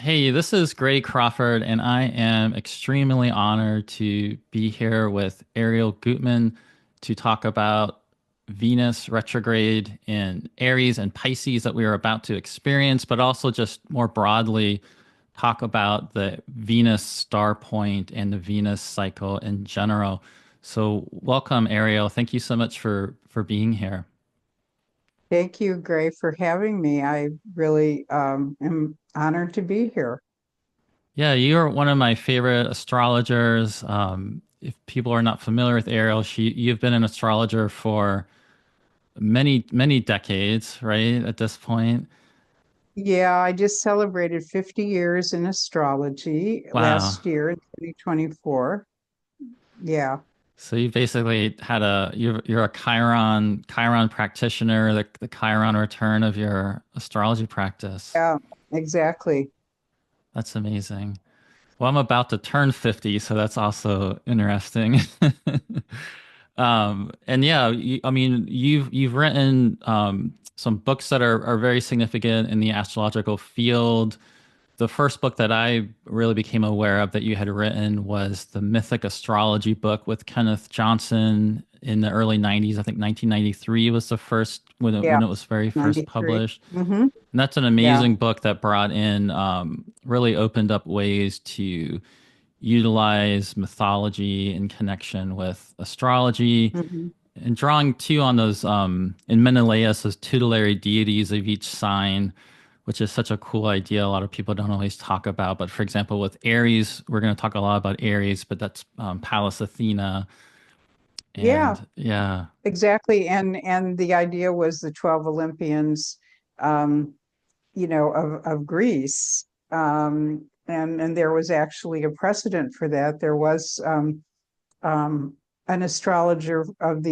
Hey, this is Gray Crawford, and I am extremely honored to be here with Arielle Guttman to talk about Venus retrograde in Aries and Pisces that we are about to experience, but also just more broadly talk about the Venus star point and the Venus cycle in general. So, welcome, Arielle. Thank you so much for being here. Thank you, Gray, for having me. I really am honored to be here. Yeah, you're one of my favorite astrologers. If people are not familiar with Ariel, you've been an astrologer for many decades, right? At this point. Yeah, I just celebrated 50 years in astrology Wow. last year in 2024. Yeah. So you basically had you're a Chiron practitioner, the Chiron return of your astrology practice. Yeah, exactly. That's amazing. Well, I'm about to turn 50, so that's also interesting. And yeah, I mean, you've written some books that are very significant in the astrological field. The first book that I really became aware of that you had written was the Mythic astrology book with Kenneth Johnson in the early 90s. I think 1993 was the first Yeah, when it was very first 93. published. Mm-hmm. And that's an Yeah. amazing book that brought in really opened up ways to utilize mythology in connection with astrology Hmm. and drawing too on those in Menelaus, those tutelary deities of each sign, which is such a cool idea. A lot of people don't always talk about. But for example, with Aries, we're going to talk a lot about Aries, but that's Pallas Athena. Yeah, And yeah, exactly. And the idea was the 12 Olympians, um, of Greece. And there was actually a precedent for that. There was um, an astrologer of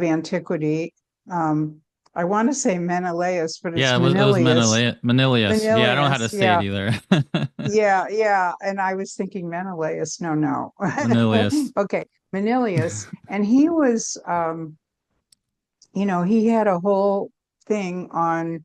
antiquity. Um, I want to say Menelaus, but yeah, it's it was Menelaus. Menelaus. Yeah, I don't know how to Menelaus, say it yeah, either. yeah, yeah. And I was thinking Menelaus. No, no. Menelaus. Okay, Menelaus, and he was, he had a whole thing on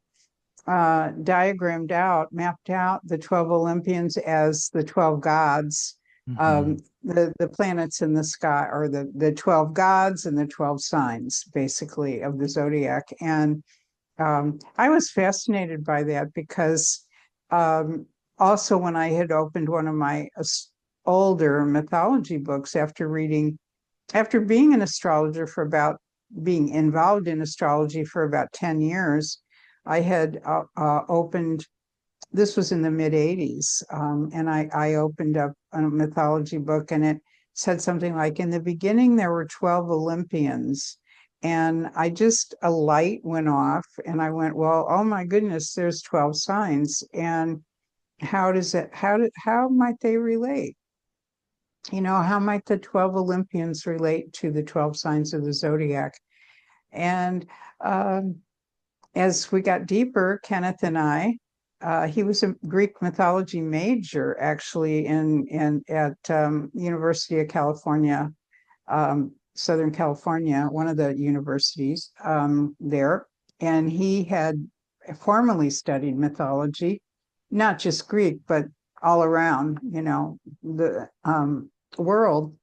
diagrammed out, mapped out the 12 Olympians as the 12 gods, Hmm. the planets in the sky, or the 12 gods and the 12 signs, basically, of the zodiac. And I was fascinated by that because um, also when I had opened one of my older mythology books after being an astrologer for about being involved in astrology for about 10 years, I had opened, this was in the mid 80s, and I opened up a mythology book, and it said something like, in the beginning, there were 12 Olympians. And a light went off, and I went, well, oh my goodness, there's 12 signs. And how might they relate? How might the 12 Olympians relate to the 12 signs of the zodiac? And um, as we got deeper, Kenneth and I, he was a Greek mythology major actually in at University of California, Southern California, one of the universities there, and he had formerly studied mythology, not just Greek, but all around, the world.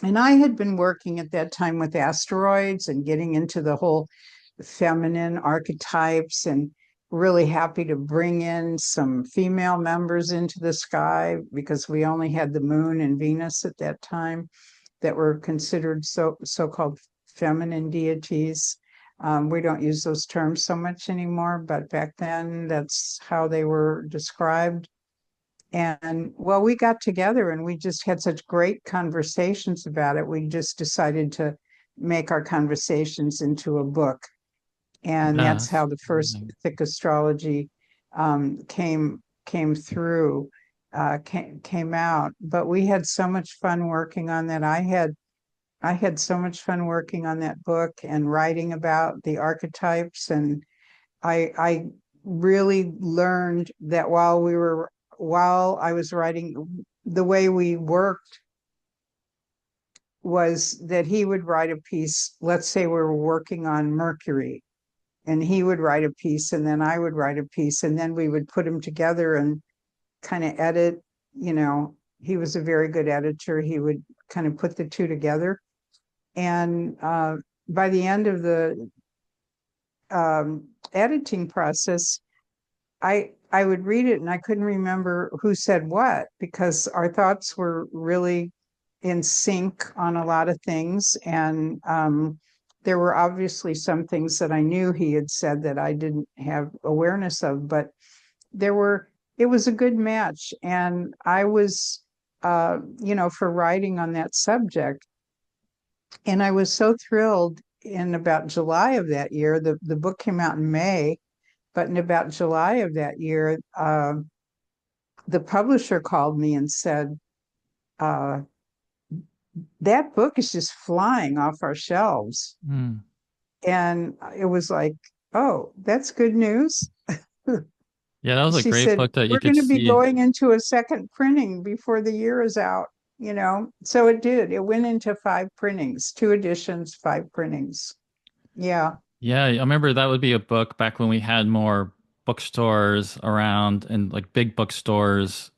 And I had been working at that time with asteroids and getting into the whole feminine archetypes, and really happy to bring in some female members into the sky because we only had the moon and Venus at that time that were considered so-called feminine deities. We don't use those terms so much anymore, but back then that's how they were described. And well, we got together and we just had such great conversations about it. We just decided to make our conversations into a book. And Yeah, that's that's how the first amazing. Mythic astrology came through, came out. But we had so much fun working on that. I had so much fun working on that book and writing about the archetypes. And I really learned that while I was writing, the way we worked was that he would write a piece. Let's say we were working on Mercury, and he would write a piece, and then I would write a piece, and then we would put them together and kind of edit. You know, he was a very good editor. He would kind of put the two together, and by the end of the editing process, I would read it and I couldn't remember who said what, because our thoughts were really in sync on a lot of things. And there were obviously some things that I knew he had said that I didn't have awareness of, but it was a good match. And I was, for writing on that subject. And I was so thrilled in about July of that year. The book came out in May, but in about July of that year, the publisher called me and said, uh, that book is just flying off our shelves. Mm. And it was like, oh, that's good news. Yeah, that was a She great said, book that you we're could going to be see. going into a second printing before the year is out, you know? So it did. It went into 5 printings, 2 editions, 5 printings. Yeah. Yeah, I remember that would be a book back when we had more bookstores around and like big bookstores.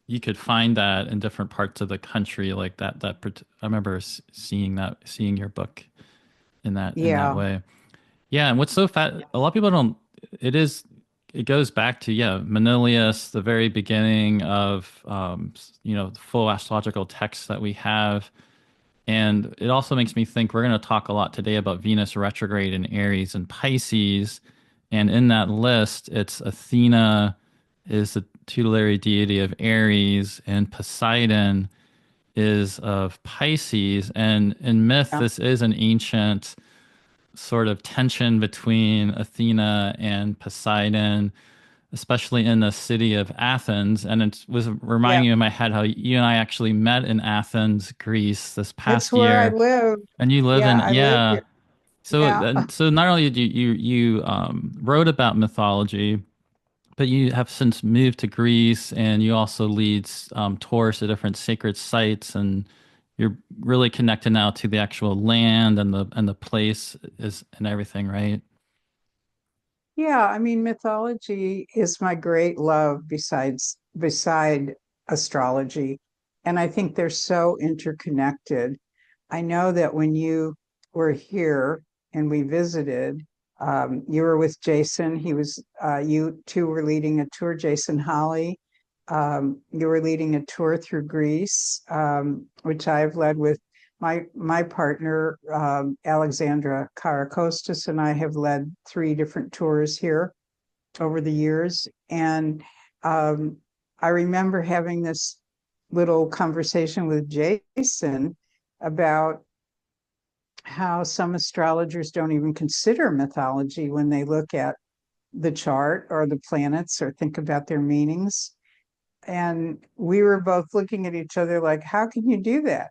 You could find that in different parts of the country, like I remember seeing your book in that Yeah. way. Yeah, and what's so fat? A lot of people don't. It is. It goes back to Manilius, the very beginning of the full astrological texts that we have. And it also makes me think we're going to talk a lot today about Venus retrograde in Aries and Pisces. And in that list, it's Athena is the tutelary deity of Aries, and Poseidon is of Pisces. And in myth, Yeah. this is an ancient sort of tension between Athena and Poseidon, especially in the city of Athens. And it was reminding Yeah. me in my head how you and I actually met in Athens, Greece this It's past where I year. live. And you live Yeah. in, I live yeah. here. So, Yeah. and so not only did you wrote about mythology, but you have since moved to Greece, and you also lead tours to different sacred sites, and you're really connected now to the actual land and the place is and everything, right? Yeah, I mean, mythology is my great love beside astrology. And I think they're so interconnected. I know that when you were here and we visited, you were with Jason. You two were leading a tour, Jason Holly. You were leading a tour through Greece, which I've led with my partner, Alexandra Karakostas, and I have led 3 different tours here over the years. And I remember having this little conversation with Jason about how some astrologers don't even consider mythology when they look at the chart or the planets or think about their meanings. And we were both looking at each other like, how can you do that?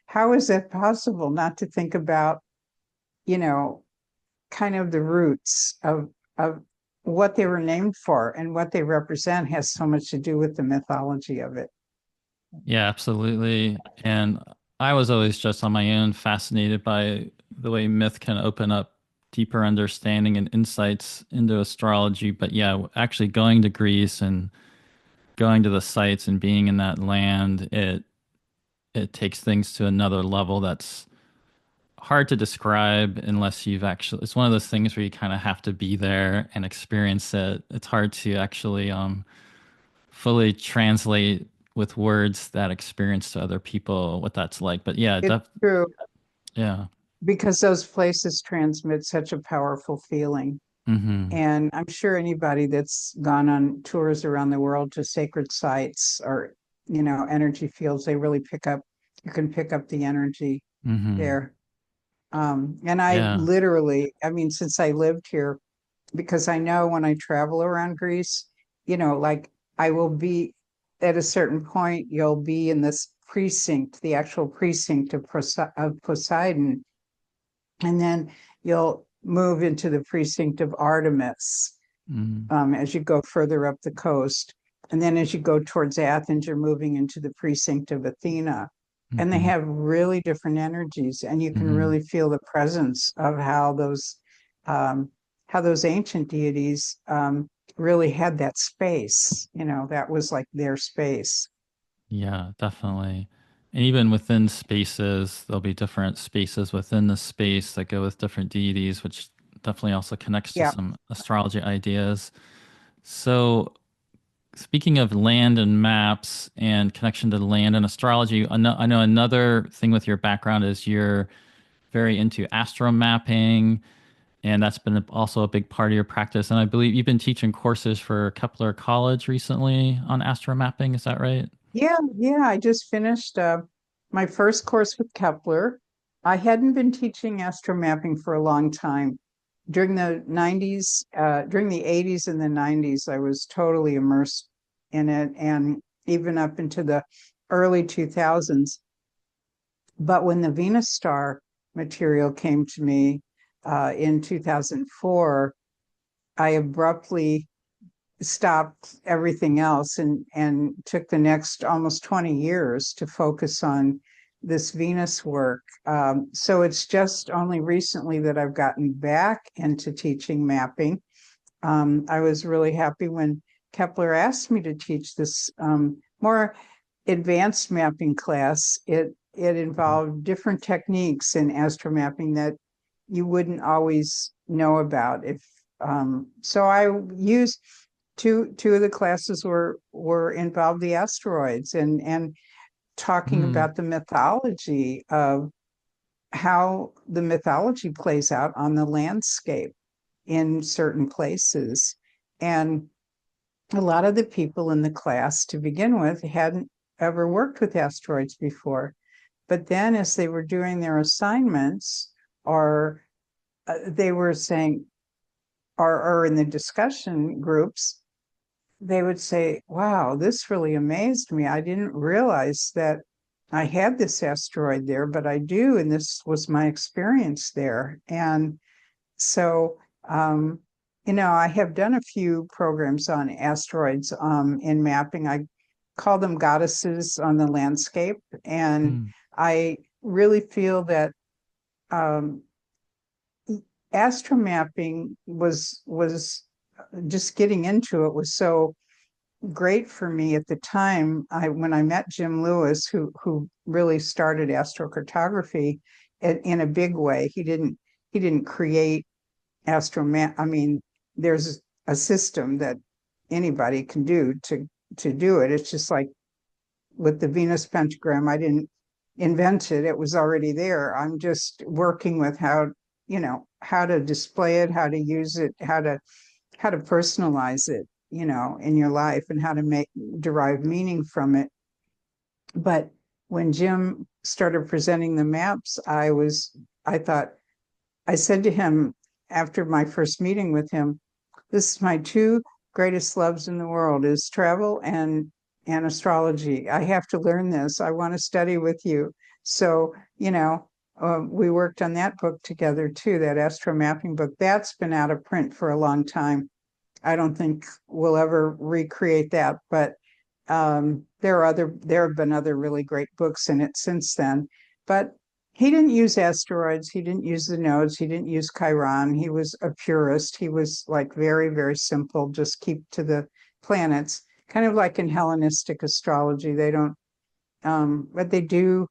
How is that possible not to think about, you know, kind of the roots of what they were named for, and what they represent has so much to do with the mythology of it. Yeah, absolutely. And I was always just on my own fascinated by the way myth can open up deeper understanding and insights into astrology. But yeah, actually going to Greece and going to the sites and being in that land, it takes things to another level that's hard to describe unless you've actually, it's one of those things where you kind of have to be there and experience it. It's hard to actually fully translate with words that experience to other people what that's like. But yeah, It's true, yeah. because those places transmit such a powerful feeling. Hmm. And I'm sure anybody that's gone on tours around the world to sacred sites or, energy fields, they really you can pick up the energy Hmm. there. And I Yeah. literally, I mean, since I lived here, because I know when I travel around Greece, like I will be at a certain point, you'll be in this precinct, the actual precinct of Poseidon, and then you'll move into the precinct of Artemis Hmm. as you go further up the coast. And then as you go towards Athens, you're moving into the precinct of Athena. And they Hmm. have really different energies, and you can Hmm. really feel the presence of how those how those ancient deities really had that space. That was like their space. Yeah, definitely. And even within spaces, there'll be different spaces within the space that go with different deities, which definitely also connects to Yeah. some astrology ideas. So, speaking of land and maps and connection to the land and astrology, I know another thing with your background is you're very into astro-mapping, and that's been also a big part of your practice. And I believe you've been teaching courses for Kepler College recently on astro-mapping. Is that right? Yeah, yeah. I just finished my first course with Kepler. I hadn't been teaching astromapping for a long time. During the 90s, during the 80s and the 90s, I was totally immersed in it, and even up into the early 2000s. But when the Venus star material came to me in 2004, I abruptly stopped everything else and took the next almost 20 years to focus on this Venus work. So it's just only recently that I've gotten back into teaching mapping. I was really happy when Kepler asked me to teach this more advanced mapping class. It involved different techniques in astromapping that you wouldn't always know about. If so, I used two of the classes were involved the asteroids and talking Mm, about the mythology of how the mythology plays out on the landscape in certain places. And a lot of the people in the class to begin with hadn't ever worked with asteroids before. But then as they were doing their assignments, or they were saying, or in the discussion groups, they would say, wow, this really amazed me. I didn't realize that I had this asteroid there, but I do. And this was my experience there. And so, I have done a few programs on asteroids in mapping. I call them goddesses on the landscape. And mm, I really feel that um, astromapping was just getting into it was so great for me at the time. When I met Jim Lewis, who really started astrocartography in a big way. He didn't create astromap. I mean, there's a system that anybody can do to do it. It's just like with the Venus pentagram. I didn't invent it. It was already there. I'm just working with how to display it, how to use it, how to personalize it, in your life, and how to derive meaning from it. But when Jim started presenting the maps, I thought, I said to him after my first meeting with him, this is my two greatest loves in the world is travel and astrology. I have to learn this. I want to study with you. So, we worked on that book together too, that astro mapping book. That's been out of print for a long time. I don't think we'll ever recreate that, but there have been other really great books in it since then. But he didn't use asteroids. He didn't use the nodes. He didn't use Chiron. He was a purist. He was like very, very simple. Just keep to the planets, kind of like in Hellenistic astrology. They don't, but they do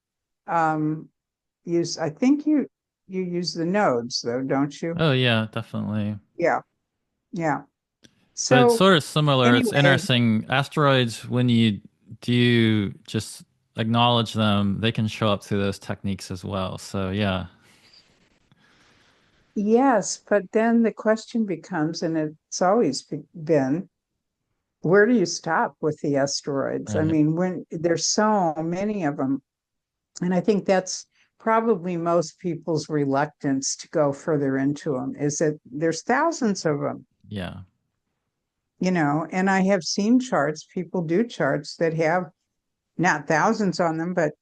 use. I think you use the nodes though, don't you? oh yeah, definitely. Yeah, yeah. But it's So sort of similar. It's anyway, interesting. Asteroids, when you do just acknowledge them, they can show up through those techniques as well. So yeah, yes, but then the question becomes, and it's always been, where do you stop with the asteroids? I right. mean, when there's so many of them, and I think that's probably most people's reluctance to go further into them is that there's thousands of them, Yeah. and I have seen charts, people do charts that have not thousands on them, but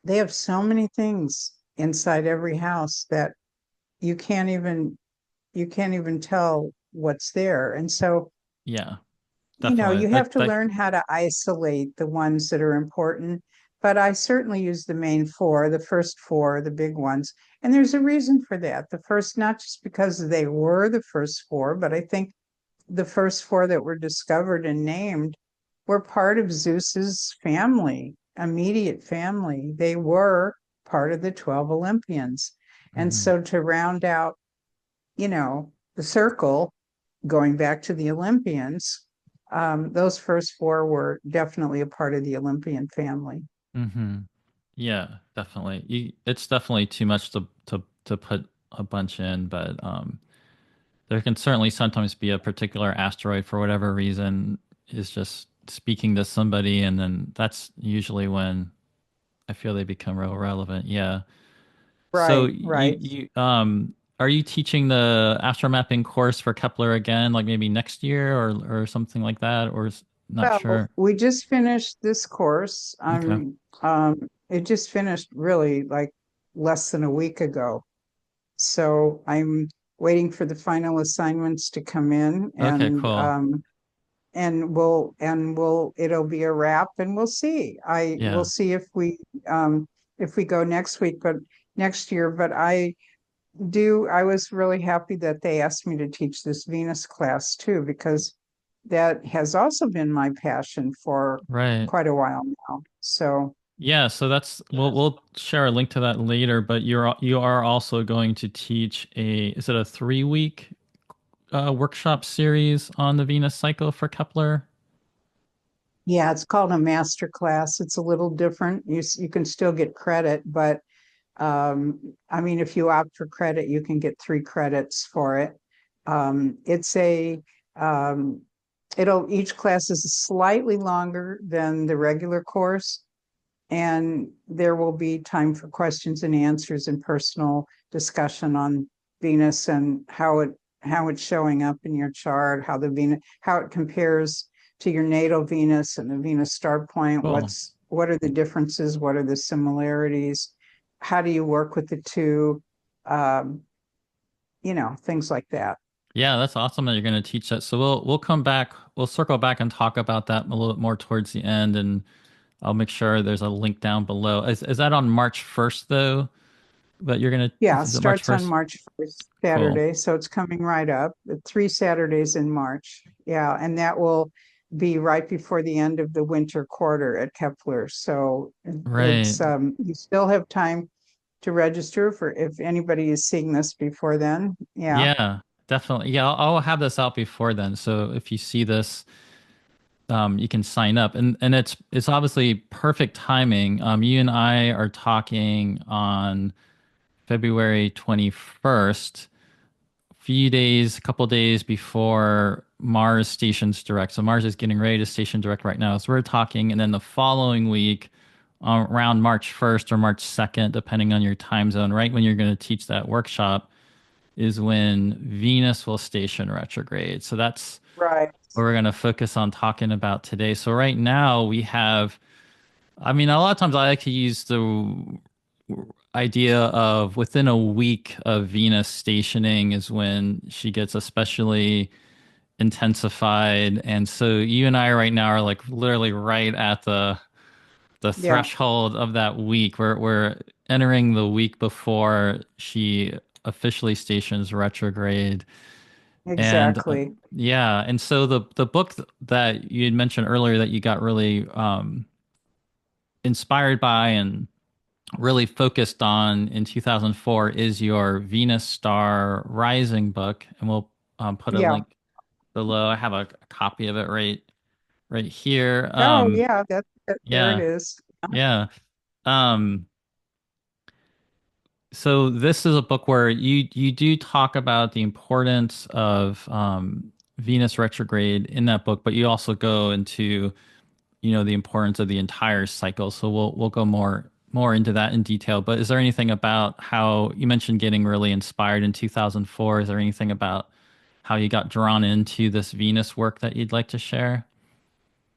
they have so many things inside every house that you can't even you can't even tell what's there. And so, Yeah, definitely. you have to learn how to isolate the ones that are important. But I certainly use the main four, the first four, the big ones. And there's a reason for that. The first, not just because they were the first four, but I think the first four that were discovered and named were part of Zeus's family, immediate family. They were part of the 12 Olympians. And Hmm. so to round out, the circle, going back to the Olympians, those first four were definitely a part of the Olympian family. Hmm. Yeah, definitely. It's definitely too much to put a bunch in, but there can certainly sometimes be a particular asteroid for whatever reason is just speaking to somebody, and then that's usually when I feel they become real relevant. Yeah. So Right, right. are you teaching the astro-mapping course for Kepler again, like maybe next year or something like that, or not Well, sure? we just finished this course. Okay. It just finished really like less than a week ago. So I'm waiting for the final assignments to come in, Okay, and cool. it'll be a wrap, and we'll see. I will Yeah. see if we go next week, but next year. But I was really happy that they asked me to teach this Venus class too, because that has also been my passion for Right. quite a while now. So Yeah, so that's we'll share a link to that later, but you are also going to teach a is it a 3 week workshop series on the Venus cycle for Kepler? yeah, it's called a master class. It's a little different. You can still get credit, but I mean, if you opt for credit, you can get 3 credits for it. It's a it'll each class is slightly longer than the regular course, and there will be time for questions and answers and personal discussion on Venus and how it's showing up in your chart, how it compares to your natal Venus and the Venus star point. Cool. What are the differences? What are the similarities? How do you work with the two? Um, things like that. Yeah, that's awesome that you're going to teach that. So we'll come back, we'll circle back and talk about that a little bit more towards the end, and I'll make sure there's a link down below. Is that on March 1st though? That you're gonna Yeah, it is it March starts on 1st? March 1st, Cool. Saturday, so it's coming right up. 3 Saturdays in March. Yeah, and that will be right before the end of the winter quarter at Kepler. So Right. it's you still have time to register for if anybody is seeing this before then. Yeah. Yeah, definitely. Yeah, I'll have this out before then. So if you see this, you can sign up, and it's obviously perfect timing. You and I are talking on February 21st, a couple days before Mars stations direct. So Mars is getting ready to station direct right now. So we're talking, and then the following week, around March 1st or March 2nd, depending on your time zone, right when you're going to teach that workshop, is when Venus will station retrograde. So that's Right. what we're going to focus on talking about today. So right now we have, I mean, a lot of times I like to use the idea of within a week of Venus stationing is when she gets especially intensified. And so you and I right now are like literally right at the Yeah, threshold of that week. We're entering the week before she officially stations retrograde. And exactly. yeah, and so the book that you had mentioned earlier that you got really inspired by and really focused on in 2004 is your Venus Star Rising book, and we'll put a Yeah. link below. I have a copy of it right here. Oh, yeah, there it Yeah, is. yeah. Um, so this is a book where you do talk about the importance of Venus retrograde in that book, but you also go into the importance of the entire cycle. So we'll go more into that in detail. But is there anything about how you mentioned getting really inspired in 2004? Is there anything about how you got drawn into this Venus work that you'd like to share?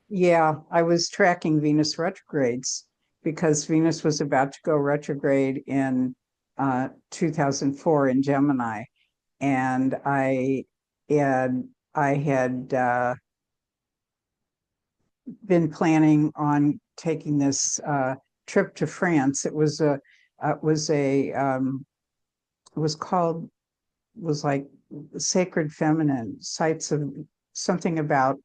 Yeah, I was tracking Venus retrogrades because Venus was about to go retrograde in 2004 in Gemini, and had I had been planning on taking this trip to France. It was a was called, was like Sacred Feminine, sites of something about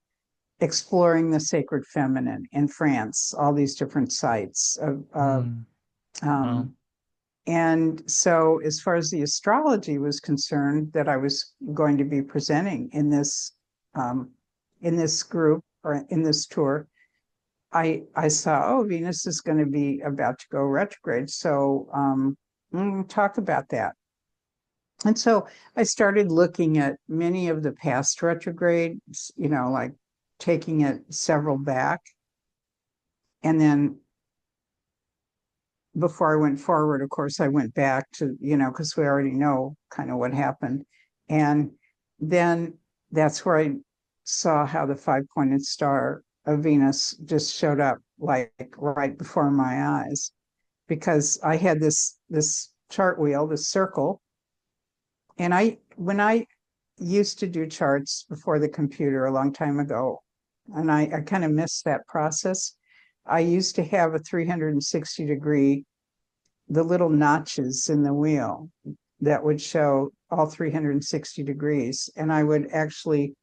exploring the sacred feminine in France, all these different sites of, Mm. Well, um, and so as far as the astrology was concerned that I was going to be presenting um, in this group or in this tour, I saw, oh, Venus is going to be about to go retrograde. So talk about that. And so I started looking at many of the past retrogrades, like taking it several back. And then before I went forward, of course, I went back to, because we already know kind of what happened. And then that's where I saw how the five-pointed star of Venus just showed up like right before my eyes, because I had this chart wheel, this circle. And when I used to do charts before the computer a long time ago, and I kind of missed that process. I used to have a 360-degree, the little notches in the wheel that would show all 360 degrees. And I would actually,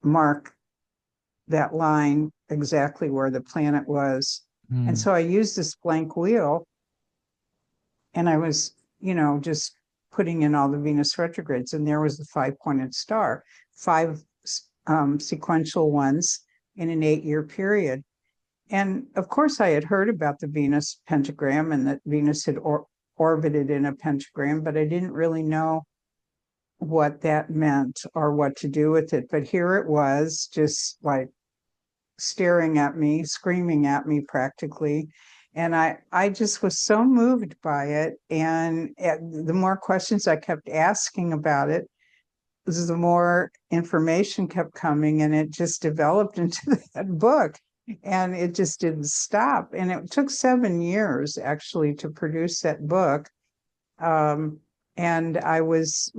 mark that line exactly where the planet was. And mm. so I used this blank wheel, and I was, just putting in all the Venus retrogrades, and there was the five-pointed star, five sequential ones in an 8-year period. And of course, I had heard about the Venus pentagram and that Venus had orbited in a pentagram, but I didn't really know what that meant or what to do with it. But here it was, just like staring at me, screaming at me practically. And I just was so moved by it. And the more questions I kept asking about it, the more information kept coming, and it just developed into that book. And it just didn't stop. And it took 7 years actually to produce that book. Um, and it was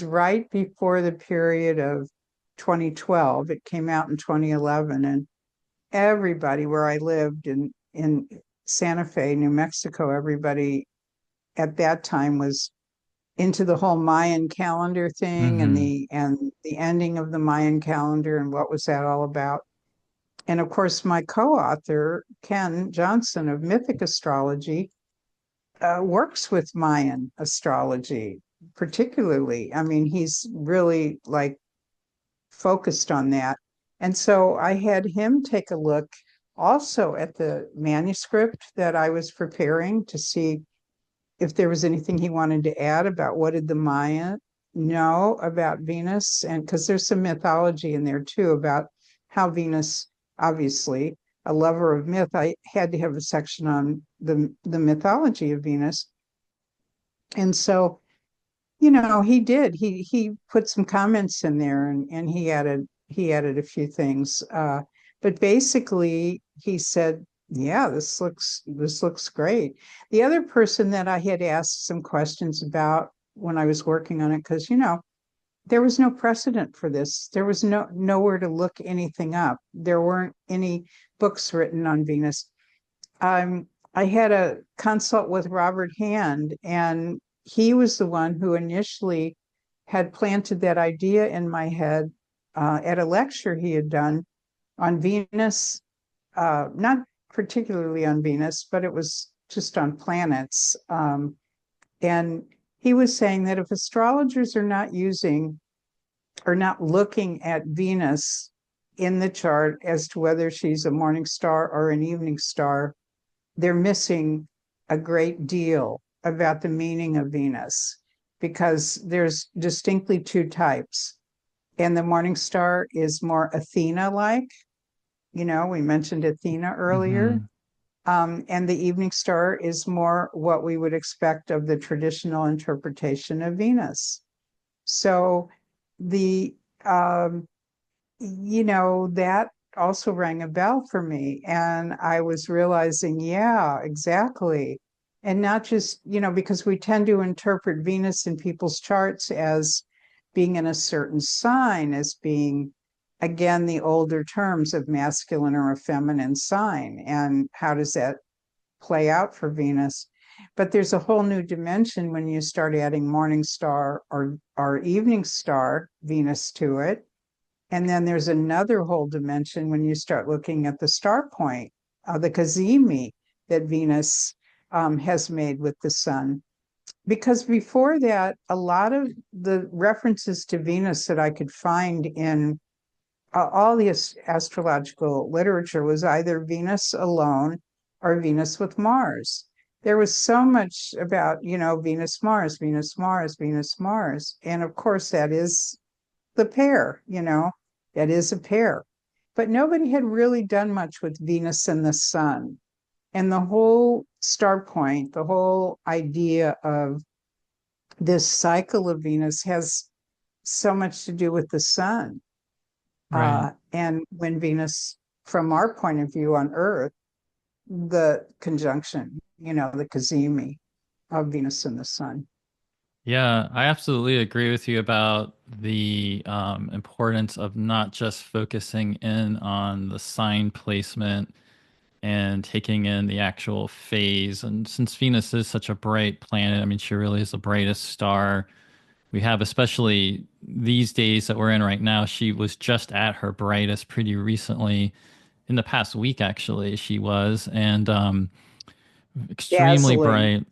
right before the period of 2012. It came out in 2011. And everybody where I lived in Santa Fe, New Mexico, everybody at that time was into the whole Mayan calendar thing, and Mm-hmm. the ending of the Mayan calendar and what was that all about. And of course, my co-author, Ken Johnson of Mythic Astrology, works with Mayan astrology, particularly. I mean, he's really like focused on that. And so I had him take a look also at the manuscript that I was preparing to see if there was anything he wanted to add about what did the Maya know about Venus. And because there's some mythology in there too about how Venus, obviously a lover of myth, I had to have a section on the mythology of Venus. And so, he did. He put some comments in there, and he added a few things. But basically he said, yeah, this looks great. The other person that I had asked some questions about when I was working on it, because there was no precedent for this. There was nowhere to look anything up. There weren't any books written on Venus. I had a consult with Robert Hand, and he was the one who initially had planted that idea in my head at a lecture he had done on Venus, not particularly on Venus, but it was just on planets. And he was saying that if astrologers are not using or not looking at Venus in the chart as to whether she's a morning star or an evening star, they're missing a great deal about the meaning of Venus, because there's distinctly two types. And the morning star is more Athena like. We mentioned Athena earlier. Mm-hmm. And the evening star is more what we would expect of the traditional interpretation of Venus. So the that also rang a bell for me. And I was realizing, yeah, exactly. And not just, because we tend to interpret Venus in people's charts as being in a certain sign, as being, again, the older terms of masculine or a feminine sign. And how does that play out for Venus? But there's a whole new dimension when you start adding morning star or evening star Venus to it. And then there's another whole dimension when you start looking at the star point, the cazimi that Venus has made with the sun. Because before that, a lot of the references to Venus that I could find in all the astrological literature was either Venus alone or Venus with Mars. There was so much about, Venus, Mars, Venus, Mars, Venus, Mars. And of course, that is the pair, that is a pair. But nobody had really done much with Venus and the sun. And the whole star point, the whole idea of this cycle of Venus has so much to do with the sun. Right. And when Venus, from our point of view on Earth, the conjunction, the cazimi of Venus and the sun. Yeah, I absolutely agree with you about the importance of not just focusing in on the sign placement and taking in the actual phase. And since Venus is such a bright planet, I mean, she really is the brightest star we have, especially these days that we're in right now. She was just at her brightest pretty recently, in the past week, actually, she was, and extremely Dazzling, bright.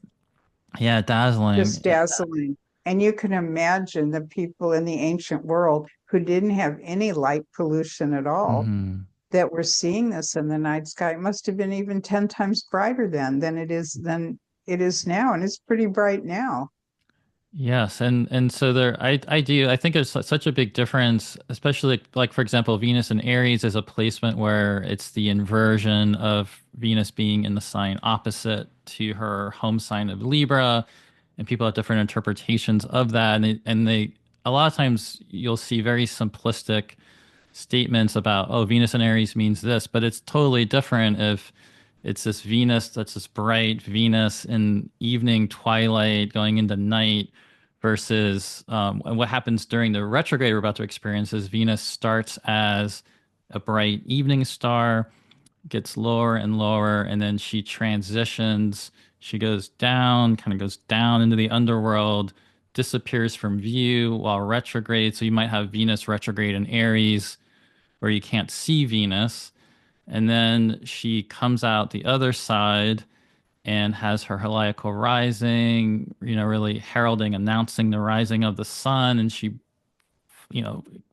Yeah, dazzling. just dazzling. And you can imagine the people in the ancient world who didn't have any light pollution at all Mhm. that were seeing this in the night sky. It must have been even 10 times brighter then than it is now. And it's pretty bright now. Yes, and so there, I think there's such a big difference, especially like for example, Venus and Aries is a placement where it's the inversion of Venus being in the sign opposite to her home sign of Libra, and people have different interpretations of that, and they a lot of times you'll see very simplistic statements about, oh, Venus and Aries means this, but it's totally different if it's this Venus that's this bright Venus in evening twilight going into night versus and what happens during the retrograde we're about to experience is Venus starts as a bright evening star, gets lower and lower, and then she transitions. She goes down, kind of goes down into the underworld, disappears from view while retrograde. So you might have Venus retrograde in Aries where you can't see Venus. And then she comes out the other side and has her heliacal rising, really heralding, announcing the rising of the sun. And she,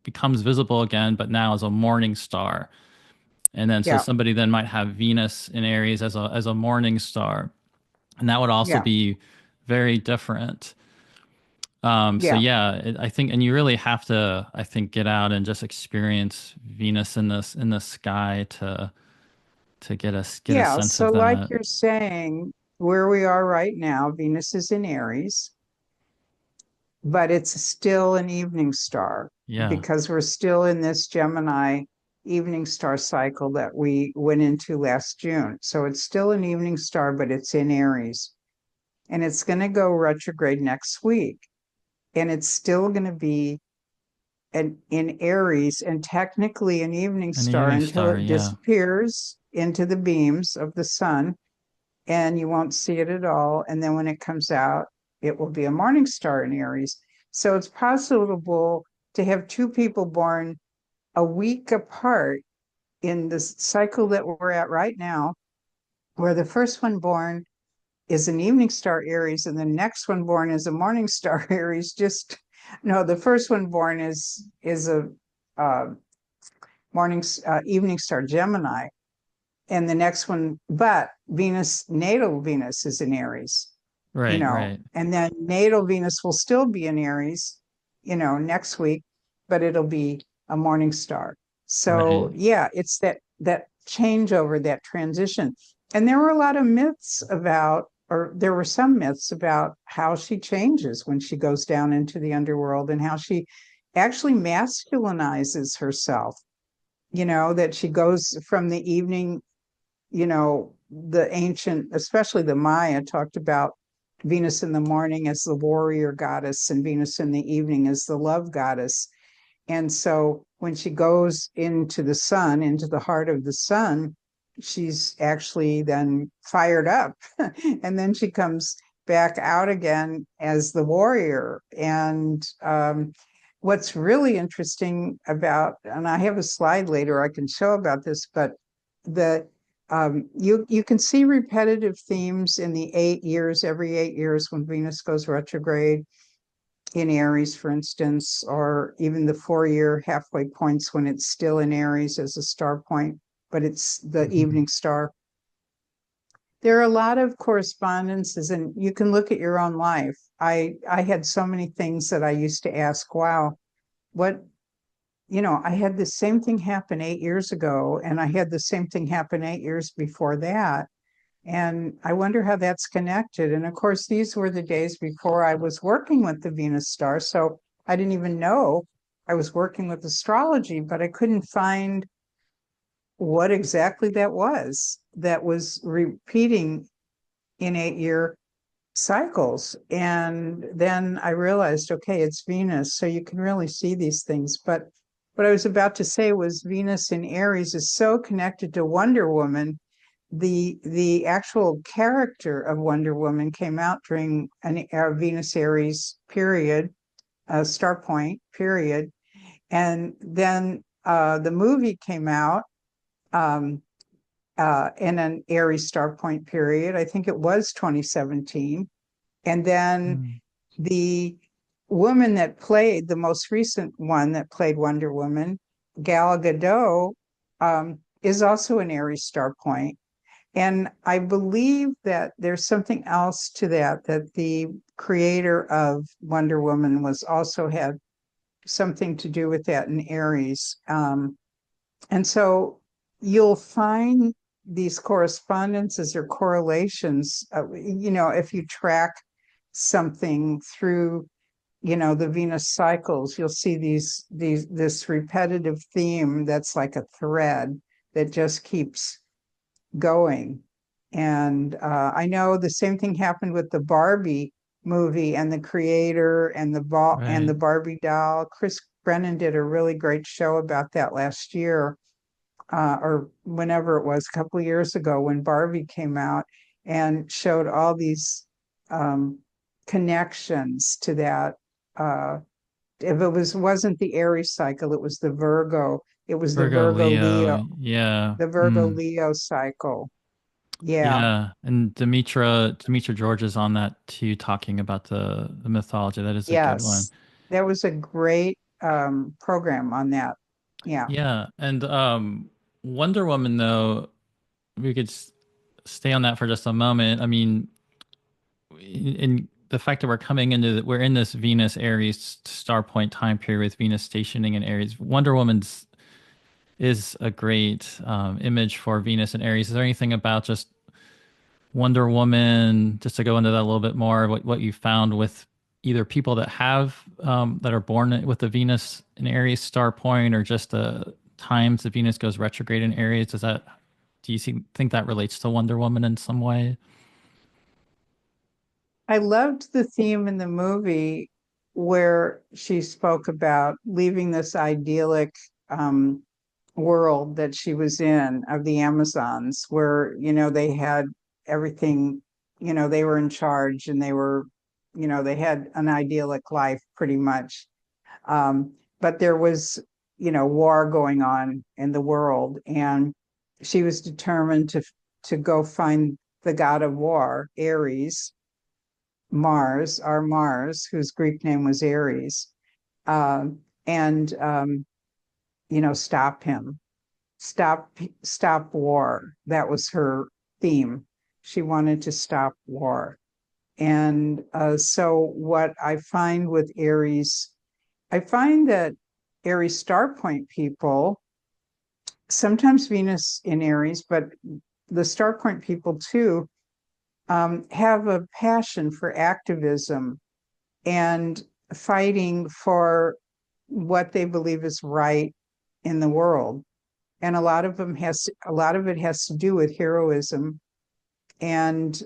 becomes visible again, but now as a morning star. And then so Yeah, somebody then might have Venus in Aries as a morning star. And that would also yeah, be very different. So yeah, yeah, I think, and you really have to, I think, get out and just experience Venus in the sky to get a yeah. sense of So, like that. you're saying, where we are right now, Venus is in Aries, but it's still an evening star Yeah, because we're still in this Gemini evening star cycle that we went into last June. So, it's still an evening star, but it's in Aries and it's going to go retrograde next week. And it's still going to be in Aries and technically an evening an star evening until star. it Yeah, disappears into the beams of the sun and you won't see it at all. And then when it comes out, it will be a morning star in Aries. So it's possible to have two people born a week apart in this cycle that we're at right now, where the first one born is an evening star Aries and the next one born is a morning star Aries. Just no, the first one born is a uh, evening star Gemini, and the next one, but Venus, natal Venus is in Aries, right, right, and then natal Venus will still be in Aries, next week, but it'll be a morning star. right. So yeah, it's that changeover, that transition. And there were a lot of myths about, or there were some myths about how she changes when she goes down into the underworld and how she actually masculinizes herself, that she goes from the evening, the ancient, especially the Maya, talked about Venus in the morning as the warrior goddess and Venus in the evening as the love goddess. And so when she goes into the sun, into the heart of the sun, she's actually then fired up and then she comes back out again as the warrior. And what's really interesting about, and I have a slide later I can show about this, but the you can see repetitive themes in the 8 years, every 8 years when Venus goes retrograde in Aries, for instance, or even the 4 year halfway points when it's still in Aries as a star point, but it's the Mhm. evening star. There are a lot of correspondences, and you can look at your own life. I had so many things that I used to ask, wow, what, I had the same thing happen 8 years ago, and I had the same thing happen 8 years before that. And I wonder how that's connected. And of course, these were the days before I was working with the Venus star. So I didn't even know I was working with astrology, but I couldn't find what exactly that was repeating in 8 year cycles. And then I realized, okay, it's Venus. So you can really see these things. But what I was about to say was Venus in Aries is so connected to Wonder Woman. The actual character of Wonder Woman came out during a Venus Aries period, a star point period, and then the movie came out um, in an Aries star point period. I think it was 2017, and then Mm. the woman that played the most recent one that played Wonder Woman, Gal Gadot, is also an Aries star point. And I believe that there's something else to that, that the creator of Wonder Woman was also had something to do with that in Aries. And so you'll find these correspondences or correlations, if you track something through, the Venus cycles, you'll see this repetitive theme that's like a thread that just keeps going. And I know the same thing happened with the Barbie movie and the creator and the Right. Barbie doll. Chris Brennan did a really great show about that last year, or whenever it was, a couple of years ago when Barbie came out and showed all these um, connections to that. If it wasn't the Aries cycle, it was the Virgo. It was the Virgo, Virgo Leo. Leo, Yeah. the Virgo Mm. Leo cycle. Yeah. Yeah. And Demetra George is on that too, talking about the mythology. That is a good one. Yes. There was a great program on that. Yeah. Yeah. And Wonder Woman, though, we could stay on that for just a moment. I mean, in the fact that we're in this Venus Aries star point time period with Venus stationing in Aries. Wonder Woman's is a great image for Venus and Aries. Is there anything about just Wonder Woman, just to go into that a little bit more, what you found with either people that have that are born with the Venus in Aries star point, or just the times the Venus goes retrograde in Aries? Do you think that relates to Wonder Woman in some way? I loved the theme in the movie where she spoke about leaving this idyllic um, world that she was in of the Amazons, where, they had everything, they were in charge and they had an idyllic life pretty much. But there was, war going on in the world, and she was determined to go find the god of war, Ares, our Mars, whose Greek name was Aries, and stop him, stop war. That was her theme. She wanted to stop war. And so what I find with Aries, I find that Aries star point people, sometimes Venus in Aries, but the star point people too, have a passion for activism and fighting for what they believe is right in the world. And a lot of it has to do with heroism and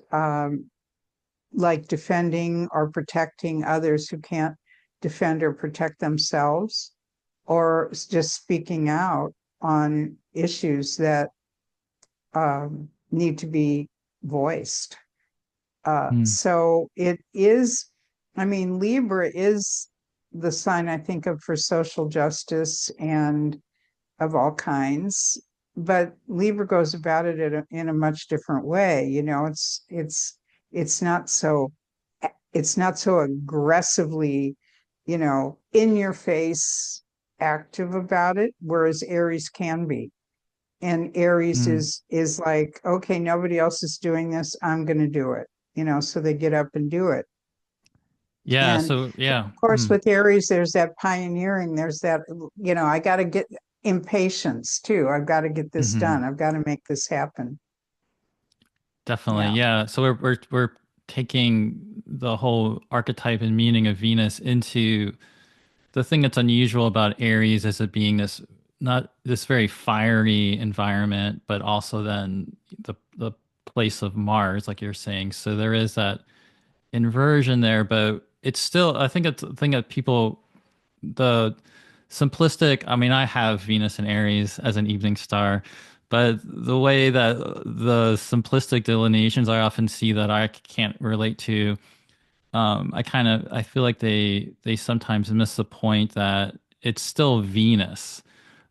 like defending or protecting others who can't defend or protect themselves, or just speaking out on issues that need to be voiced. Mm, So it is, I mean, Libra is the sign I think of for social justice and of all kinds, but Libra goes about it in a much different way. You know, it's not so it's not so aggressively, you know, in your face active about it, whereas Aries can be. And Aries mm. is like, okay, nobody else is doing this, I'm going to do it. You know, so they get up and do it. Yeah. And So yeah. of course, Mm, with Aries, there's that pioneering, there's that, you know, I got to get impatience too. I've got to get this hmm. done. I've got to make this happen. Definitely. Yeah. Yeah. So we're taking the whole archetype and meaning of Venus into the thing that's unusual about Aries is it being this not this very fiery environment, but also then the place of Mars, like you're saying. So there is that inversion there, but it's still I think it's the thing that people the simplistic, I mean, I have Venus and Aries as an evening star, but the way that the simplistic delineations I often see that I can't relate to, I feel like they sometimes miss the point that it's still Venus.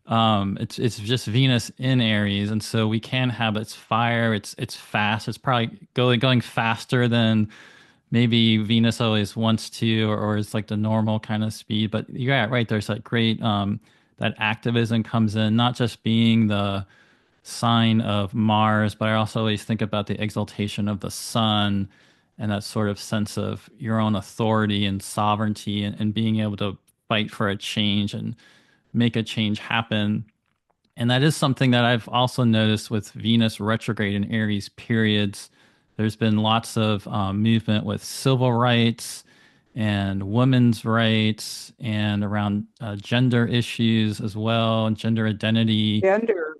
It's just Venus in Aries, and so we can have its fire. It's fast. It's probably going faster than maybe Venus always wants to, or is like the normal kind of speed. But yeah, right. There's that great that activism comes in, not just being the sign of Mars, but I also always think about the exaltation of the sun and that sort of sense of your own authority and sovereignty and being able to fight for a change and make a change happen. And that is something that I've also noticed with Venus retrograde in Aries periods. There's been lots of movement with civil rights and women's rights and around gender issues as well, and gender identity. Gender,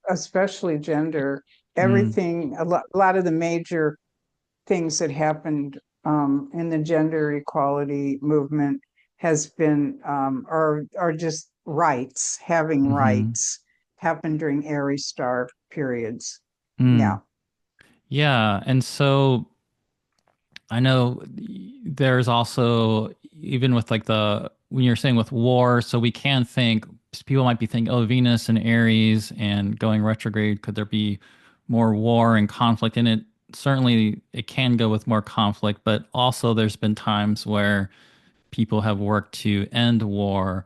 especially gender, Mm, everything, a lot of the major things that happened in the gender equality movement has been are just rights, having hmm. rights happened during Aries star periods. Yeah. Mm. Yeah, and so I know there's also even with like the when you're saying with war, so we can think people might be thinking, oh, Venus and Aries and going retrograde, could there be more war and conflict in it? Certainly, it can go with more conflict, but also there's been times where people have worked to end war,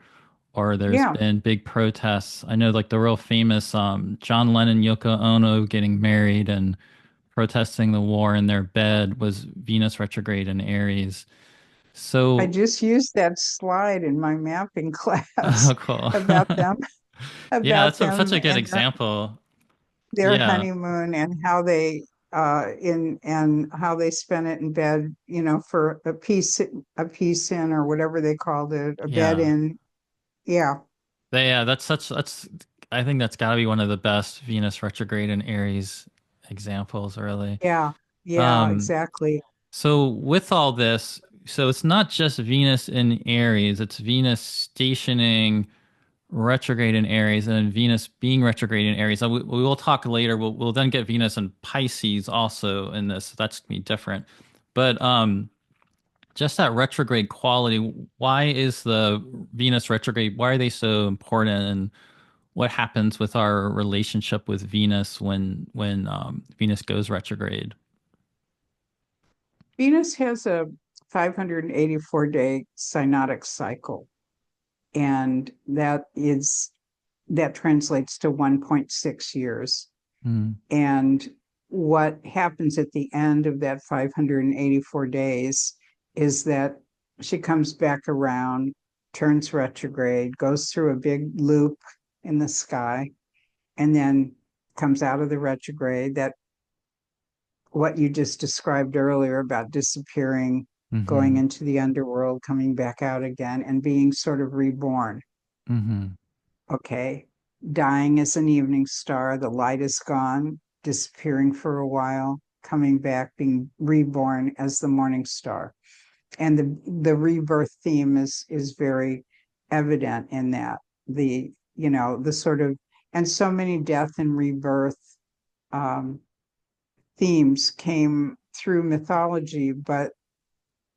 or there's Yeah. been big protests. I know, like the real famous John Lennon, Yoko Ono getting married and protesting the war in their bed was Venus retrograde in Aries. I So, just used that slide in my mapping oh, class cool. about them, Yeah, about that's such them a good and example. their Yeah, honeymoon and how they in and how they spent it in bed, you know, for a piece in or whatever they called it, a bed yeah. in. Yeah. Yeah, that's I think that's got to be one of the best Venus retrograde in Aries examples, really. Yeah. Yeah, Um, exactly. so with all this, so it's not just Venus in Aries, it's Venus stationing retrograde in Aries and then Venus being retrograde in Aries. We will talk later. We'll then get Venus and Pisces also in this. That's gonna be different. But just that retrograde quality, why is the Venus retrograde, why are they so important and what happens with our relationship with Venus when Venus goes retrograde? Venus has a 584-day synodic cycle, and that translates to 1.6 years. Mm, And what happens at the end of that 584 days is that she comes back around, turns retrograde, goes through a big loop in the sky, and then comes out of the retrograde. That what you just described earlier about disappearing, going hmm. into the underworld, coming back out again, and being sort of reborn. Hmm. Okay. Dying as an evening star, the light is gone, disappearing for a while, coming back, being reborn as the morning star. And the rebirth theme is very evident in that. The, you know, the sort of and so many death and rebirth um, themes came through mythology, but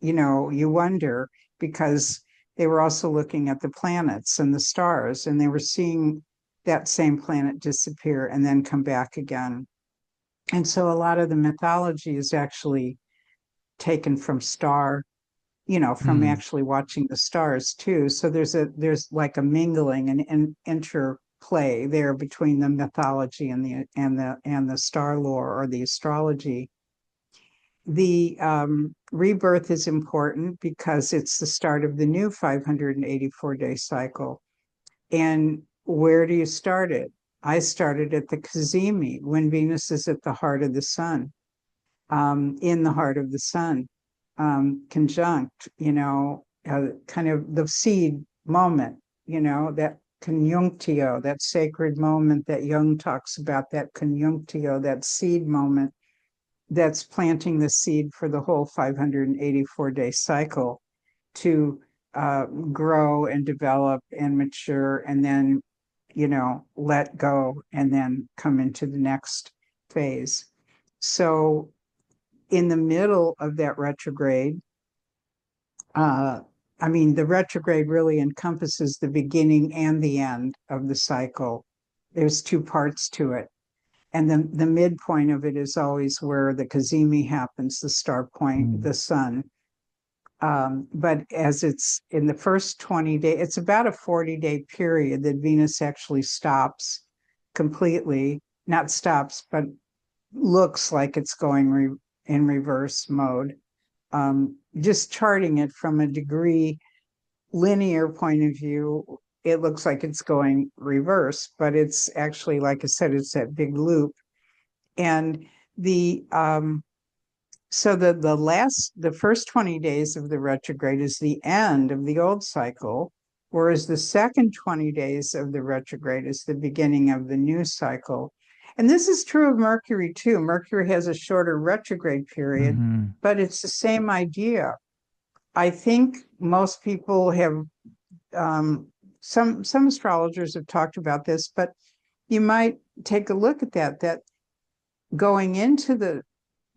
you wonder because they were also looking at the planets and the stars, and they were seeing that same planet disappear and then come back again. And so a lot of the mythology is actually taken from from Hmm. actually watching the stars too. So there's like a mingling and an interplay there between the mythology and the star lore or the astrology. The rebirth is important because it's the start of the new 584-day cycle. And where do you start it? I started at the Cazimi when Venus is at the heart of the sun, in the heart of the sun, conjunct, kind of the seed moment, that conjunctio, that sacred moment that Jung talks about, that conjunctio, that seed moment that's planting the seed for the whole 584-day cycle to grow and develop and mature and then, let go and then come into the next phase. So, in the middle of that retrograde, uh, I mean, the retrograde really encompasses the beginning and the end of the cycle. There's two parts to it. And the midpoint of it is always where the Cazimi happens, the star point, Hmm. the sun. But as it's in the first 20 days, it's about a 40-day period that Venus actually stops completely, not stops, but looks like it's going in reverse mode. Just charting it from a degree linear point of view, it looks like it's going reverse, but it's actually, like I said, it's that big loop. And the so the first 20 days of the retrograde is the end of the old cycle, whereas the second 20 days of the retrograde is the beginning of the new cycle. And this is true of Mercury too. Mercury has a shorter retrograde period, Hmm. but it's the same idea. I think most people have some astrologers have talked about this, but you might take a look at that going into the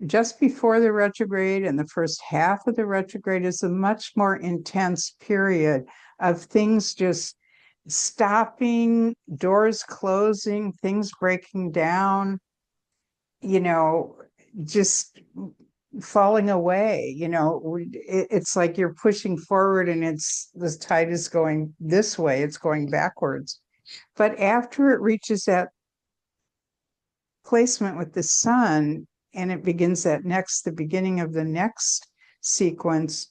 just before the retrograde and the first half of the retrograde is a much more intense period of things just stopping, doors closing, things breaking down, you know, just falling away. It's like you're pushing forward and it's the tide is going this way, it's going backwards. But after it reaches that placement with the sun and it begins the beginning of the next sequence,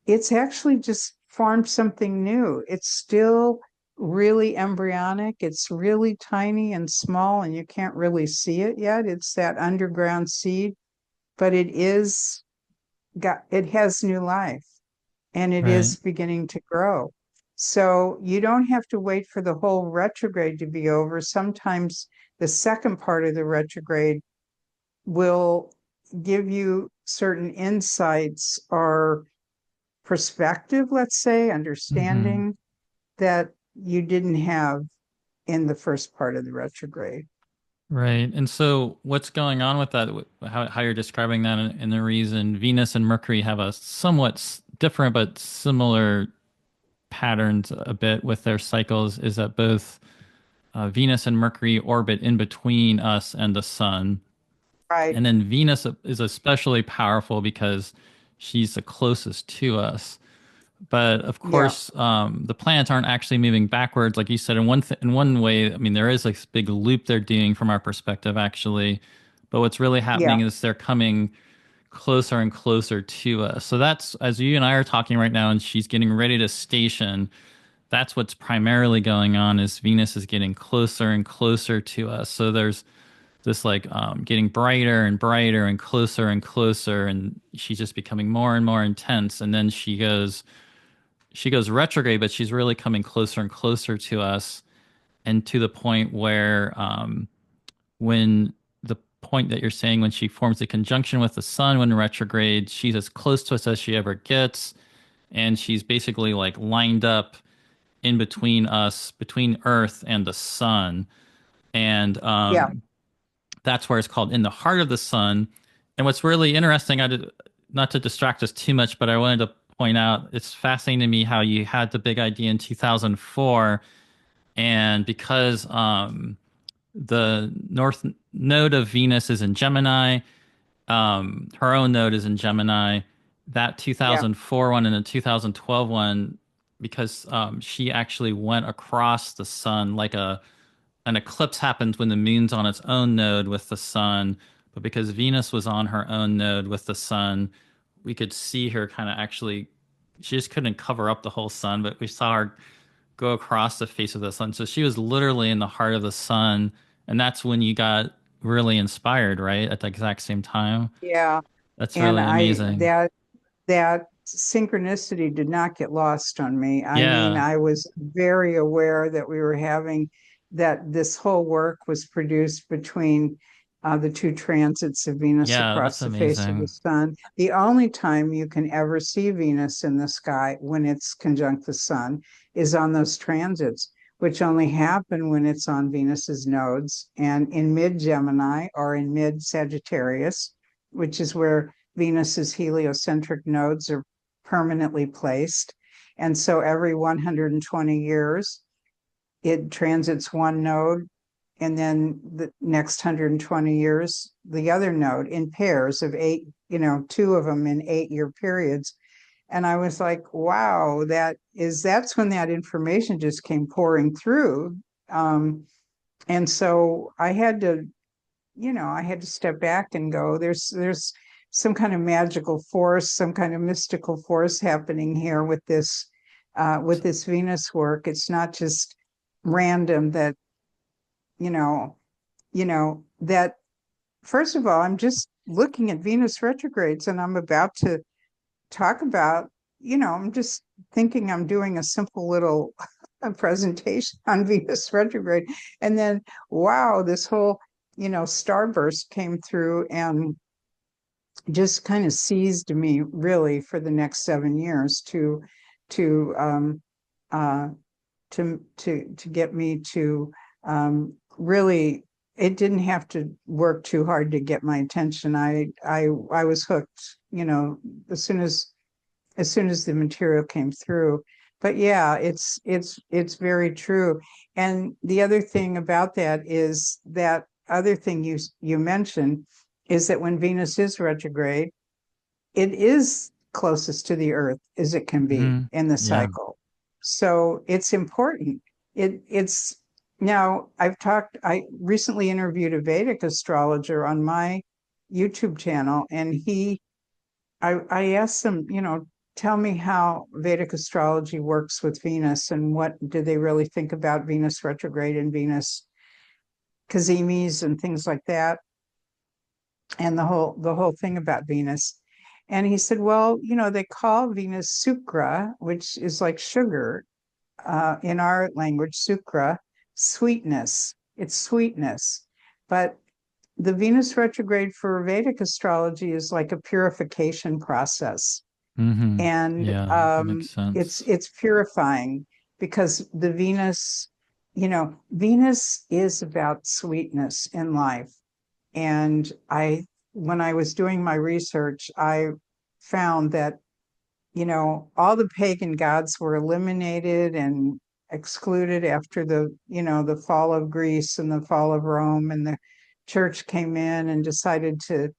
it's actually just formed something new. It's still really embryonic. It's really tiny and small, and you can't really see it yet. It's that underground seed, but it has new life and it Right. is beginning to grow. So you don't have to wait for the whole retrograde to be over. Sometimes the second part of the retrograde will give you certain insights or perspective, let's say, Hmm. understanding that you didn't have in the first part of the retrograde. Right. And so what's going on with that, how you're describing that, and the reason Venus and Mercury have a somewhat different but similar patterns a bit with their cycles is that both Venus and Mercury orbit in between us and the sun. Right. And then Venus is especially powerful because she's the closest to us. But of Yeah. course, the planets aren't actually moving backwards, like you said. In one way, I mean, there is like this big loop they're doing from our perspective, actually. But what's really happening Yeah. is they're coming closer and closer to us. So that's as you and I are talking right now, and she's getting ready to station. That's what's primarily going on is Venus is getting closer and closer to us. So there's this like getting brighter and brighter and closer, and she's just becoming more and more intense. And then she goes retrograde, but she's really coming closer and closer to us, and to the point where when the point that you're saying when she forms a conjunction with the sun when retrograde, she's as close to us as she ever gets, and she's basically like lined up in between us, between Earth and the sun. And Yeah. That's where it's called in the heart of the sun. And what's really interesting, not to distract us too much, but I wanted to point out it's fascinating to me how you had the big idea in 2004, and because the north node of Venus is in Gemini, her own node is in Gemini. That Yeah. 2004 one and the 2012 one, because she actually went across the sun like an eclipse happens when the moon's on its own node with the sun, but because Venus was on her own node with the sun, we could see her kind of actually, she just couldn't cover up the whole sun, but we saw her go across the face of the sun. So she was literally in the heart of the sun, and that's when you got really inspired, right? At the exact same time. Yeah. That's And really I amazing. that synchronicity did not get lost on me. I mean, Yeah. I was very aware that we were having that this whole work was produced between the two transits of Venus Yeah, across that's the face of the amazing. sun. The only time you can ever see Venus in the sky when it's conjunct the sun is on those transits, which only happen when it's on Venus's nodes and in mid Gemini or in mid Sagittarius, which is where Venus's heliocentric nodes are permanently placed. And so every 120 years, it transits one node, and then the next 120 years, the other node in pairs of eight, two of them in 8 year periods. And I was like, wow, that's when that information just came pouring through. And so I had to step back and go, there's some kind of magical force, some kind of mystical force happening here with this Venus work. It's not just random that, you know, that first of all, I'm just looking at Venus retrogrades and I'm about to talk about, I'm just thinking I'm doing a simple little a presentation on Venus retrograde. And then, wow, this whole, starburst came through and just kind of seized me really for the next 7 years to uh, to get me to really. It didn't have to work too hard to get my attention. I was hooked, as soon as the material came through. But yeah, it's very true. And the other thing about that is that other thing you mentioned is that when Venus is retrograde, it is closest to the Earth as it can be Hmm. in the Yeah. cycle. So it's important. It's now I recently interviewed a Vedic astrologer on my YouTube channel, and I asked them, tell me how Vedic astrology works with Venus and what do they really think about Venus retrograde and Venus cazemis and things like that, and the whole thing about Venus. And he said, well, they call Venus Sukra, which is like sugar, in our language, Sukra, sweetness. It's sweetness. But the Venus retrograde for Vedic astrology is like a purification process, Hmm. and Yeah, that makes sense. it's purifying because the Venus, Venus is about sweetness in life. And when I was doing my research, I found that all the pagan gods were eliminated and excluded after the fall of Greece and the fall of Rome, and the church came in and decided to,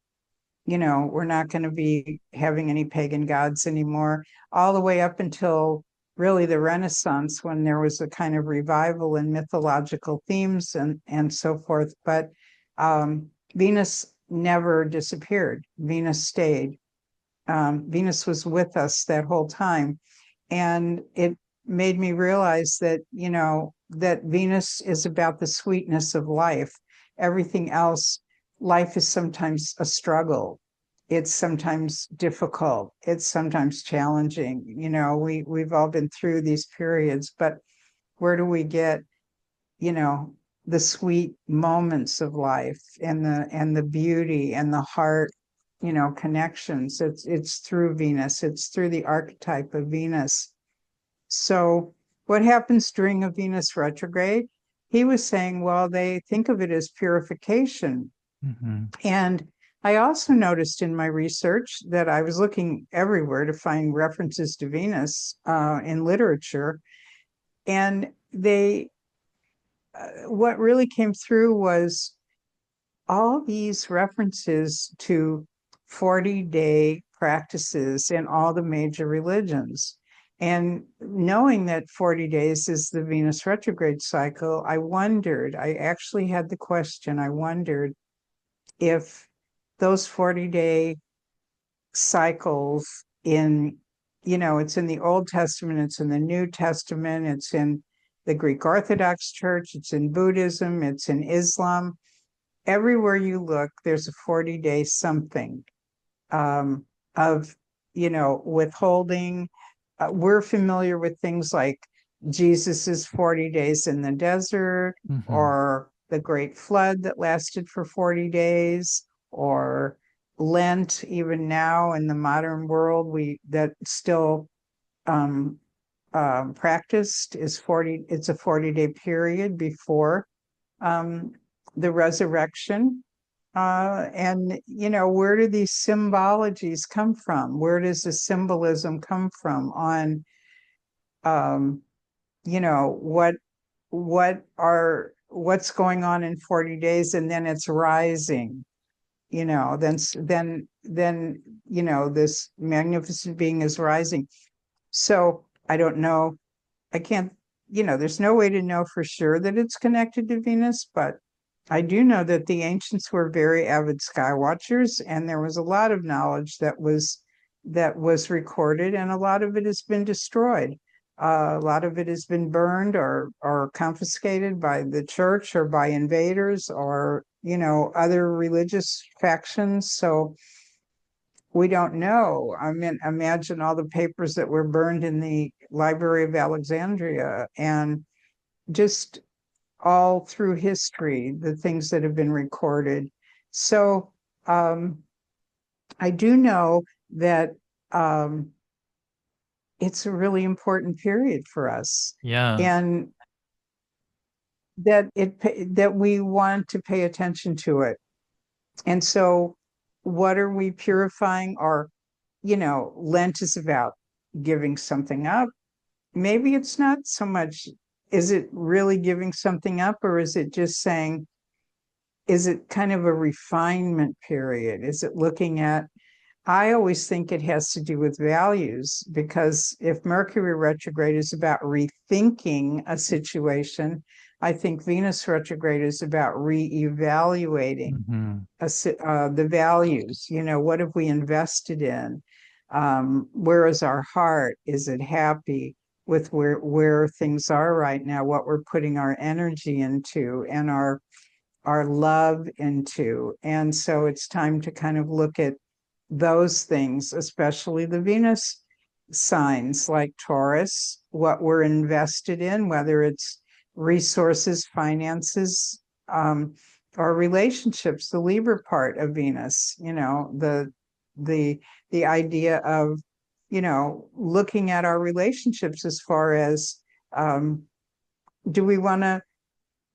we're not going to be having any pagan gods anymore, all the way up until really the Renaissance, when there was a kind of revival in mythological themes and so forth. But Venus never disappeared. Venus stayed. Venus was with us that whole time. And it made me realize that, that Venus is about the sweetness of life. Everything else, life is sometimes a struggle. It's sometimes difficult. It's sometimes challenging. We've all been through these periods, but where do we get, you know, the sweet moments of life and the beauty and the heart, connections? It's through Venus. It's through the archetype of Venus. So what happens during a Venus retrograde? He was saying, well, they think of it as purification. Hmm. And I also noticed in my research that I was looking everywhere to find references to Venus in literature. And what really came through was all these references to 40-day practices in all the major religions. And knowing that 40 days is the Venus retrograde cycle, I actually had the question, I wondered if those 40-day cycles it's in the Old Testament, it's in the New Testament, it's in the Greek Orthodox Church, it's in Buddhism, it's in Islam. Everywhere you look, there's a 40-day something of, withholding. We're familiar with things like Jesus's 40 days in the desert, Hmm. or the Great Flood that lasted for 40 days, or Lent, even now in the modern world, that still um, practiced is 40, it's a 40-day period before um, the resurrection. And, where do these symbologies come from? Where does the symbolism come from on, um, you know, what, what's going on in 40 days and then it's rising, then, this magnificent being is rising. So I don't know. I can't, there's no way to know for sure that it's connected to Venus, but I do know that the ancients were very avid sky watchers, and there was a lot of knowledge that was recorded, and a lot of it has been destroyed. A lot of it has been burned or confiscated by the church or by invaders or other religious factions. So we don't know. I mean, imagine all the papers that were burned in the Library of Alexandria and just all through history, the things that have been recorded. So um, I do know that um, it's a really important period for us, Yeah. and that we want to pay attention to it. And so, what are we purifying? Or, Lent is about giving something up. Maybe it's not so much. Is it really giving something up, or is it just saying, is it kind of a refinement period? Is it looking at, I always think it has to do with values, because if Mercury retrograde is about rethinking a situation, I think Venus retrograde is about reevaluating Hmm. the values. What have we invested in? Where is our heart? Is it happy with where things are right now? What we're putting our energy into and our love into. And so it's time to kind of look at those things, especially the Venus signs like Taurus, what we're invested in, whether it's resources, finances, or relationships, the Libra part of Venus, the the idea of, looking at our relationships as far as, um, do we want to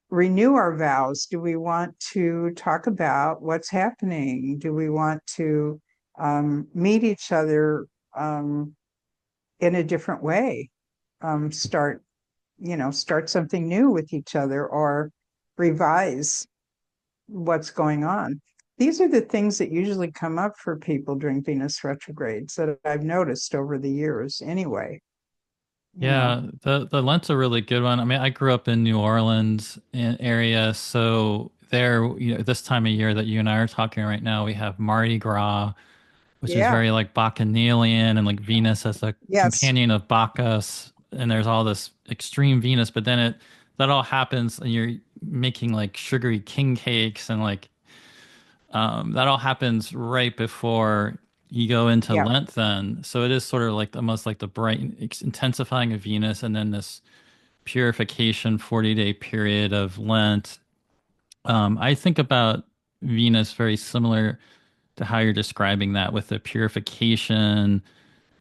renew our vows? Do we want to talk about what's happening? Do we want to meet each other in a different way? Start something new with each other, or revise what's going on. These are the things that usually come up for people during Venus retrogrades that I've noticed over the years anyway, you know. Yeah, the Lent's a really good one. I mean, I grew up in New Orleans area, so there, this time of year that you and I are talking right now, we have Mardi Gras, which is Yeah. very like Bacchanalian and like Venus as a Yes. companion of Bacchus, and there's all this extreme Venus, but then that all happens and you're making like sugary king cakes and like that all happens right before you go into Yeah. Lent then. So it is sort of like almost like the bright intensifying of Venus and then this purification 40-day period of Lent. I think about Venus very similar to how you're describing that with the purification,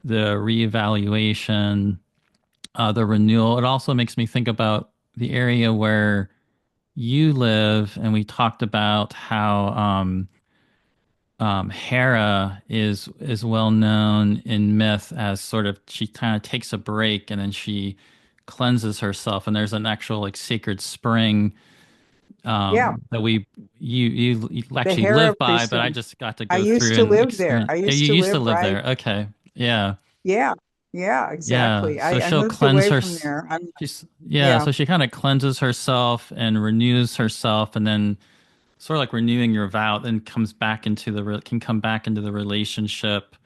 the reevaluation, the renewal. It also makes me think about the area where you live, and we talked about how Hera is well known in myth as sort of she kind of takes a break and then she cleanses herself, and there's an actual like sacred spring Yeah, that you the actually Hera live by, but I precinct. just got to I go used through to and live there. experience. I You used to used to live live right. there, okay? Yeah, Yeah, yeah, yeah. exactly. So I she'll moved cleanse away her. from there. I'm She's yeah. yeah, So she kind of cleanses herself and renews herself, and then sort of like renewing your vow, then comes back into can come back into the relationship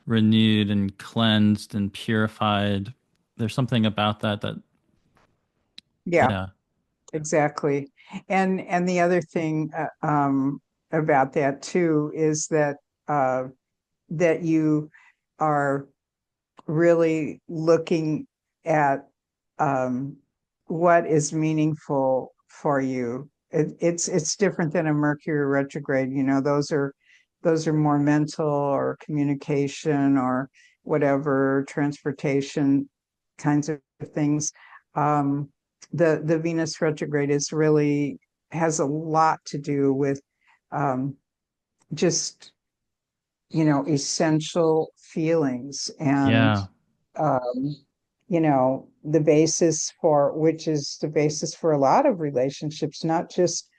renewed and cleansed and purified. There's something about that yeah, yeah. exactly. And the other thing about that too is that that you are really looking at um, what is meaningful for you. It's different than a Mercury retrograde. You know, those are more mental or communication or whatever transportation kinds of things. Um, the Venus retrograde is really has a lot to do with um, just essential feelings and Yeah. um, the basis for which is the basis for a lot of relationships, not just,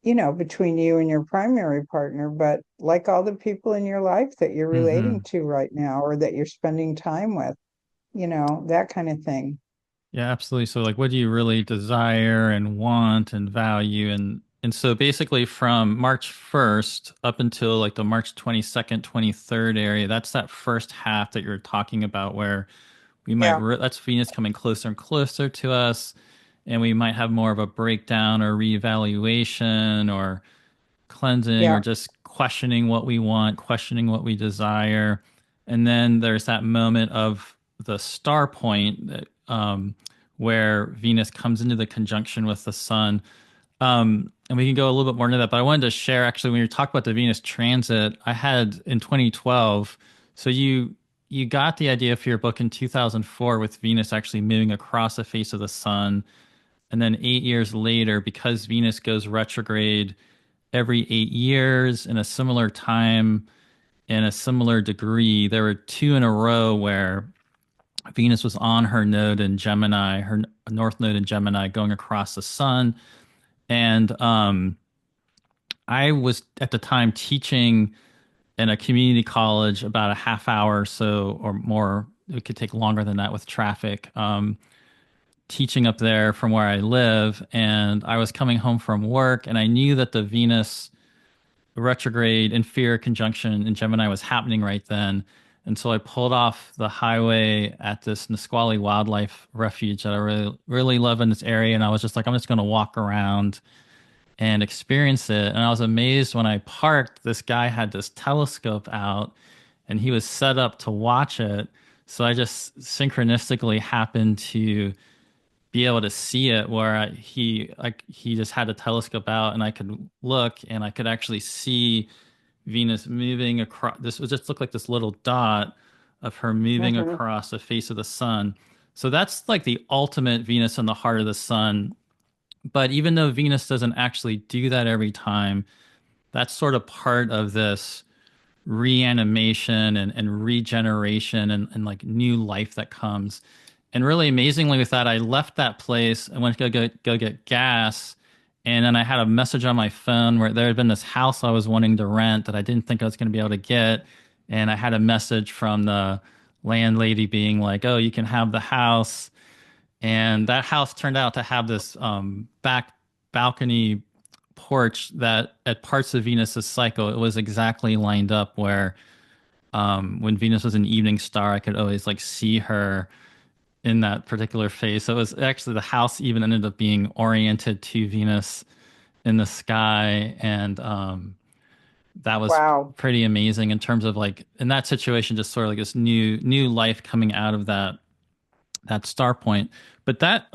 between you and your primary partner, but like all the people in your life that you're relating Hmm. to right now or that you're spending time with, that kind of thing. Yeah, absolutely. So like what do you really desire and want and value, and so basically from March 1st up until like the March 22nd, 23rd area, that's that first half that you're talking about where we might Yeah, that's Venus coming closer and closer to us, and we might have more of a breakdown or reevaluation or cleansing or yeah, just questioning what we want, questioning what we desire. And then there's that moment of the star point that, where Venus comes into the conjunction with the sun. And we can go a little bit more into that, but I wanted to share actually when you talk about the Venus transit, I had in 2012. So you got the idea for your book in 2004 with Venus actually moving across the face of the sun. And then 8 years later, because Venus goes retrograde every 8 years in a similar time in a similar degree. There were two in a row where Venus was on her node in Gemini, her north node in Gemini, going across the sun. And I was at the time teaching in a community college about a half hour or so or more. It could take longer than that with traffic. Teaching up there from where I live. And I was coming home from work, and I knew that the Venus retrograde inferior conjunction in Gemini was happening right then. And so I pulled off the highway at this Nisqually Wildlife Refuge that I really, really love in this area. And I was just like, I'm just going to walk around and experience it. And I was amazed when I parked, this guy had this telescope out and he was set up to watch it. So I just synchronistically happened to be able to see it where he just had a telescope out and I could look and I could actually see Venus moving across. This would just look like this little dot of her moving hmm across the face of the sun. So that's like the ultimate Venus in the heart of the sun. But even though Venus doesn't actually do that every time, that's sort of part of this reanimation and regeneration and like new life that comes. And really amazingly with that, I left that place. I went to go get gas. And then I had a message on my phone where there had been this house I was wanting to rent that I didn't think I was going to be able to get. And I had a message from the landlady being like, oh, you can have the house. And that house turned out to have this back balcony porch that at parts of Venus's cycle, it was exactly lined up where when Venus was an evening star, I could always like see her in that particular phase. So it was actually the house even ended up being oriented to Venus in the sky, and that was wow, pretty amazing in terms of like in that situation, just sort of like this new life coming out of that star point. But that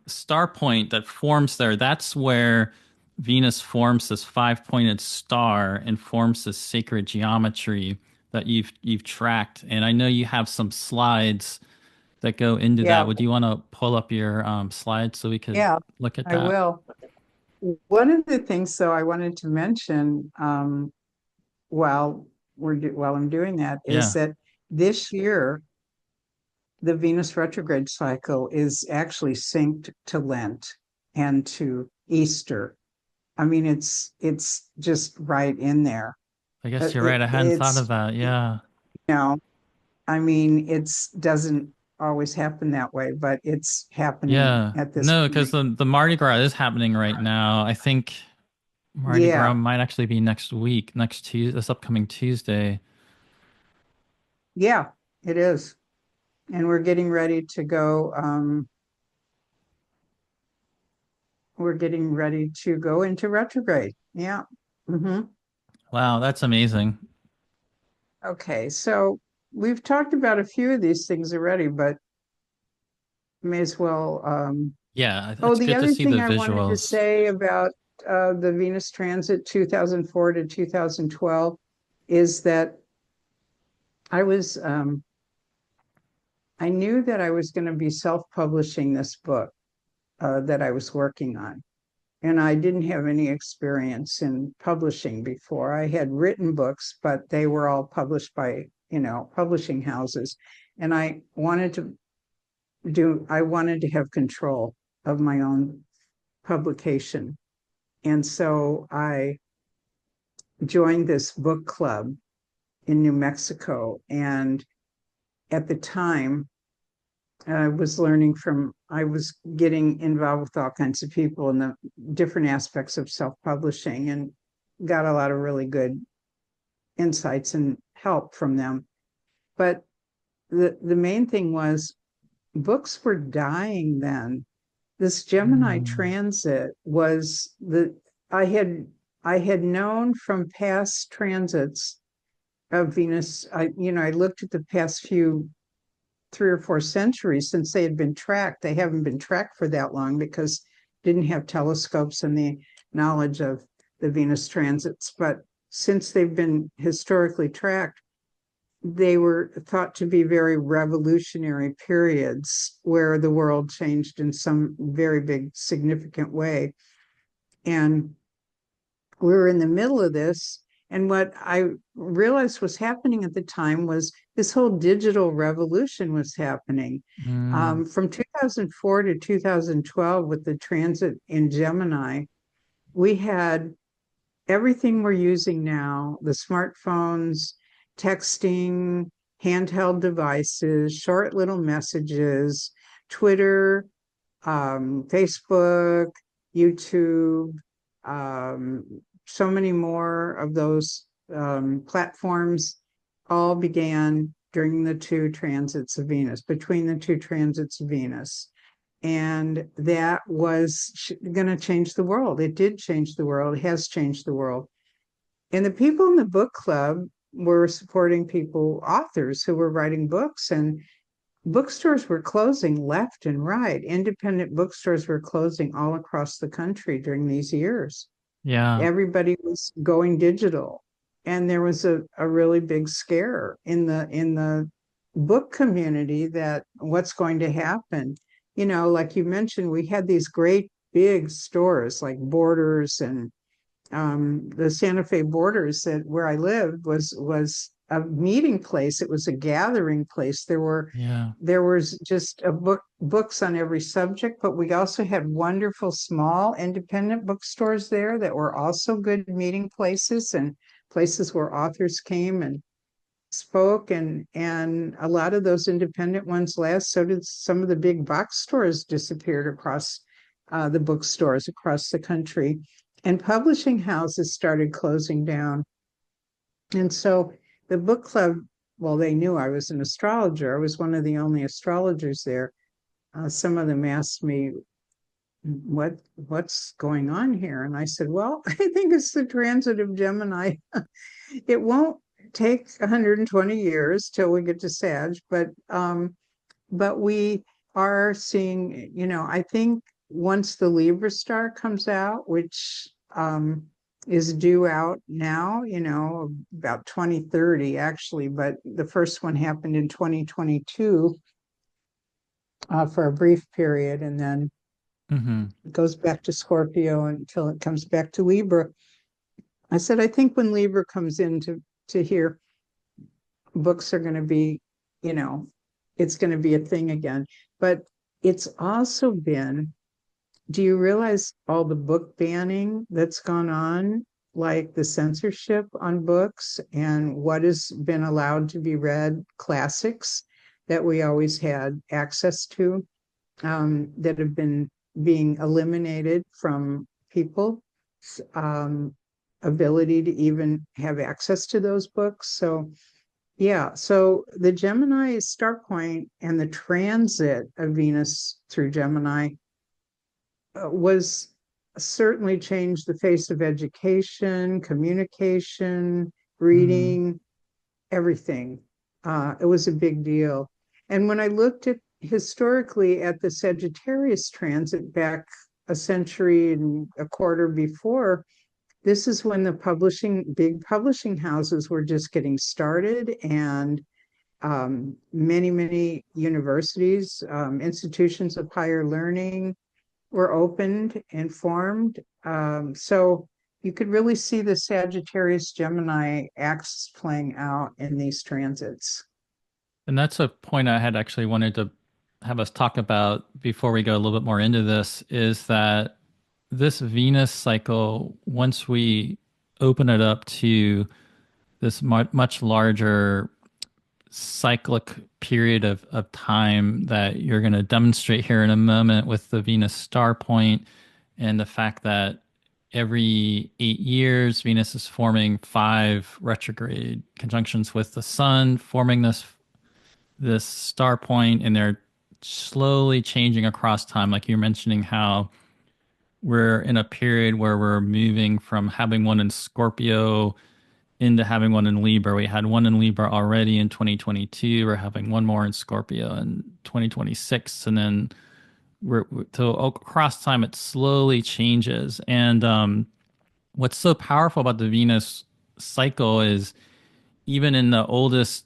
star point that forms there, that's where Venus forms this five-pointed star and forms this sacred geometry that you've tracked. And I know you have some slides that go into that. yeah, Would you want to pull up your slides so we could yeah, look at I that? will. One of the things, though, I wanted to mention while while I'm doing that is Yeah, that this year the Venus retrograde cycle is actually synced to Lent and to Easter. I mean, it's just right in there. I guess you're right. I hadn't thought of It's, that. you Yeah. know, I mean, it's doesn't always happen that way, but it's happening Yeah. at this No, because point. the Mardi Gras is happening right now. I think Mardi Gras Yeah, might actually be next week, next Tuesday, this upcoming Tuesday. yeah, it is. And we're getting ready to go. We're getting ready to go into retrograde. Yeah. Hmm. Wow, that's amazing. Okay, so we've talked about a few of these things already, but may as well. Yeah, Oh, it's the good to other see the thing I wanted to visuals. say about the Venus transit 2004 to 2012 is that I was, I knew that I was going to be self-publishing this book that I was working on. And I didn't have any experience in publishing before. I had written books, but they were all published by, publishing houses. And I wanted to have control of my own publication. And so I joined this book club in New Mexico. And at the time, I was getting involved with all kinds of people in the different aspects of self publishing and got a lot of really good insights and help from them. But the main thing was books were dying then. This Gemini Mm, transit was I had I had known from past transits of Venus. I looked at the past few 3 or 4 centuries since they had been tracked. They haven't been tracked for that long because didn't have telescopes and the knowledge of the Venus transits. But since they've been historically tracked, they were thought to be very revolutionary periods where the world changed in some very big, significant way. And we were in the middle of this. And what I realized was happening at the time was this whole digital revolution was happening. mm, From 2004 to 2012, with the transit in Gemini, we had everything we're using now, the smartphones, texting, handheld devices, short little messages, Twitter, Facebook, YouTube, so many more of those platforms all began during the two transits of Venus, between the two transits of Venus. And that was going to change the world. It did change the world, it has changed the world. And the people in the book club were supporting authors who were writing books, and bookstores were closing left and right. Independent bookstores were closing all across the country during these years. yeah. Everybody was going digital. And there was a really big scare in the book community that what's going to happen. Like you mentioned, we had these great big stores like Borders and the Santa Fe Borders that where I lived was a meeting place. It was a gathering place. Yeah. There was just books on every subject, but we also had wonderful small independent bookstores there that were also good meeting places and places where authors came and spoke, and a lot of those independent ones last. So did some of the big box stores disappeared across the bookstores across the country, and publishing houses started closing down. And so the book club, well, they knew I was an astrologer. I was one of the only astrologers there. Some of them asked me, what's going on here? And I said, well, I think it's the transit of Gemini. It won't take 120 years till we get to Sag, but we are seeing, I think once the Libra star comes out, which is due out now, about 2030 actually, but the first one happened in 2022 for a brief period, and then Hmm. It goes back to Scorpio until it comes back to Libra. I said, I think when Libra comes into to here, books are going to be, you know, it's going to be a thing again. But it's also been, do you realize all the book banning that's gone on, like the censorship on books and what has been allowed to be read, classics that we always had access to, that have been being eliminated from people's ability to even have access to those books. So yeah, so the Gemini star point and the transit of Venus through Gemini was certainly changed the face of education, communication, Hmm. reading, everything. It was a big deal. And when I looked at historically at the Sagittarius transit back a century and a quarter before, this is when the big publishing houses were just getting started, and many universities, institutions of higher learning were opened and formed. So you could really see the Sagittarius Gemini axis playing out in these transits. And that's a point I had actually wanted to have us talk about before we go a little bit more into this, is that this Venus cycle, once we open it up to this much larger cyclic period of time that you're going to demonstrate here in a moment with the Venus star point and the fact that every 8 years, Venus is forming five retrograde conjunctions with the sun, forming this star point, and they're slowly changing across time. Like you're mentioning how we're in a period where we're moving from having one in Scorpio into having one in Libra. We had one in Libra already in 2022. We're having one more in Scorpio in 2026. And then so across time, it slowly changes. And what's so powerful about the Venus cycle is even in the oldest,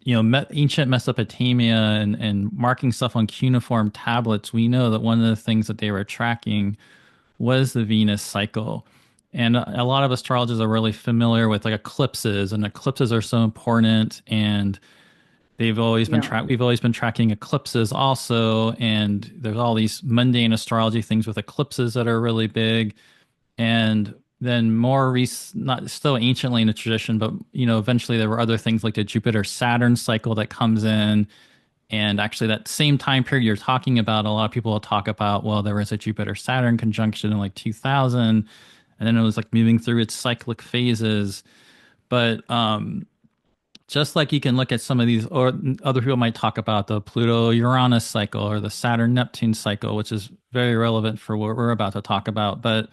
ancient Mesopotamia and marking stuff on cuneiform tablets, we know that one of the things that they were tracking was the Venus cycle. And a lot of astrologers are really familiar with like eclipses, and eclipses are so important. And Yeah. we've always been tracking eclipses also. And there's all these mundane astrology things with eclipses that are really big. And then not still anciently in the tradition, but eventually there were other things like the Jupiter Saturn cycle that comes in. And actually, that same time period you're talking about, a lot of people will talk about, well, there was a Jupiter Saturn conjunction in like 2000, and then it was like moving through its cyclic phases. But just like you can look at some of these, or other people might talk about the Pluto Uranus cycle or the Saturn Neptune cycle, which is very relevant for what we're about to talk about. But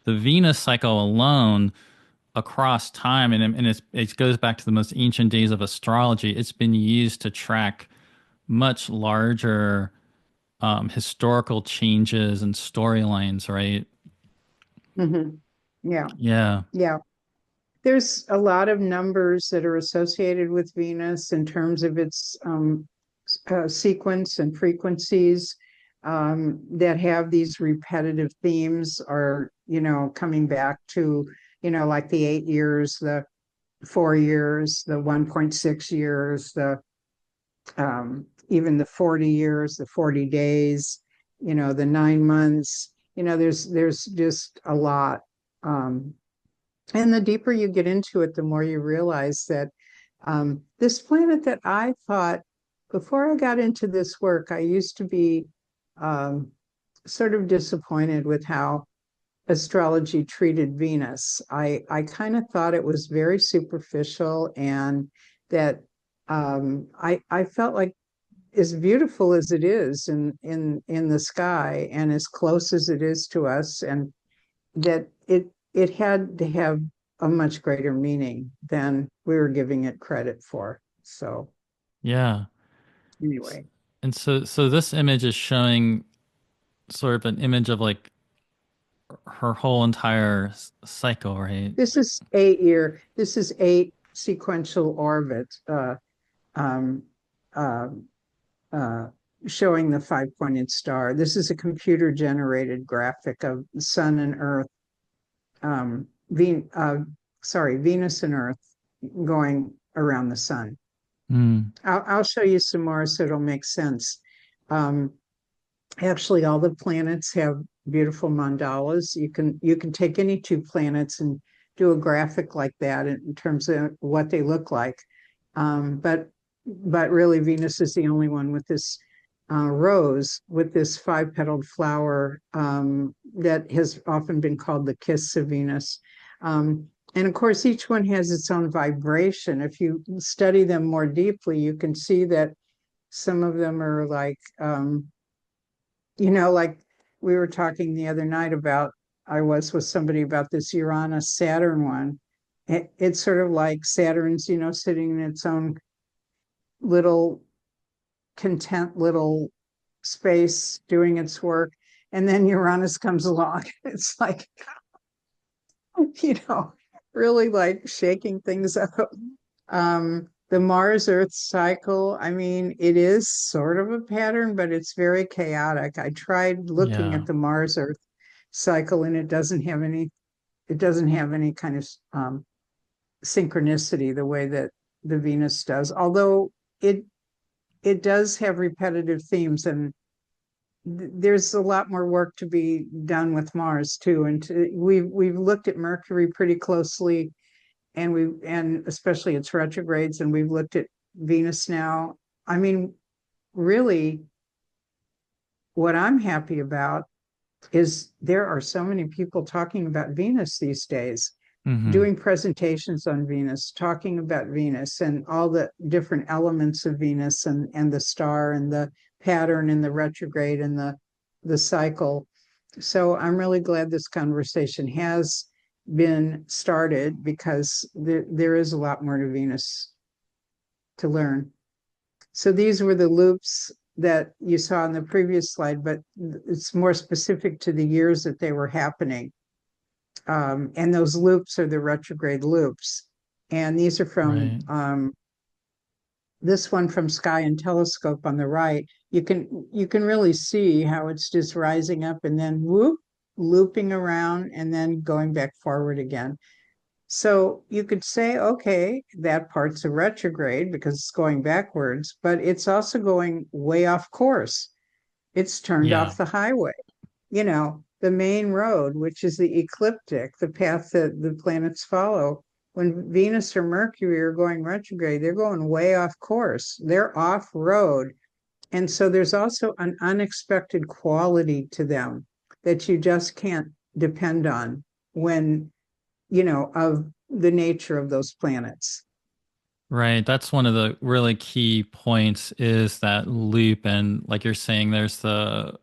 the Venus cycle alone across time, it goes back to the most ancient days of astrology, it's been used to track much larger historical changes and storylines, right? Hmm. Yeah. Yeah. Yeah. There's a lot of numbers that are associated with Venus in terms of its sequence and frequencies, that have these repetitive themes, or, coming back to, like the 8 years, the 4 years, the 1.6 years, the even the 40 years, the 40 days, the 9 months. There's just a lot. Um, and the deeper you get into it, the more you realize that this planet that I thought, before I got into this work, I used to be um, sort of disappointed with how astrology treated Venus. I kind of thought it was very superficial, and that I felt like, as beautiful as it is in the sky and as close as it is to us, and that it had to have a much greater meaning than we were giving it credit for. So Yeah. S- anyway, And so this image is showing sort of an image of like her whole entire cycle, right? this is 8 sequential orbits, um, uh, uh, showing the five-pointed star. This is a computer-generated graphic of the sun and Earth, um, Ven Venus and Earth going around the sun. Mm. I'll show you some more so it'll make sense. Um, Actually, all the planets have beautiful mandalas. You can take any two planets and do a graphic like that in terms of what they look like. But really, Venus is the only one with this rose with this five-petaled flower that has often been called the kiss of Venus. And of course, each one has its own vibration. If you study them more deeply, you can see that some of them are like like we were talking the other night about, I was with somebody about this Uranus Saturn one. It's sort of like Saturn's, sitting in its own little content little space doing its work. And then Uranus comes along. It's like, you know, really like shaking things up. The Mars Earth cycle, I mean, it is sort of a pattern, but it's very chaotic. I tried looking Yeah. at the Mars Earth cycle and it doesn't have any kind of synchronicity the way that the Venus does, although it it does have repetitive themes, and there's a lot more work to be done with Mars too. And we've looked at Mercury pretty closely, and especially its retrogrades, and we've looked at Venus now. I mean, really, what I'm happy about is there are so many people talking about Venus these days, Hmm. doing presentations on Venus, talking about Venus and all the different elements of Venus, and the star and the pattern and the retrograde and the cycle. So I'm really glad this conversation has been started, because there is a lot more to Venus to learn. So these were the loops that you saw in the previous slide, but it's more specific to the years that they were happening. And those loops are the retrograde loops. And these are from Right. this one from Sky and Telescope on the right. You can really see how it's just rising up and then whoop, looping around and then going back forward again. So you could say, okay, that part's a retrograde because it's going backwards, but it's also going way off course. It's turned Yeah. off the highway, the main road, which is the ecliptic, the path that the planets follow. When Venus or Mercury are going retrograde, they're going way off course. They're off road. And so there's also an unexpected quality to them that you just can't depend on when, of the nature of those planets. Right. That's one of the really key points is that loop. And like you're saying, there's the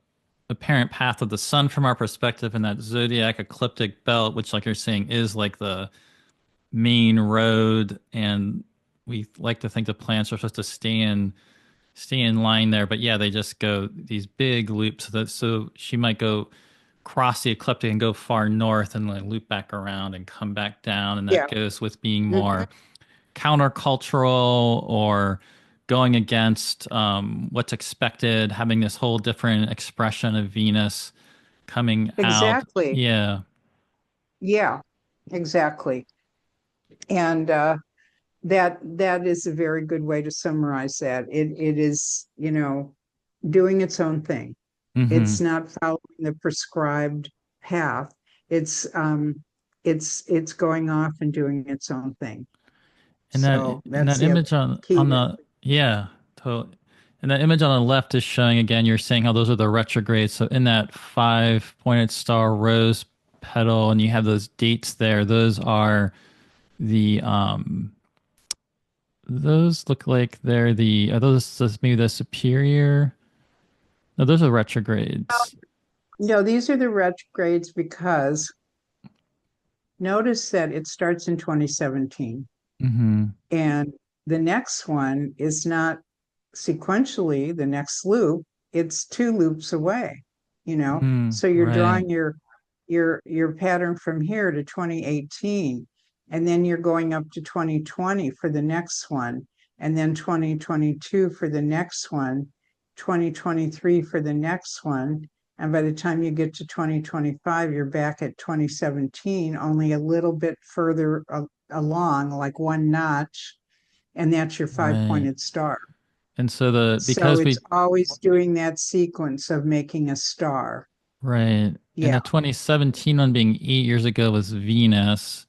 apparent path of the sun from our perspective and that zodiac ecliptic belt, which, like you're saying, is like the main road. And we like to think the planets are supposed to stay in line there. But yeah, they just go these big loops. So she might go cross the ecliptic and go far north and like loop back around and come back down. And that Yeah. goes with being Mhm. more countercultural or going against what's expected, having this whole different expression of Venus coming out. Exactly. Yeah. Yeah, exactly. And that is a very good way to summarize that. It is, doing its own thing. It's Hmm. not following the prescribed path. It's it's going off and doing its own thing. And that So and that's that the other image on key on message. the yeah, totally. And that image on the left is showing again, you're saying how those are the retrogrades. So in that five pointed star rose petal, and you have those dates there, those are the those look like they're the are those maybe the superior. No, those are retrogrades. No, these are the retrogrades because notice that it starts in 2017, Mm-hmm. and the next one is not sequentially the next loop, it's two loops away, Mm, so you're right. drawing your pattern from here to 2018, and then you're going up to 2020 for the next one, and then 2022 for the next one, 2023 for the next one. And by the time you get to 2025, you're back at 2017, only a little bit further along, like one notch, and that's your Right. five-pointed star. And so the So because it's we always doing that sequence of making a star. right, and Yeah. the 2017 one being 8 years ago was Venus.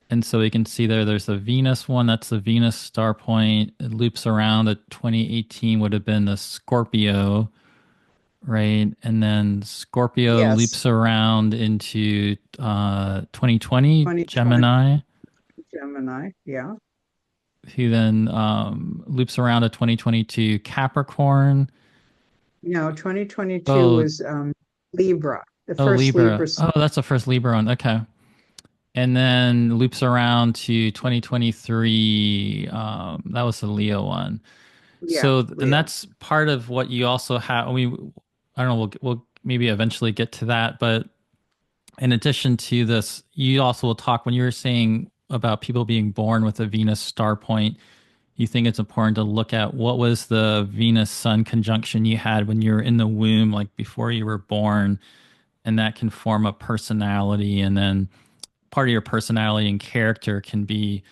And so we can see there's a Venus one, that's the Venus Star Point. It loops around. The 2018 would have been the Scorpio, right? And then Scorpio Yes. loops around into 2020 2020 Gemini, Gemini. Yeah. who then loops around to 2022 Capricorn. No, 2022 Oh, was Libra, the oh, first Libra. Libra. Oh, that's the first Libra one. Okay. And then loops around to 2023. That was the Leo one. Yeah, So, and Leo. that's part of what you also have. I don't know, we'll maybe eventually get to that. But in addition to this, you also will talk when you were saying about people being born with a Venus star point. You think it's important to look at what was the Venus Sun conjunction you had when you were in the womb, like before you were born, and that can form a personality. And then part of your personality and character can be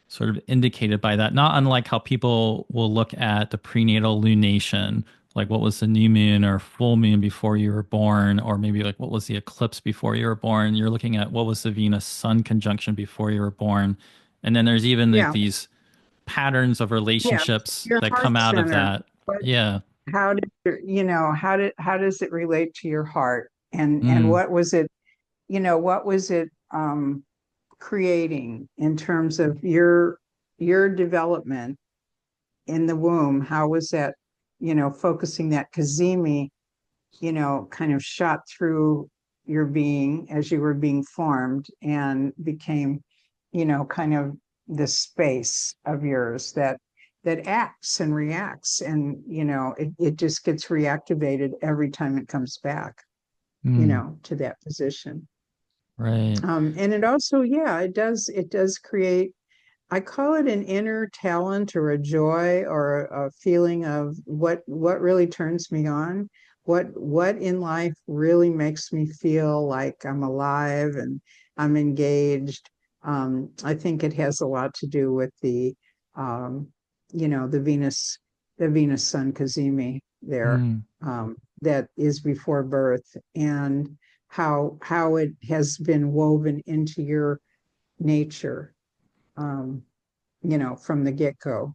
sort of indicated by that. Not unlike how people will look at the prenatal lunation, like what was the new moon or full moon before you were born, or maybe like what was the eclipse before you were born. You're looking at what was the Venus Sun conjunction before you were born. And then there's even like Yeah, these patterns of yeah. relationships Your that heart come out of center. that. What Yeah. how did how does it relate to your heart? And Mm, what was it, what was it creating in terms of your development in the womb? How was that, focusing that Kazemi, kind of shot through your being as you were being formed and became, kind of the space of yours that acts and reacts, and it just gets reactivated every time it comes back, mm, to that position. right. And it also, yeah, it does create, I call it an inner talent or a joy or a feeling of what really turns me on, what in life really makes me feel like I'm alive and I'm engaged. I think it has a lot to do with um, the Venus Sun Cazimi there, Mm. that is before birth, and how it has been woven into your nature, um, from the get-go.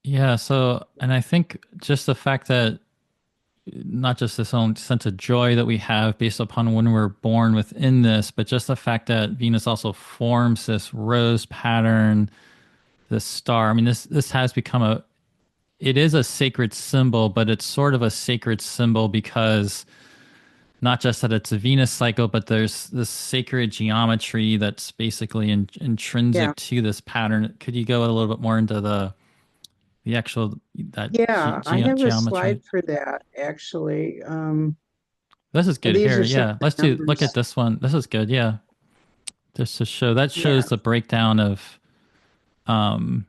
Yeah. So, and I think just the fact that not just this own sense of joy that we have based upon when we're born within this, but just the fact that Venus also forms this rose pattern, this star. I mean, this has become it is a sacred symbol, but it's sort of a sacred symbol because not just that it's a Venus cycle, but there's this sacred geometry that's basically Yeah. intrinsic to this pattern. Could you go a little bit more into the actual that Yeah, I have a slide geometry? for that actually. This is good These here. are some Yeah. of the Look at numbers. this one. This is good. Yeah. Just to show that Yeah, shows the breakdown of um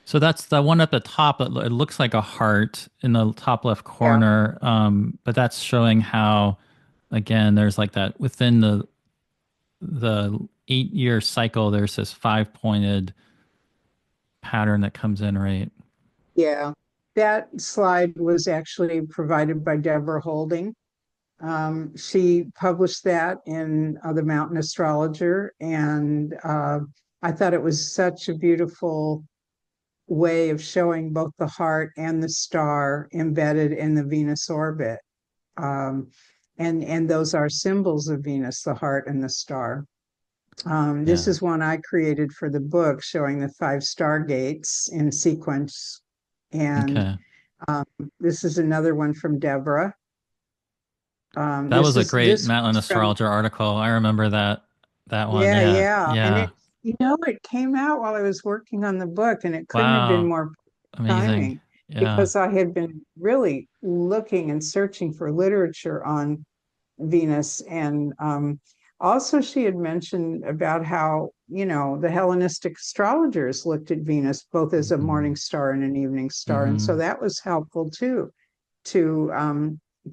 so that's the one at the top. It looks like a heart in the top left yeah, corner. But that's showing how again there's like that within the 8 year cycle, there's this 5 pointed pattern that comes in, right? yeah. That slide was actually provided by Deborah Holding. She published that in The Mountain Astrologer, and I thought it was such a beautiful way of showing both the heart and the star embedded in the Venus orbit. Um, and those are symbols of Venus, the heart and the star. This Yeah. is one I created for the book, showing the five stargates in sequence. And Okay. um, this is another one from Deborah. That was a great This Matlin one's from, astrologer article. I remember that one. yeah, Yeah. yeah. And Yeah. it came out while I was working on the book, and it couldn't have been Wow. more Amazing. timing, Yeah. because I had been really looking and searching for literature on Venus. And also, she had mentioned about how, the Hellenistic astrologers looked at Venus both as a Hmm. morning star and an evening star. And so Hmm. that was helpful too, to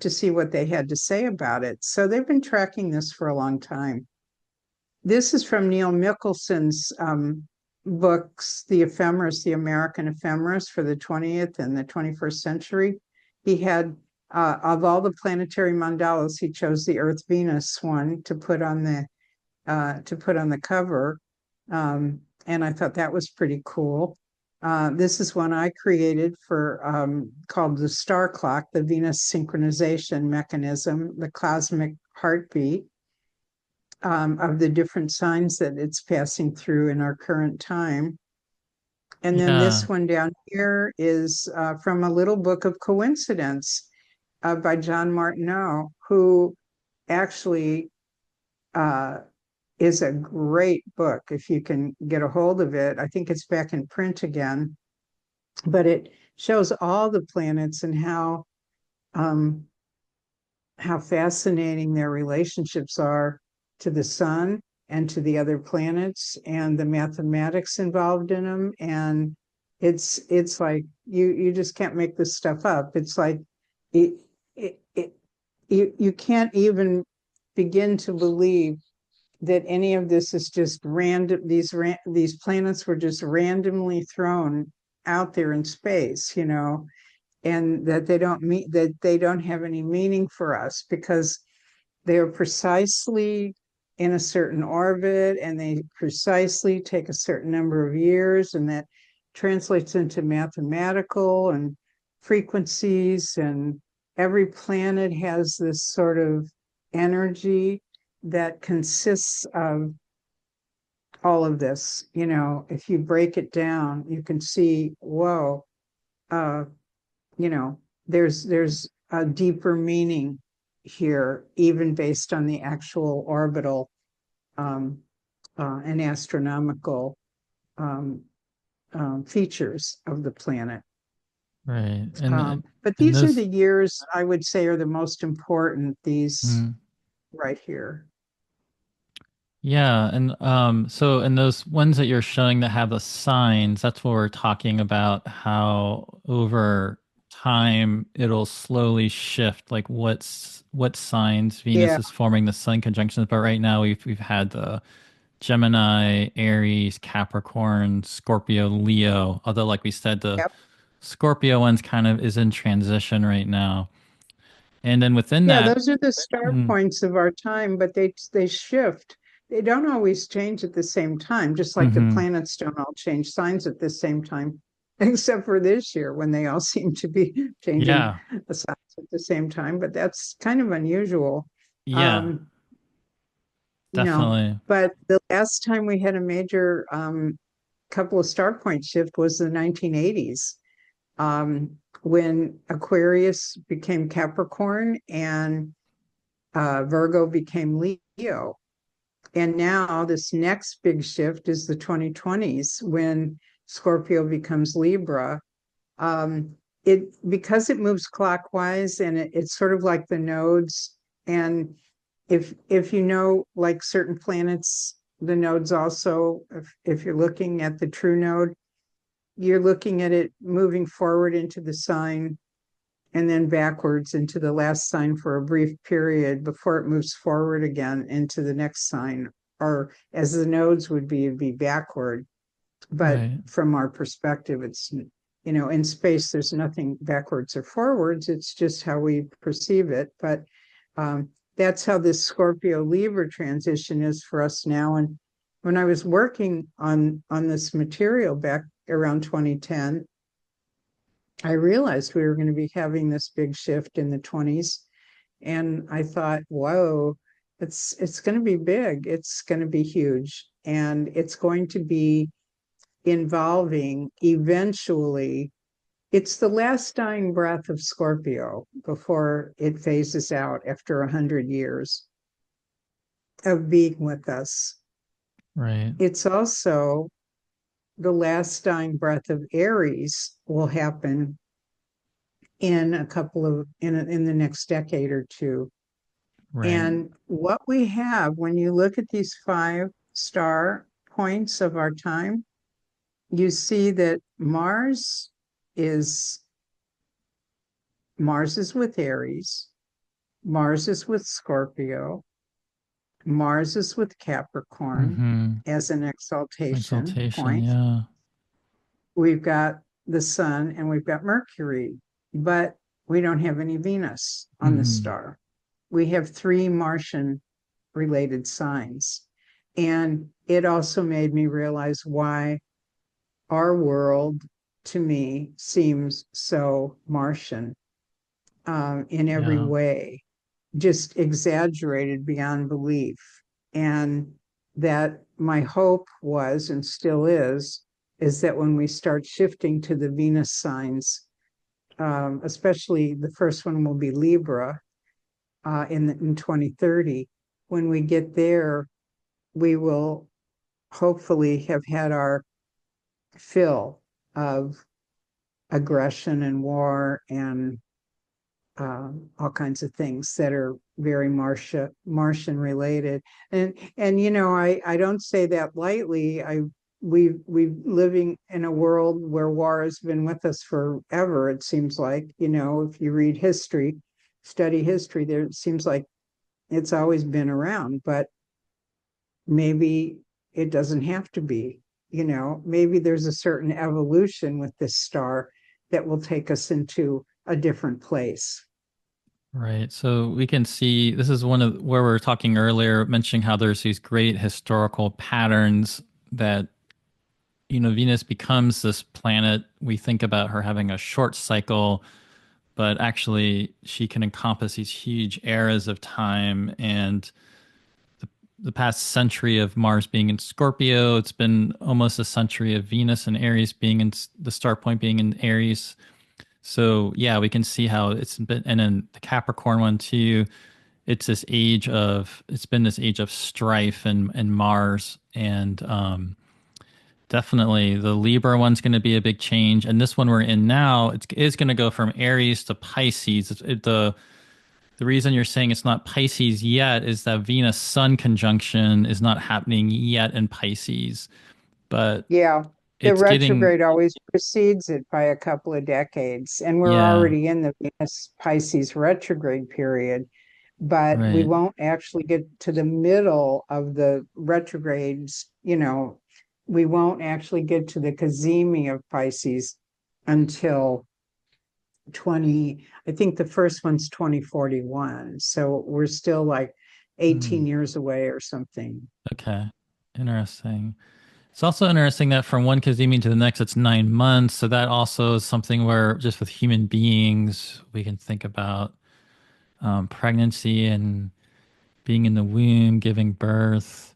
see what they had to say about it. So they've been tracking this for a long time. This is from Neil Mickelson's books, The Ephemeris, the American Ephemeris for the 20th and the 21st century. He had, of all the planetary mandalas, he chose the Earth Venus one to put on the cover. And I thought that was pretty cool. This is one I created for called the Star Clock, the Venus synchronization mechanism, the cosmic heartbeat of the different signs that it's passing through in our current time. And then Yeah. this one down here is from a little book of coincidence by John Martineau, who actually is a great book if you can get a hold of it. I think it's back in print again, but it shows all the planets and how fascinating their relationships are to the sun and to the other planets and the mathematics involved in them. And it's like you just can't make this stuff up. It's like it, you can't even begin to believe that any of this is just random. These planets were just randomly thrown out there in space, and that they don't have any meaning for us because they are precisely in a certain orbit and they precisely take a certain number of years, and that translates into mathematical and frequencies, and every planet has this sort of energy that consists of all of this. If you break it down, you can see, whoa, uh, there's a deeper meaning here, even based on the actual orbital and astronomical um, features of the planet. Right. But And these are those the years I would say are the most important, these mm, right here. yeah, and so in those ones that you're showing that have the signs, that's what we're talking about, how over time it'll slowly shift, like what signs Venus Yeah, is forming the sun conjunctions. But right now we've had the Gemini, Aries, Capricorn, Scorpio, Leo. Although, like we said, the yep. Scorpio one's kind of is in transition right now. And then within Yeah, that, those are the star mm, points of our time, but they shift. They don't always change at the same time, just like the mhm, planets don't all change signs at the same time, except for this year when they all seem to be changing yeah, the signs at the same time. But that's kind of unusual. yeah, Um, you know, definitely. but the last time we had a major couple of star point shift was the 1980s, when Aquarius became Capricorn and Virgo became Leo. And now this next big shift is the 2020s when Scorpio becomes Libra. It because it moves clockwise and it's sort of like the nodes. And if you know, like certain planets, the nodes also, if you're looking at the true node, you're looking at it moving forward into the sign and then backwards into the last sign for a brief period before it moves forward again into the next sign, or as the nodes would be, it'd be backward. But Right. from our perspective, it's, in space, there's nothing backwards or forwards. It's just how we perceive it. But that's how this Scorpio Libra transition is for us now. And when I was working on this material back around 2010, I realized we were going to be having this big shift in the 20s. And I thought, whoa, it's going to be big. It's going to be huge. And it's going to be involving eventually, it's the last dying breath of Scorpio before it phases out after 100 years of being with us. Right. It's also the last dying breath of Aries will happen in in the next decade or two. Right. And what we have when you look at these five star points of our time, you see that Mars is Mars is with Aries, Mars is with Scorpio, Mars is with Capricorn Mm-hmm. as an exaltation Exaltation, point. yeah. We've got the sun and we've got Mercury, but we don't have any Venus on the Mm-hmm. star. We have three Martian related signs. And it also made me realize why our world to me seems so Martian in every Yeah. way, just exaggerated beyond belief. And that my hope was and still is that when we start shifting to the Venus signs, especially the first one will be Libra in 2030, when we get there, we will hopefully have had our fill of aggression and war and all kinds of things that are very Martian related. And you know, I don't say that lightly. We living in a world where war has been with us forever. It seems like, you know, if you read history, study history, there it seems like it's always been around, but maybe it doesn't have to be. You know, maybe there's a certain evolution with this star that will take us into a different place. Right. So we can see this is one of where we were talking earlier, mentioning how there's these great historical patterns that, Venus becomes this planet. We think about her having a short cycle, but actually she can encompass these huge eras of time. And the past century of Mars being in Scorpio, it's been almost a century of Venus and Aries being in the star point being in Aries. So yeah, we can see how it's been, and then the Capricorn one too. It's been this age of strife and Mars, and definitely the Libra one's going to be a big change, and this one we're in now, it is going to go from Aries to Pisces. The reason you're saying it's not Pisces yet is that Venus Sun conjunction is not happening yet in Pisces, but Yeah, the it's getting retrograde always precedes it by a couple of decades, and we're yeah, already in the Venus Pisces retrograde period, but we right. won't actually get to the middle of the retrogrades, you know, we won't actually get to the cazimi of Pisces until 20, I think the first one's 2041. So we're still like Hmm. 18 years away or something. Okay, interesting. It's also interesting that from one Kazemi to the next, it's 9 months. So that also is something where just with human beings, we can think about pregnancy and being in the womb, giving birth,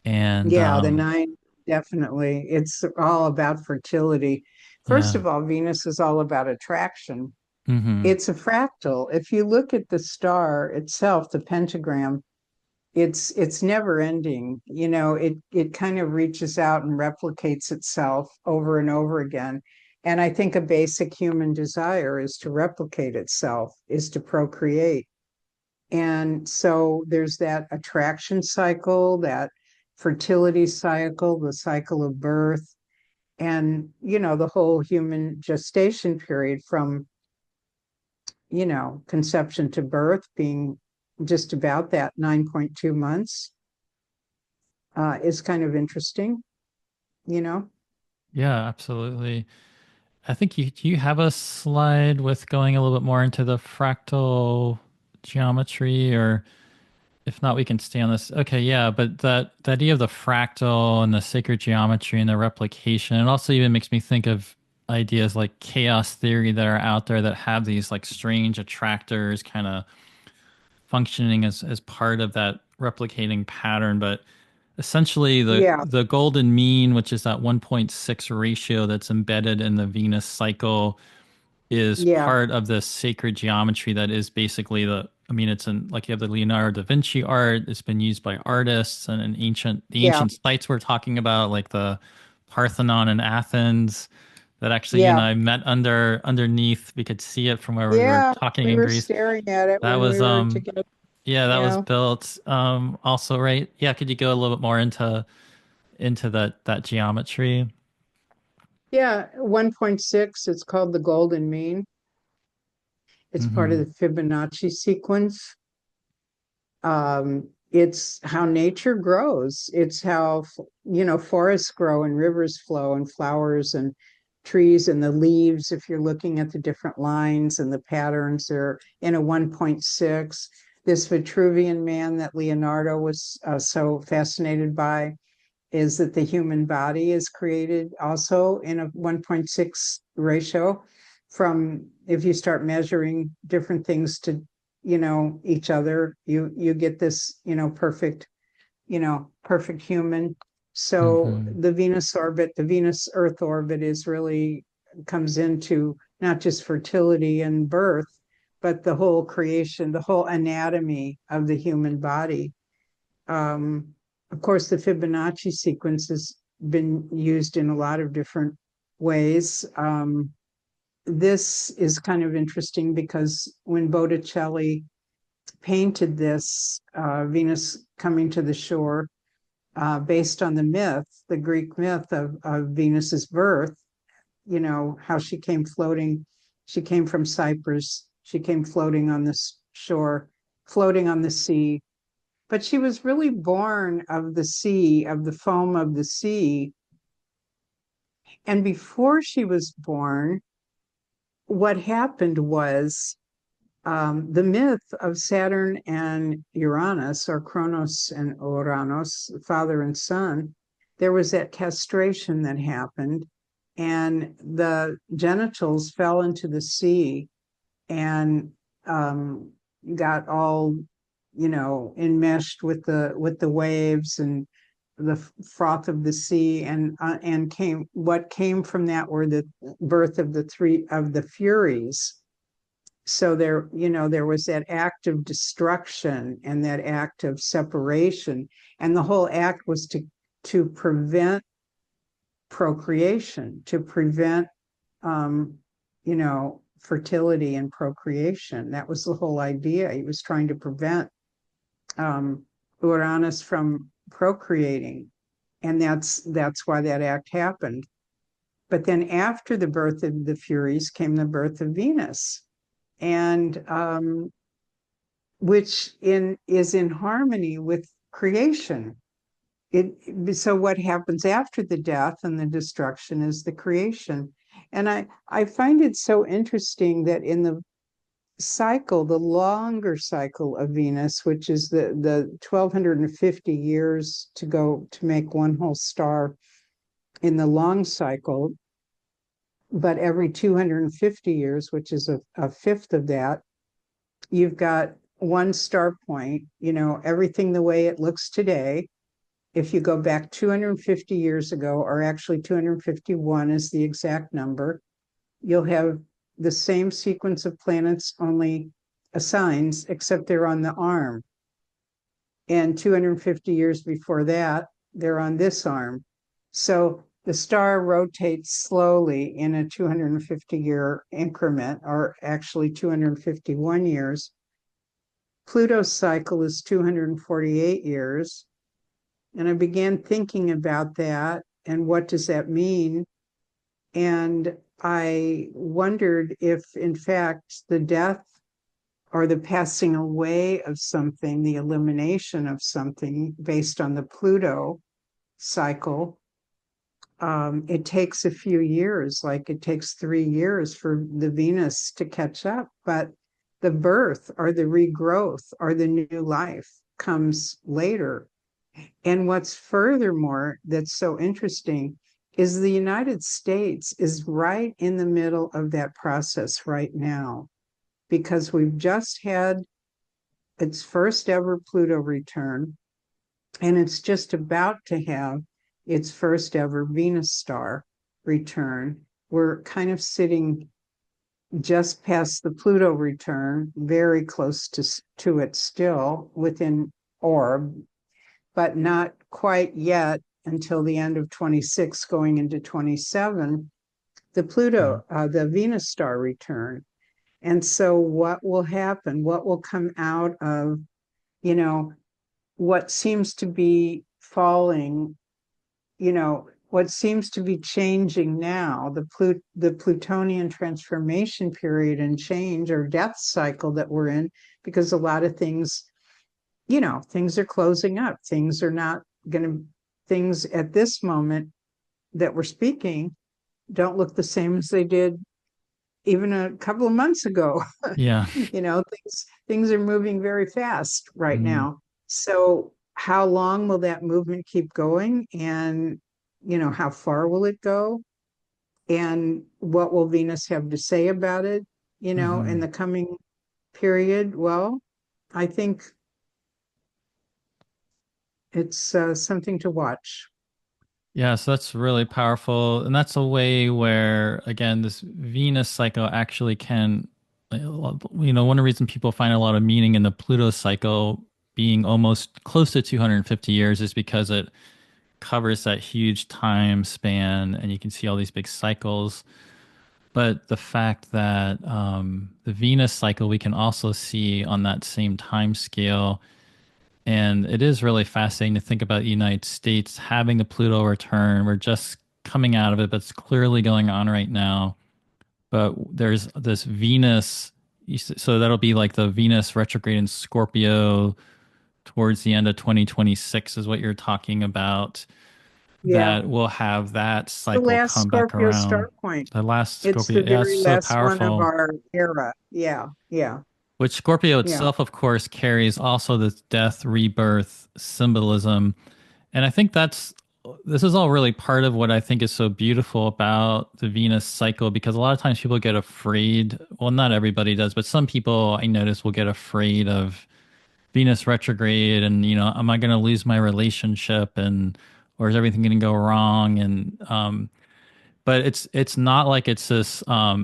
and Yeah, the nine, definitely. It's all about fertility. First yeah, of all, Venus is all about attraction. hmm, It's a fractal. If you look at the star itself, the pentagram, it's never ending. You know, it kind of reaches out and replicates itself over and over again. And I think a basic human desire is to replicate itself, is to procreate. And so there's that attraction cycle, that fertility cycle, the cycle of birth, and, you know, the whole human gestation period from, you know, conception to birth being just about that 9.2 months is kind of interesting, you know? yeah, absolutely. I think you have a slide with going a little bit more into the fractal geometry, or if not, we can stay on this. Okay, yeah, but that the idea of the fractal and the sacred geometry and the replication, it also even makes me think of ideas like chaos theory that are out there that have these like strange attractors kind of functioning as part of that replicating pattern. But essentially Yeah, the golden mean, which is that 1.6 ratio that's embedded in the Venus cycle, is yeah, part of the sacred geometry that is basically it's in like you have the Leonardo da Vinci art. It's been used by artists and in the yeah, ancient sites we're talking about, like the Parthenon in Athens, that actually you and yeah, I met underneath. We could see it from where we were yeah. talking We in were Greece. staring at it That when was we were together. yeah, that was Yeah. built also right. Yeah, could you go a little bit more into that geometry? Yeah, 1.6, it's called the golden mean. It's part of Mm-hmm. the Fibonacci sequence. It's how nature grows. It's how, forests grow and rivers flow and flowers and trees and the leaves. If you're looking at the different lines and the patterns, they're in a 1.6. This Vitruvian man that Leonardo was so fascinated by is that the human body is created also in a 1.6 ratio. From, if you start measuring different things to each other, you get this perfect human. So Mm-hmm. the Venus orbit, the Venus Earth orbit, is really comes into not just fertility and birth, but the whole creation, the whole anatomy of the human body. um, of course, the Fibonacci sequence has been used in a lot of different ways. This is kind of interesting because when Botticelli painted this Venus coming to the shore, based on the myth, the Greek myth of Venus's birth, how she came floating. She came from Cyprus. She came floating on the shore, floating on the sea, but she was really born of the sea, of the foam of the sea. And before she was born, what happened was the myth of Saturn and Uranus, or Kronos and Uranus, father and son. There was that castration that happened, and the genitals fell into the sea and um, got all enmeshed with the waves and the froth of the sea, and came from that were the birth of the three of the Furies. So there was that act of destruction and that act of separation, and the whole act was to prevent procreation, to prevent fertility and procreation. That was the whole idea. He was trying to prevent um, Uranus from procreating, and that's why that act happened. But then after the birth of the Furies came the birth of Venus, and which is in harmony with creation. So what happens after the death and the destruction is the creation. And I find it so interesting that in the cycle, the longer cycle of Venus, which is the 1250 years to go to make one whole star in the long cycle, but every 250 years, which is a fifth of that, you've got one star point, everything the way it looks today. If you go back 250 years ago, or actually 251 is the exact number, you'll have the same sequence of planets, only signs, except they're on the arm. And 250 years before that, they're on this arm. So the star rotates slowly in a 250-year increment, or actually 251 years. Pluto's cycle is 248 years. And I began thinking about that and what does that mean? And I wondered if, in fact, the death or the passing away of something, the elimination of something based on the Pluto cycle, it takes a few years, like it takes 3 years for the Venus to catch up. But the birth or the regrowth or the new life comes later. And what's furthermore that's so interesting is the United States is right in the middle of that process right now, because we've just had its first ever Pluto return, and it's just about to have its first ever Venus star return. We're kind of sitting just past the Pluto return, very close to it still within orb, but not quite yet until the end of 26, going into 27, the Venus star return. And so what will happen? What will come out of, what seems to be falling, what seems to be changing now, the Plutonian transformation period and change or death cycle that we're in, because a lot of things, things are closing up. Things are not going to, things at this moment that we're speaking don't look the same as they did even a couple of months ago. Yeah. Things are moving very fast right Mm, now. So how long will that movement keep going? And, how far will it go? And what will Venus have to say about it, in hmm. the coming period? Well, I think it's something to watch. Yeah, so that's really powerful. And that's a way where, again, this Venus cycle actually can, one reason people find a lot of meaning in the Pluto cycle being almost close to 250 years is because it covers that huge time span and you can see all these big cycles. But the fact that the Venus cycle we can also see on that same time scale. And it is really fascinating to think about the United States having the Pluto return. We're just coming out of it, but it's clearly going on right now. But there's this Venus, so that'll be like the Venus retrograde in Scorpio towards the end of 2026 is what you're talking about. Yeah. That will have that The cycle last come back Scorpio around. star point. The last It's Scorpio, the yeah, it's very so last one of powerful. our era. Yeah. Yeah. Which Scorpio Yeah. itself, of course, carries also this death, rebirth symbolism. And I think this is all really part of what I think is so beautiful about the Venus cycle because a lot of times people get afraid. Well, not everybody does, but some people I notice will get afraid of Venus retrograde and, am I going to lose my relationship and or is everything going to go wrong? And but it's not like it's this a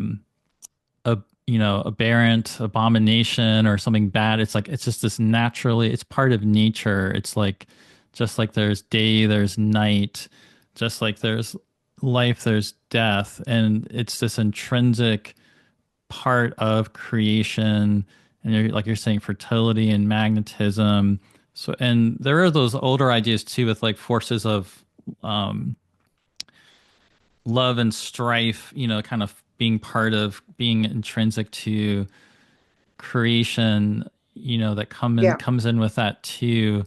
aberrant abomination or something bad. It's like it's just this naturally it's part of nature. It's like just like there's day, there's night, just like there's life, there's death, and it's this intrinsic part of creation. And like you're saying, fertility and magnetism. So, and there are those older ideas too, with like forces of um, love and strife. Kind of being part of being intrinsic to creation, that Yeah. comes in with that too.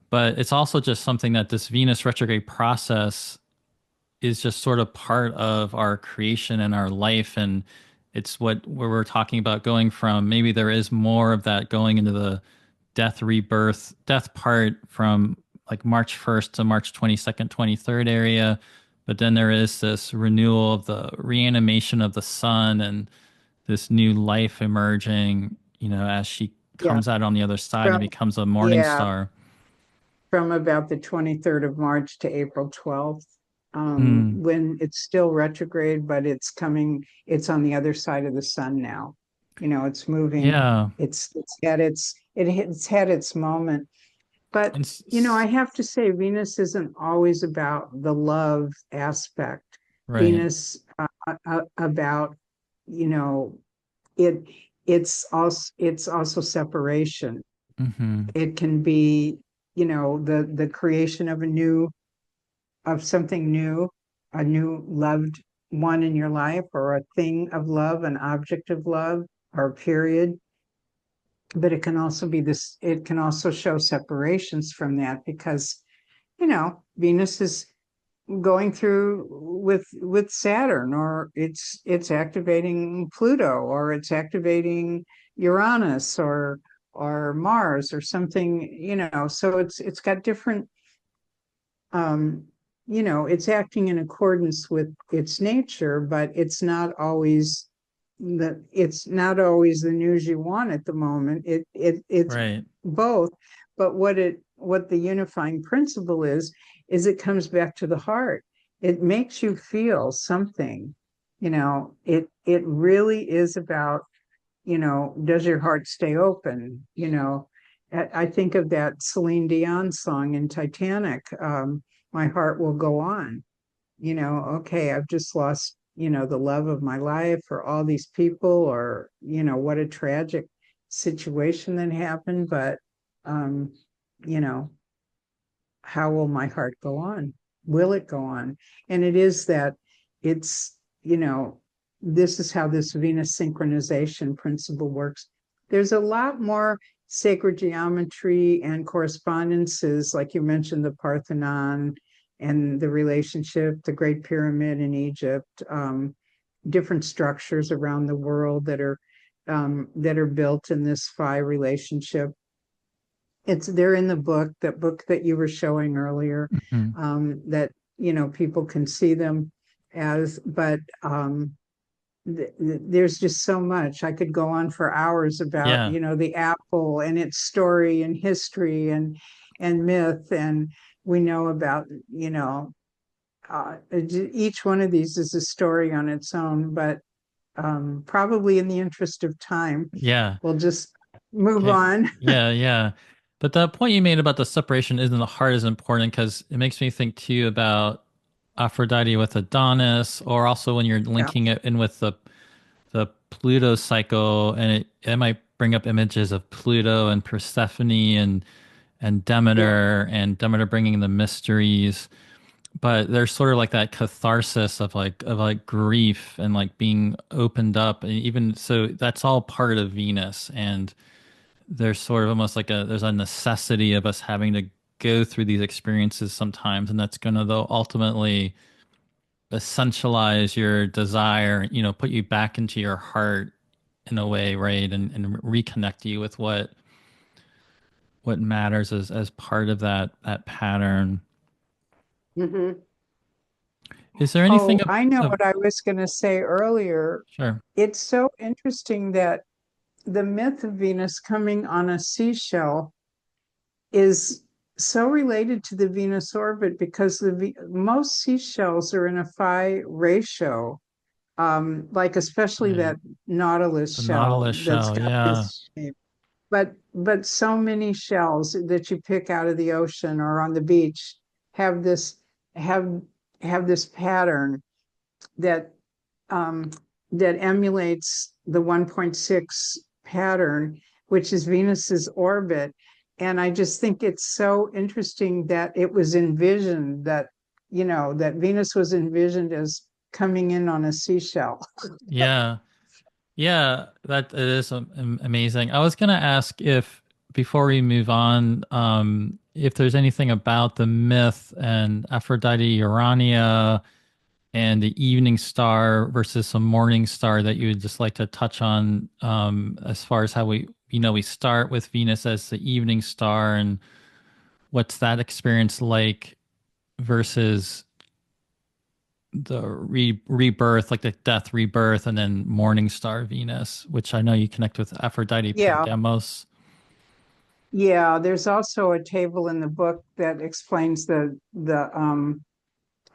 But it's also just something that this Venus retrograde process is just sort of part of our creation and our life. And it's where we're talking about going from maybe there is more of that going into the death, rebirth, death part from like March 1st to March 22nd, 23rd area. But then there is this renewal of the reanimation of the sun and this new life emerging, as she Yeah. comes out on the other side and From, becomes a morning yeah. star. From about the 23rd of March to April 12th, Mm, when it's still retrograde, but it's on the other side of the sun now. It's moving. yeah. It's had its moment. But, And I have to say, Venus isn't always about the love aspect. right. Venus, about, you know, it, it's also separation. Hmm. It can be, the creation of something new, a new loved one in your life, or a thing of love, an object of love, or a period. But it can also show separations from that because, Venus is going through with Saturn, or it's activating Pluto, or it's activating Uranus, or Mars, or something. So it's got different, um it's acting in accordance with its nature, but it's not always the news you want at the moment. It's Right. both. But what the unifying principle is it comes back to the heart. It makes you feel something. It really is about, does your heart stay open? I think of that Celine Dion song in Titanic, My Heart Will Go On. Okay, I've just lost, the love of my life, or all these people, or, what a tragic situation that happened. But, um, you know, how will my heart go on? will it go on? And it is that it's, this is how this Venus synchronization principle works. There's a lot more sacred geometry and correspondences, like you mentioned, the Parthenon and the relationship, the Great Pyramid in Egypt, different structures around the world that are built in this phi relationship. They're in the book, that book that you were showing earlier, Mhm. that people can see them as, but there's just so much. I could go on for hours about Yeah. the apple and its story and history and myth, and we know about each one of these is a story on its own, but probably in the interest of time, Yeah. we'll just move Okay. on. Yeah, yeah. But the point you made about the separation isn't the heart is important because it makes me think too about Aphrodite with Adonis, or also when you're Yeah, linking it in with the Pluto cycle, and it might bring up images of Pluto and Persephone yeah. and Demeter bringing the mysteries. But there's sort of like that catharsis of like grief and like being opened up, and even so that's all part of Venus. And there's sort of almost like there's a necessity of us having to go through these experiences sometimes, and that's going to though ultimately essentialize your desire, put you back into your heart in a way, right? And reconnect you with what matters as part of that pattern. Hmm. Is there anything Oh, I know of what I was going to say earlier. sure. It's so interesting that the myth of Venus coming on a seashell is so related to the Venus orbit, because most seashells are in a phi ratio, like especially Right. that Nautilus The shell Nautilus that's shell, got yeah. this shape. But so many shells that you pick out of the ocean or on the beach have this have have this pattern that um, that emulates the 1.6 pattern, which is Venus's orbit. And I just think it's so interesting that it was envisioned that, that Venus was envisioned as coming in on a seashell. Yeah. Yeah, that it is amazing. I was gonna ask if before we move on, if there's anything about the myth and Aphrodite, Urania, and the evening star versus some morning star that you would just like to touch on, as far as how we start with Venus as the evening star, and what's that experience like versus the rebirth, like the death rebirth, and then morning star Venus, which I know you connect with Aphrodite Yeah. Pandemos. Yeah. There's also a table in the book that explains the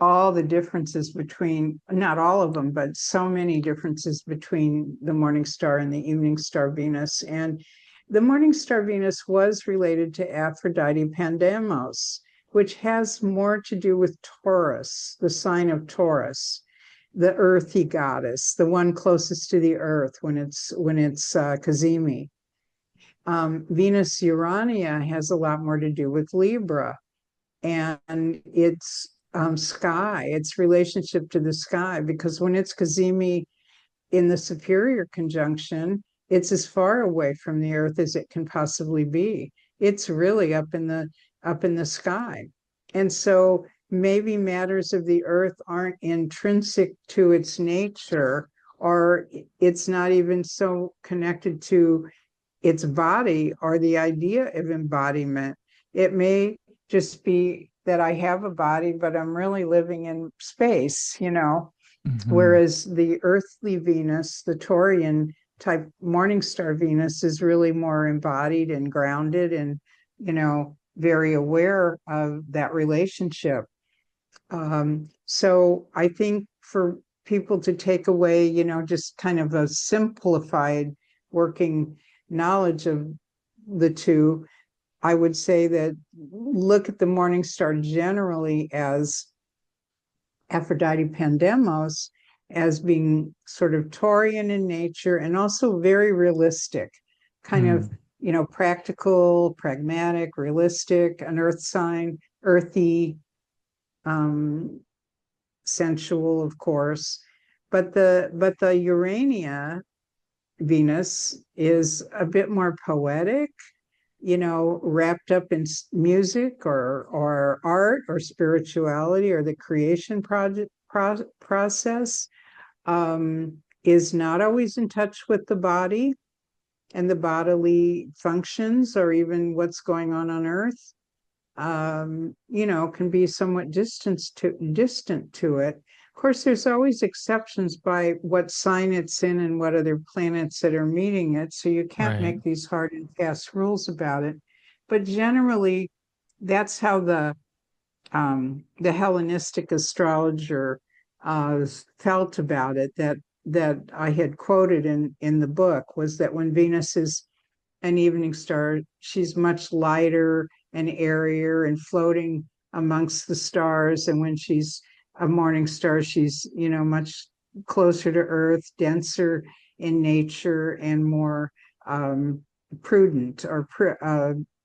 all the differences between, not all of them, but so many differences between the morning star and the evening star Venus. And the morning star Venus was related to Aphrodite Pandemos, which has more to do with Taurus, the sign of Taurus, the earthy goddess, the one closest to the earth when it's Cazimi. Venus Urania has a lot more to do with Libra and its relationship to the sky, because when it's Cazimi in the superior conjunction, it's as far away from the earth as it can possibly be. It's really up in the sky. And so maybe matters of the earth aren't intrinsic to its nature, or it's not even so connected to its body or the idea of embodiment. It may just be that I have a body, but I'm really living in space. Hmm. Whereas the earthly Venus, the Taurian type morning star Venus, is really more embodied and grounded and, very aware of that relationship. So I think for people to take away, just kind of a simplified working knowledge of the two, I would say that look at the morning star generally as Aphrodite Pandemos, as being sort of Taurian in nature and also very realistic, kind of, Mm. practical, pragmatic, realistic, an earth sign, earthy, um, sensual, of course. But the Urania Venus is a bit more poetic, wrapped up in music or art or spirituality or the creation process. Is not always in touch with the body and the bodily functions or even what's going on Earth. Can be somewhat distant to it. Of course, there's always exceptions by what sign it's in and what other planets that are meeting it. So you can't Right. make these hard and fast rules about it. But generally, that's how the Hellenistic astrologer felt about it. That I had quoted in the book was that when Venus is an evening star, she's much lighter and airier and floating amongst the stars. And when she's a morning star, she's, much closer to Earth, denser in nature, and more prudent or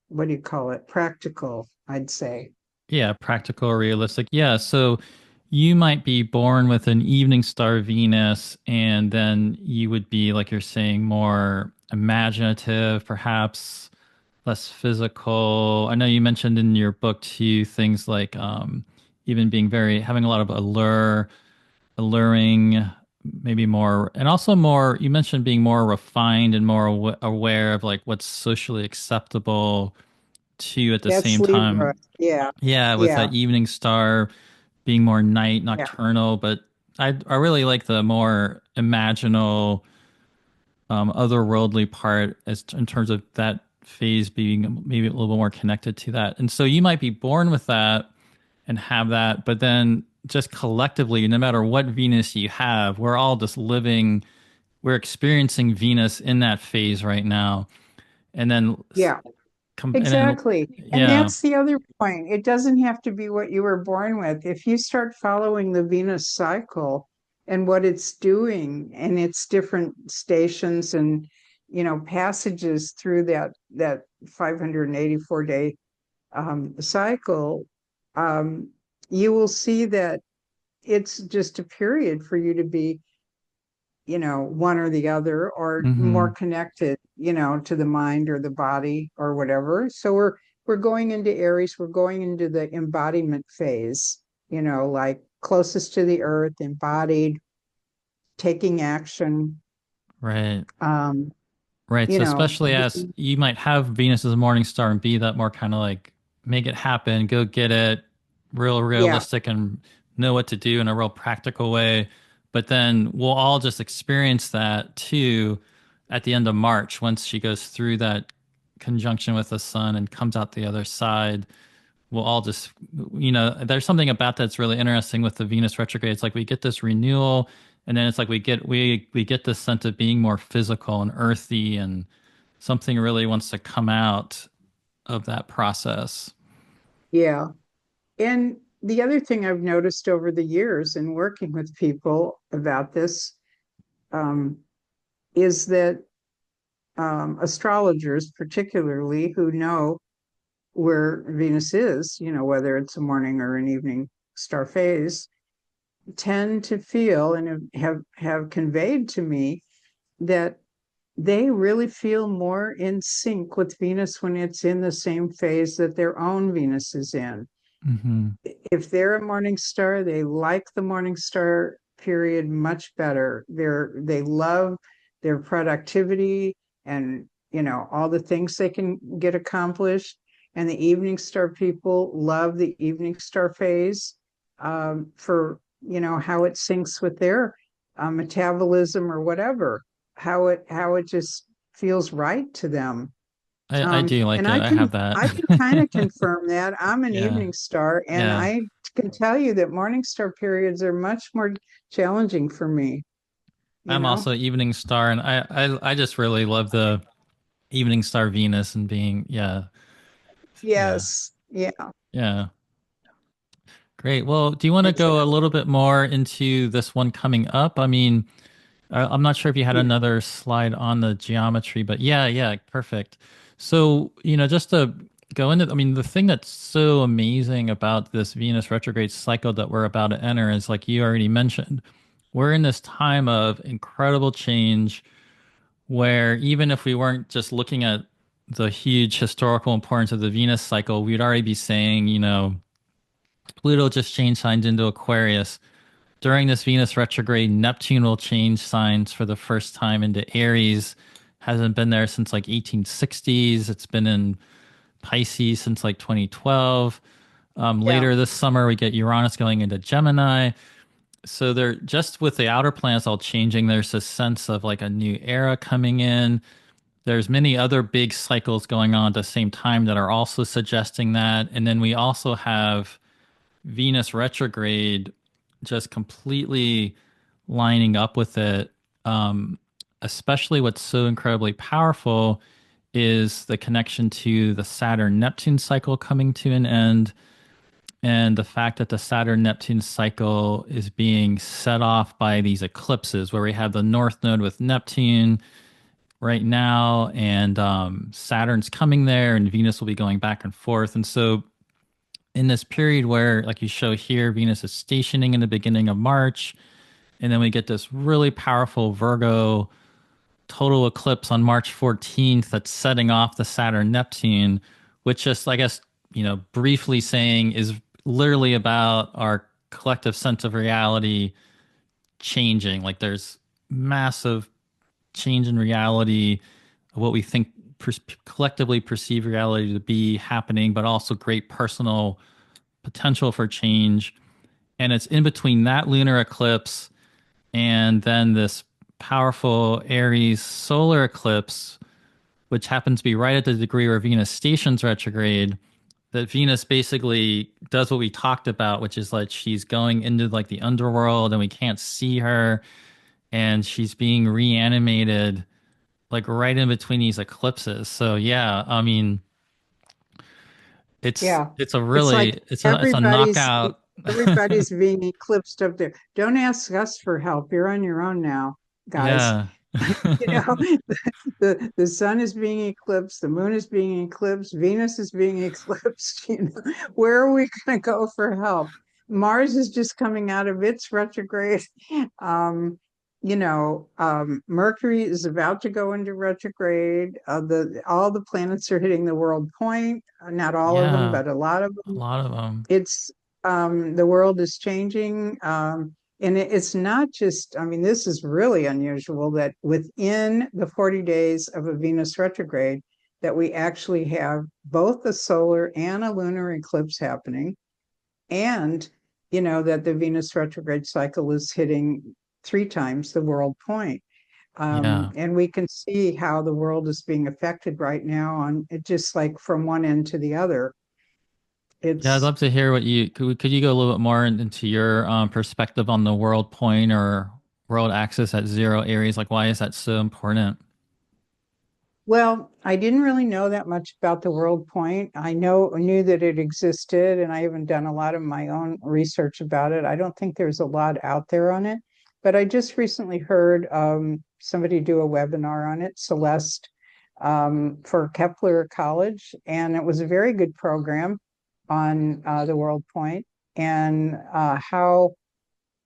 what do you call it? Practical, I'd say. Yeah, practical, realistic. Yeah, so you might be born with an evening star Venus, and then you would be, like you're saying, more imaginative, perhaps less physical. I know you mentioned in your book too things like even being very having a lot of alluring, maybe more, and also more. You mentioned being more refined and more aware of like what's socially acceptable to you at the That's same Libra. time. Yeah. Yeah, with Yeah. that evening star being more night Yeah. nocturnal, but I really like the more imaginal, otherworldly part as in terms of that phase being maybe a little bit more connected to that. And so you might be born with that and have that, but then just collectively, no matter what Venus you have, we're all just living, we're experiencing Venus in that phase right now. And then, Yeah. and then, Exactly. And yeah. that's the other point. It doesn't have to be what you were born with. If you start following the Venus cycle and what it's doing and its different stations and passages through that 584 day cycle, um, you will see that it's just a period for you to be one or the other or more Hmm. connected, to the mind or the body or whatever. So we're going into Aries, we're going into the embodiment phase, like closest to the earth, embodied, taking action, Right. um, Right. you So know, especially as you might have Venus as a morning star and be that more kind of like make it happen, go get it, real yeah, realistic and know what to do in a real practical way. But then we'll all just experience that too at the end of March once she goes through that conjunction with the sun and comes out the other side. We'll all just, there's something about that's really interesting with the Venus retrograde. It's like we get this renewal, and then it's like we get this sense of being more physical and earthy, and something really wants to come out of that process. yeah. And the other thing I've noticed over the years in working with people about this um, is that astrologers, particularly who know where Venus is, whether it's a morning or an evening star phase, tend to feel and have conveyed to me that they really feel more in sync with Venus when it's in the same phase that their own Venus is in. Hmm. If they're a morning star, they like the morning star period much better. They love their productivity and all the things they can get accomplished. And the evening star people love the evening star phase for how it syncs with their metabolism or whatever, how it just feels right to them. I do like And it. I I can have that. I can kind of confirm that. I'm an Yeah. evening star, and Yeah. I can tell you that morning star periods are much more challenging for me, you I'm know? also evening star, and I just really love the evening star Venus and being, yeah. Yeah. Yes. Yeah, Yeah. Great. Well, do you want to go a exactly. little bit more into this one coming up? I mean, I'm not sure if you had Yeah. another slide on the geometry, but yeah, yeah, perfect. So, just to go into, I mean, the thing that's so amazing about this Venus retrograde cycle that we're about to enter is, like you already mentioned, we're in this time of incredible change where even if we weren't just looking at the huge historical importance of the Venus cycle, we'd already be saying, Pluto just changed signs into Aquarius. During this Venus retrograde, Neptune will change signs for the first time into Aries. Hasn't been there since like 1860s. It's been in Pisces since like 2012. Yeah. Later this summer, we get Uranus going into Gemini. So they're just with the outer planets all changing. There's a sense of like a new era coming in. There's many other big cycles going on at the same time that are also suggesting that. And then we also have Venus retrograde just completely lining up with it. Especially what's so incredibly powerful is the connection to the Saturn Neptune cycle coming to an end, and the fact that the Saturn Neptune cycle is being set off by these eclipses, where we have the North Node with Neptune right now, and Saturn's coming there, and Venus will be going back and forth. And so, in this period where, like you show here, Venus is stationing in the beginning of March, and then we get this really powerful Virgo total eclipse on March 14th that's setting off the Saturn Neptune, which just, I guess, briefly saying is literally about our collective sense of reality changing. Like there's massive change in reality, what we think collectively perceive reality to be happening, but also great personal potential for change. And it's in between that lunar eclipse and then this powerful Aries solar eclipse, which happens to be right at the degree where Venus stations retrograde, that Venus basically does what we talked about, which is like she's going into like the underworld and we can't see her, and she's being reanimated like right in between these eclipses. So yeah, I mean, it's Yeah. it's a It's like really it's a knockout. everybody's being eclipsed up there. Don't ask us for help. You're on your own now, guys. Yeah. You know, the sun is being eclipsed, the moon is being eclipsed, Venus is being eclipsed. Where are we going to go for help? Mars is just coming out of its retrograde. Um, Mercury is about to go into retrograde. The all the planets are hitting the world point. Not all of them, Yeah, but a lot of a them. lot of them. It's The world is changing. And it's not just, I mean, this is really unusual that within the 40 days of a Venus retrograde, that we actually have both a solar and a lunar eclipse happening. And, that the Venus retrograde cycle is hitting three times the world point. Yeah. And we can see how the world is being affected right now on it, just like from one end to the other. Yeah, I'd It's love to hear what could you go a little bit more into your perspective on the world point or world axis at zero Aries? Like, why is that so important? Well, I didn't really know that much about the World Point. Knew that it existed, and I haven't done a lot of my own research about it. I don't think there's a lot out there on it, but I just recently heard somebody do a webinar on it, Celeste, for Kepler College, and it was a very good program on the World Point and how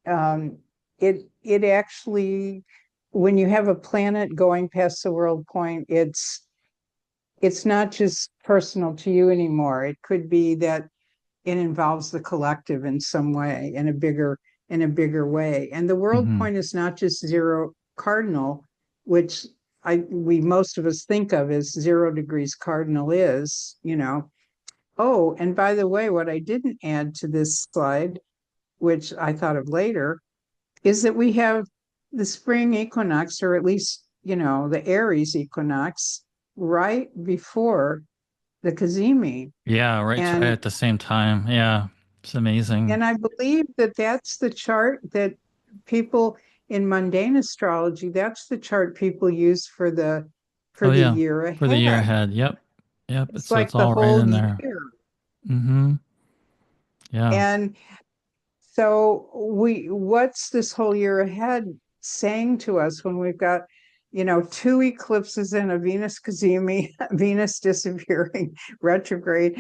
it actually, when you have a planet going past the world point, it's not just personal to you anymore. It could be that it involves the collective in some way, in a bigger way. And the world Hmm. point is not just zero cardinal, which we most of us think of as 0 degrees cardinal is. Oh, and by the way, what I didn't add to this slide, which I thought of later, is that we have the spring equinox, or at least, the Aries equinox, right before the Cazimi. Yeah, right And at the same time. Yeah, it's amazing. and I believe that that's the chart that people in mundane astrology, that's the chart people use for the Oh yeah, year for the year ahead. ahead. Yep, yep. It's So it's like the all right whole in there. year. Hmm. Yeah. And so what's this whole year ahead saying to us when we've got two eclipses and a Venus cazimi, Venus disappearing retrograde,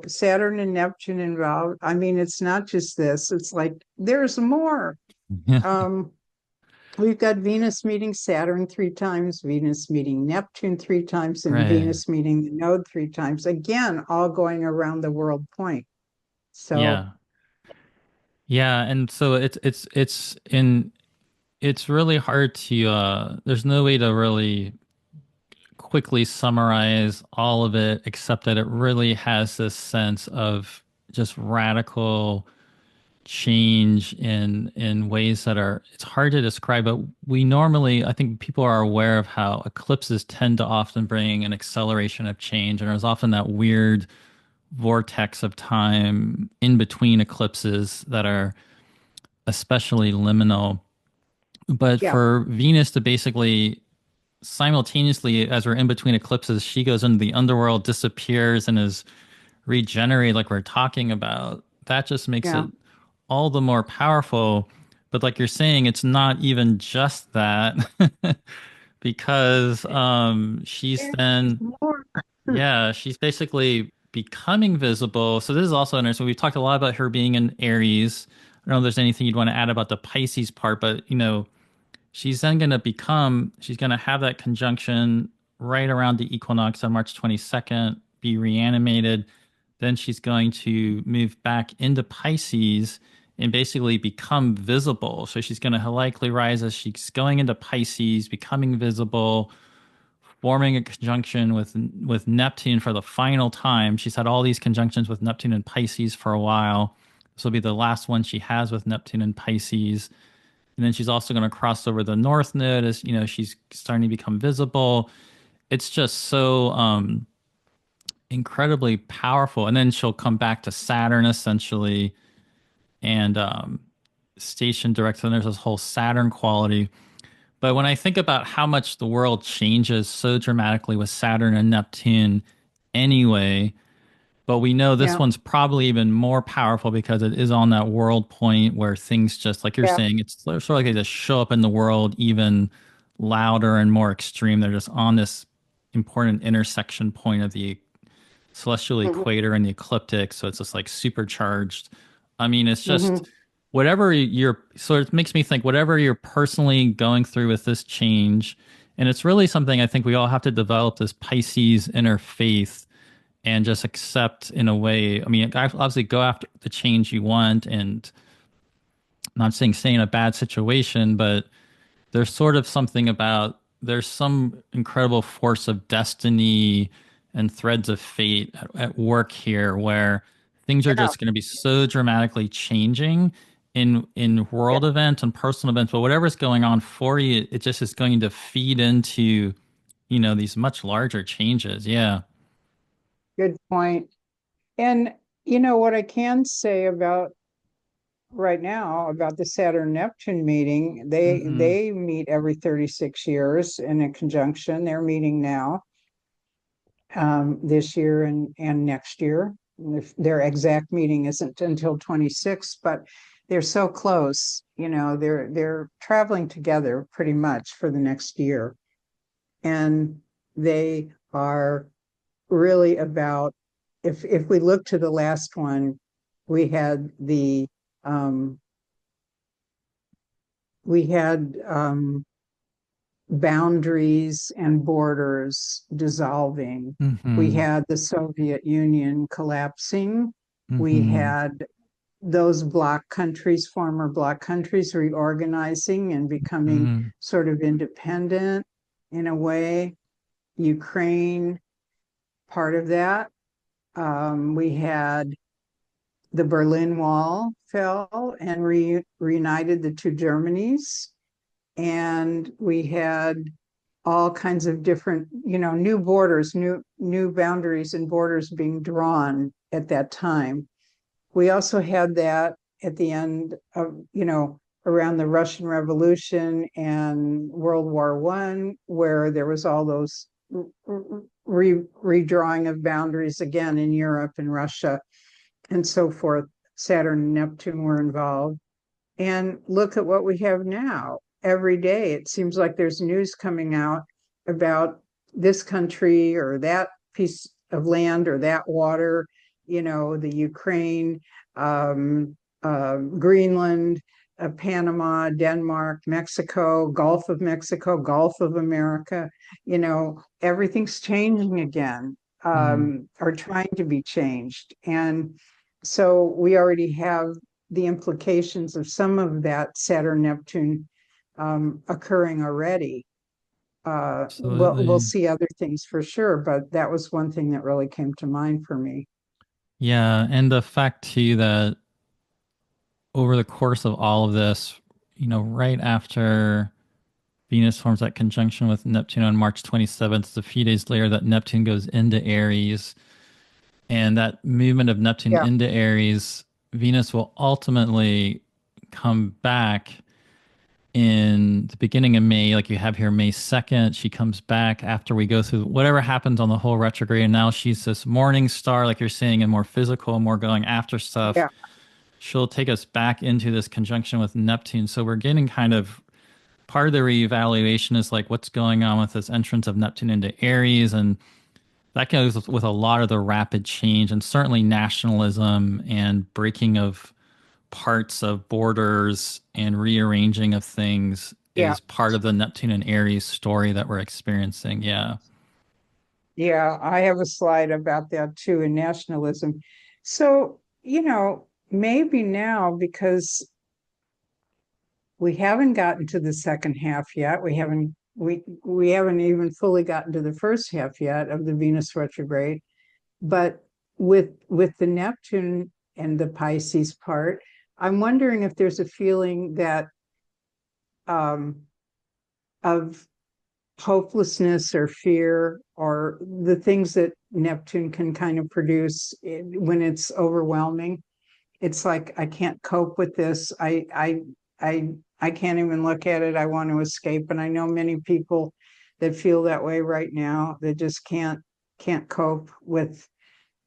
Saturn and Neptune involved. I mean, it's not just this, it's like there's more. Um, we've got Venus meeting Saturn 3 times, Venus meeting Neptune 3 times, and Right. Venus meeting the node 3 times. Again, all going around the world point. So, Yeah. Yeah, and so it's really hard to there's no way to really quickly summarize all of it except that it really has this sense of just radical change in ways that are it's hard to describe, but we normally I think people are aware of how eclipses tend to often bring an acceleration of change, and there's often that weird vortex of time in between eclipses that are especially liminal. But yeah, for Venus to basically simultaneously, as we're in between eclipses, she goes into the underworld, disappears, and is regenerated, like we're talking about. That just makes yeah. it all the more powerful. But like you're saying, it's not even just that, because she's There's then, more. yeah, she's basically becoming visible. So this is also interesting. We've talked a lot about her being in Aries. I don't know if there's anything you'd want to add about the Pisces part, but she's then going to she's going to have that conjunction right around the equinox on March 22nd, be reanimated. Then she's going to move back into Pisces and basically become visible. So she's going to likely rise as she's going into Pisces, becoming visible, forming a conjunction with Neptune for the final time. She's had all these conjunctions with Neptune and Pisces for a while. This will be the last one she has with Neptune and Pisces. And then she's also going to cross over the North Node as she's starting to become visible. It's just so incredibly powerful. And then she'll come back to Saturn essentially and station direct. And there's this whole Saturn quality. But when I think about how much the world changes so dramatically with Saturn and Neptune anyway, but we know this Yeah, one's probably even more powerful because it is on that world point where things just, like you're yeah. saying, it's sort of like they just show up in the world even louder and more extreme. They're just on this important intersection point of the celestial Hmm. equator and the ecliptic. So it's just like supercharged. I mean, it's Hmm. just whatever so it makes me think whatever you're personally going through with this change. And it's really something I think we all have to develop this Pisces inner faith and just accept in a way. I mean, obviously go after the change you want, and I'm not saying stay in a bad situation, but there's sort of something about there's some incredible force of destiny and threads of fate at work here where things are Yeah, just going to be so dramatically changing in yeah. world events and personal events, but whatever's going on for you, it just is going to feed into these much larger changes. Yeah. Good point. And what I can say about right now about the Saturn Neptune meeting, they Hmm. they meet every 36 years in a conjunction. They're meeting now, this year and next year. Their exact meeting isn't until 26, but they're so close. They're traveling together pretty much for the next year, and they are really about. If we look to the last one, we had the um, we had boundaries and borders dissolving. We Hmm. had the Soviet Union collapsing. We Hmm. had those former bloc countries, reorganizing and becoming Hmm. sort of independent in a way. Ukraine, part of that. We had the Berlin Wall fell and reunited the two Germanys. And we had all kinds of different, new borders, new boundaries and borders being drawn at that time. We also had that at the end of, around the Russian Revolution and World War One, where there was all those redrawing of boundaries again in Europe and Russia and so forth. Saturn and Neptune were involved. And look at what we have now. every day. It seems like there's news coming out about this country or that piece of land or that water, the Ukraine, um, Greenland, Panama, Denmark, Mexico, Gulf of Mexico, Gulf of America. Everything's changing again, Hmm. or trying to be changed. And so we already have the implications of some of that Saturn Neptune occurring already. We'll Absolutely. see other things for sure, but that was one thing that really came to mind for me. Yeah, and the fact too that over the course of all of this, right after Venus forms that conjunction with Neptune on March 27th, it's a few days later that Neptune goes into Aries, and that movement of Neptune Yeah, into Aries, Venus will ultimately come back in the beginning of May, like you have here, May 2nd. She comes back after we go through whatever happens on the whole retrograde. And now she's this morning star, like you're saying, and more physical, more going after stuff. yeah, She'll take us back into this conjunction with Neptune. So we're getting kind of part of the reevaluation is like what's going on with this entrance of Neptune into Aries. And that goes with a lot of the rapid change and certainly nationalism and breaking of parts of borders and rearranging of things yeah, is part of the Neptune and Aries story that we're experiencing. Yeah. yeah. I have a slide about that too in nationalism. So, maybe now because we haven't gotten to the second half yet. We haven't even fully gotten to the first half yet of the Venus retrograde. But with the Neptune and the Pisces part, I'm wondering if there's a feeling that um, of hopelessness or fear or the things that Neptune can kind of produce when it's overwhelming. It's like I can't cope with this. I can't even look at it. I want to escape. And I know many people that feel that way right now. That just can't cope with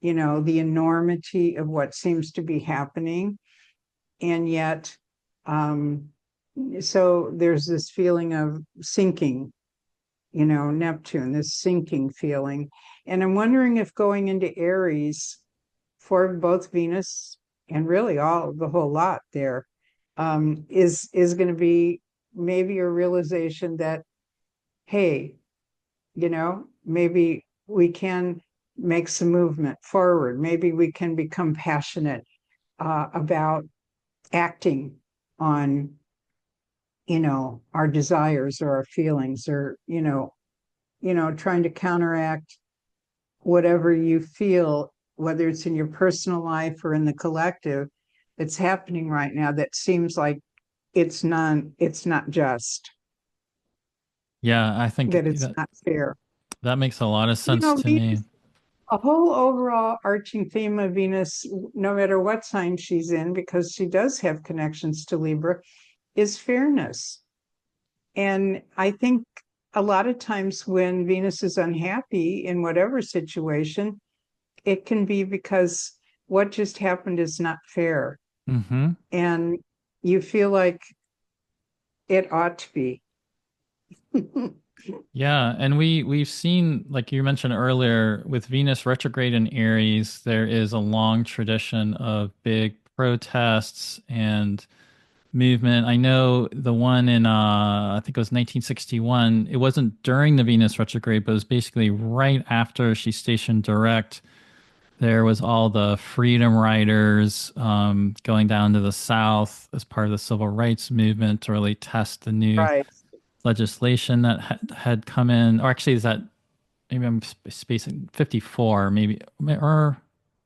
the enormity of what seems to be happening. And yet, um, so there's this feeling of sinking, Neptune, this sinking feeling. And I'm wondering if going into Aries for both Venus and really all the whole lot there is going to be maybe a realization that, hey, maybe we can make some movement forward. Maybe we can become passionate about acting on, our desires or our feelings, or trying to counteract whatever you feel, whether it's in your personal life or in the collective, that's happening right now that seems like it's not just, Yeah, I think that it's that not fair. that makes a lot of You sense know, to me. Venus, a whole overall arching theme of Venus, no matter what sign she's in, because she does have connections to Libra, is fairness. And I think a lot of times when Venus is unhappy in whatever situation, it can be because what just happened is not fair. Hmm. And you feel like it ought to be. Yeah, and we've seen, like you mentioned earlier, with Venus retrograde in Aries, there is a long tradition of big protests and movement. I know the one in I think it was 1961. It wasn't during the Venus retrograde, but it was basically right after she stationed direct. There was all the freedom riders going down to the South as part of the civil rights movement to really test the new Right. legislation that had come in. Or actually, is that maybe I'm spacing 54, maybe, or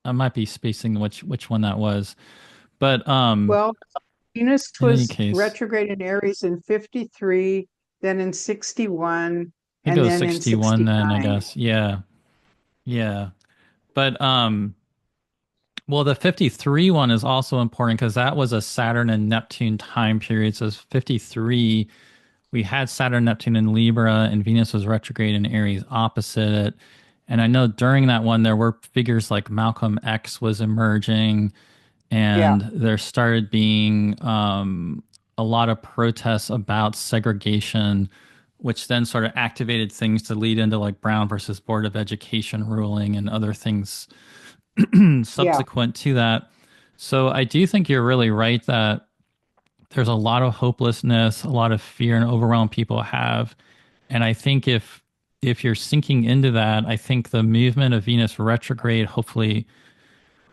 I might be spacing which one that was. But Well, Venus in any was case, retrograde in Aries in 53, then in 61, I think it and was then in 61 then, I 69. guess. Yeah. Yeah. But well, the 53 one is also important because that was a Saturn and Neptune time period. So it's 53, we had Saturn, Neptune in Libra, and Venus was retrograde in Aries opposite it. And I know during that one, there were figures like Malcolm X was emerging, Yeah. and there started being a lot of protests about segregation, which then sort of activated things to lead into like Brown versus Board of Education ruling and other things Yeah, subsequent to that. So I do think you're really right that there's a lot of hopelessness, a lot of fear and overwhelm people have. And I think if you're sinking into that, I think the movement of Venus retrograde, hopefully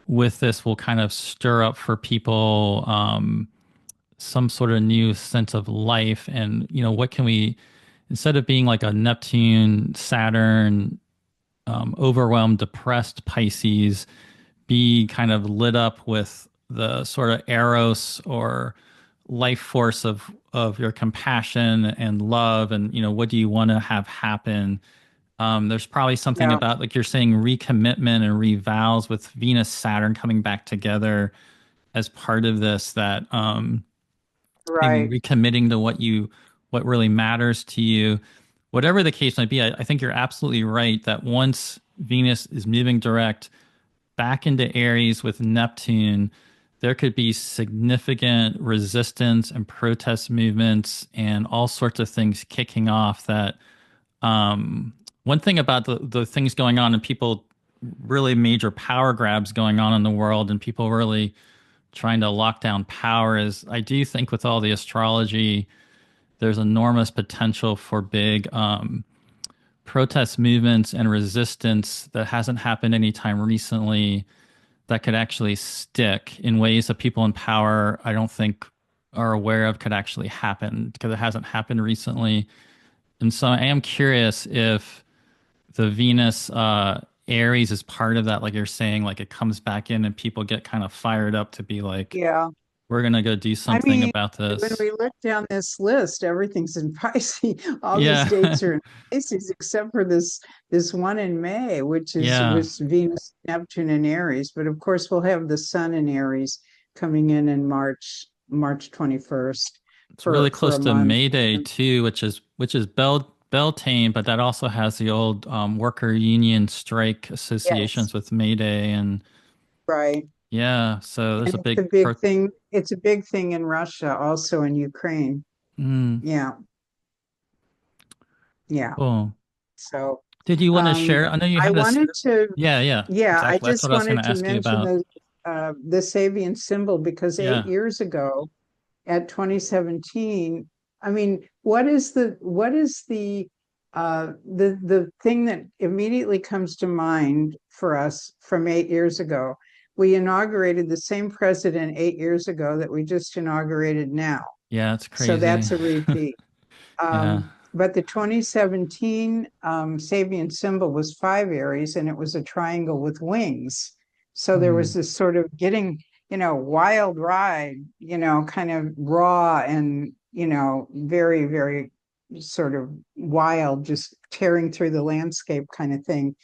with this, will kind of stir up for people some sort of new sense of life. And, what can we, instead of being like a Neptune, Saturn, overwhelmed, depressed Pisces, be kind of lit up with the sort of eros or life force of your compassion and love, and what do you want to have happen. There's probably something yeah, about, like you're saying, recommitment and revows with Venus Saturn coming back together as part of this, that maybe right. recommitting to what really matters to you, whatever the case might be. I think you're absolutely right that once Venus is moving direct back into Aries with Neptune, there could be significant resistance and protest movements and all sorts of things kicking off. That one thing about the things going on, and people, really major power grabs going on in the world and people really trying to lock down power, is I do think with all the astrology, there's enormous potential for big protest movements and resistance that hasn't happened anytime recently, that could actually stick in ways that people in power, I don't think, are aware of could actually happen, because it hasn't happened recently. And so I am curious if the Venus Aries is part of that, like you're saying, like it comes back in and people get kind of fired up to be like, Yeah. we're gonna go do I something mean, about when this. we look down this list, everything's in Pisces. All these Yeah. dates are in Pisces, except for this one in May, which is Yeah. with Venus, Neptune, and Aries. But of course, we'll have the Sun in Aries coming in March 21st It's really for close a to month. May Day too, which is Beltane, but that also has the old worker union strike Yes, associations with May Day. And right. yeah, so there's And a it's a big big thing. It's a big thing in Russia, also in Ukraine. mm, Yeah, yeah. cool. So Did you want to share? I know you I have this. wanted to, Yeah, yeah, yeah, I exactly. That's just what I was going wanted to to ask you mention about. the Sabian symbol because eight Yeah, years ago at 2017, I mean, what is the thing that immediately comes to mind for us from 8 years ago? We inaugurated the same president 8 years ago that we just inaugurated now. yeah, it's So crazy. that's a repeat. Yeah. But the 2017 Sabian symbol was five Aries and it was a triangle with wings. So there was Hmm. this sort of getting, wild ride, kind of raw and, very, very sort of wild, just tearing through the landscape kind of thing.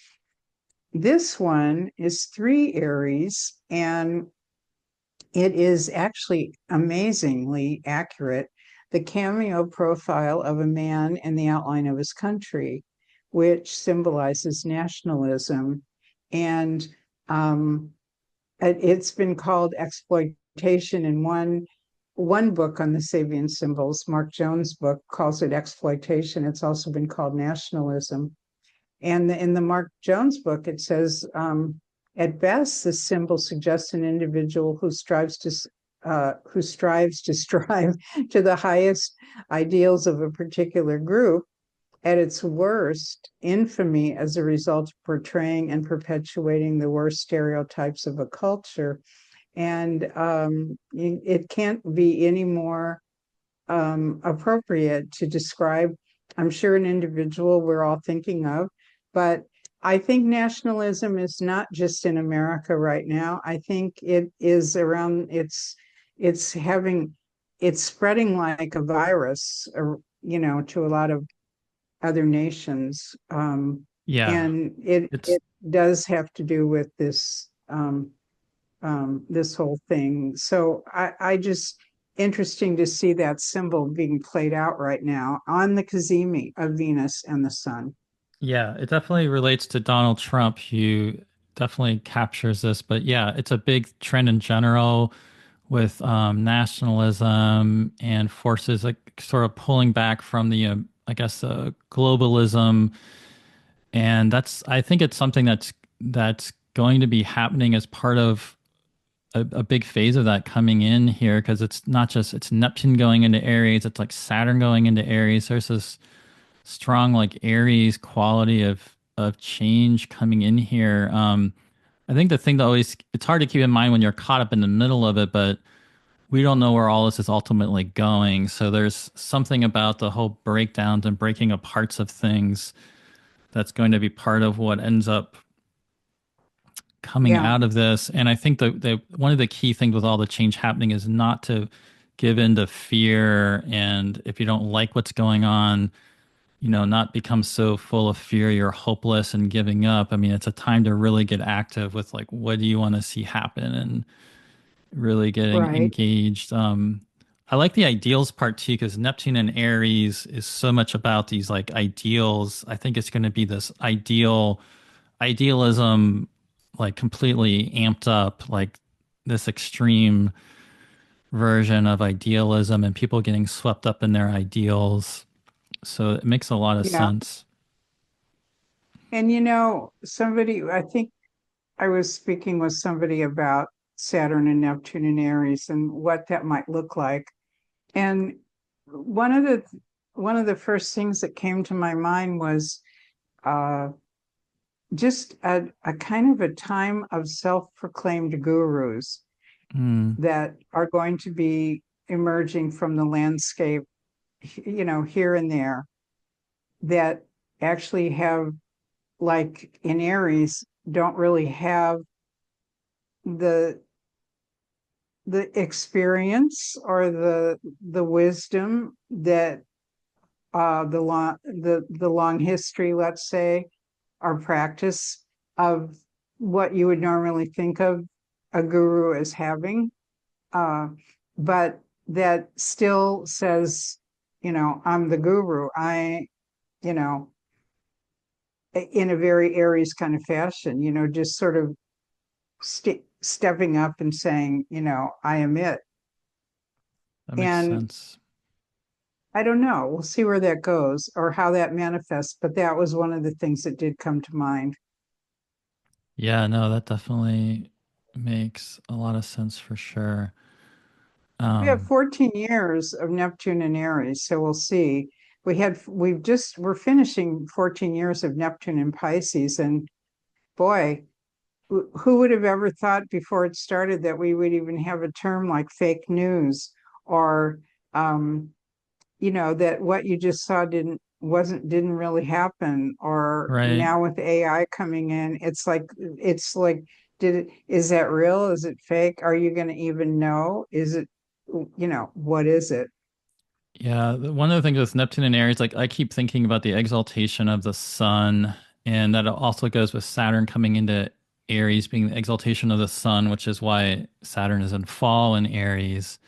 This one is three Aries and it is actually amazingly accurate, the cameo profile of a man in the outline of his country, which symbolizes nationalism. And um, it's been called exploitation in one book on the Sabian symbols. Mark Jones' book calls it exploitation. It's also been called nationalism. And in the Mark Jones book, it says, at best, this symbol suggests an individual who strives to strive to the highest ideals of a particular group. At its worst, infamy as a result of portraying and perpetuating the worst stereotypes of a culture. And it can't be any more appropriate to describe, I'm sure, an individual we're all thinking of. But I think nationalism is not just in America right now. I think it is around, it's having, it's spreading like a virus, to a lot of other nations. Yeah. And it, It's it does have to do with this whole thing. So I just interesting to see that symbol being played out right now on the cazimi of Venus and the Sun. Yeah, it definitely relates to Donald Trump, who definitely captures this. But yeah, it's a big trend in general with nationalism and forces like sort of pulling back from the, I guess, globalism. And I think it's something that's going to be happening as part of a big phase of that coming in here because it's not just it's Neptune going into Aries, it's like Saturn going into Aries. There's this strong like Aries quality of change coming in here. I think the thing that always it's hard to keep in mind when you're caught up in the middle of it, but we don't know where all this is ultimately going. So there's something about the whole breakdowns and breaking aparts of things that's going to be part of what ends up coming Yeah, out of this. And I think the one of the key things with all the change happening is not to give in to fear. And if you don't like what's going on, not become so full of fear you're hopeless and giving up. I mean, it's a time to really get active with like, what do you want to see happen and really getting right. engaged. I like the ideals part too, because Neptune and Aries is so much about these like ideals. I think it's going to be this idealism, like completely amped up, like this extreme version of idealism and people getting swept up in their ideals. So it makes a lot of Yeah. sense. And somebody, I think I was speaking with somebody about Saturn and Neptune and Aries and what that might look like. And one of the one of the first things that came to my mind was uh, just a kind of a time of self-proclaimed gurus Mm, that are going to be emerging from the landscape, here and there, that actually have, like in Aries, don't really have the the experience or the wisdom that the long history, let's say, or practice of what you would normally think of a guru as having, uh, but that still says, I'm the guru. You know, in a very Aries kind of fashion, just sort of stepping up and saying, I am it. that makes And sense. I don't know. We'll see where that goes or how that manifests. But that was one of the things that did come to mind. Yeah, no, that definitely makes a lot of sense for sure. We have Um, 14 years of Neptune and Aries, so we'll see. We're finishing 14 years of Neptune and Pisces, and boy, who would have ever thought before it started that we would even have a term like fake news or um, that what you just saw didn't really happen, or right. now with AI coming in, it's like is that real, is it fake, are you going to even know, is it, what is it? Yeah, one of the things with Neptune and Aries, like I keep thinking about the exaltation of the sun, and that also goes with Saturn coming into Aries being the exaltation of the sun, which is why Saturn is in fall in Aries.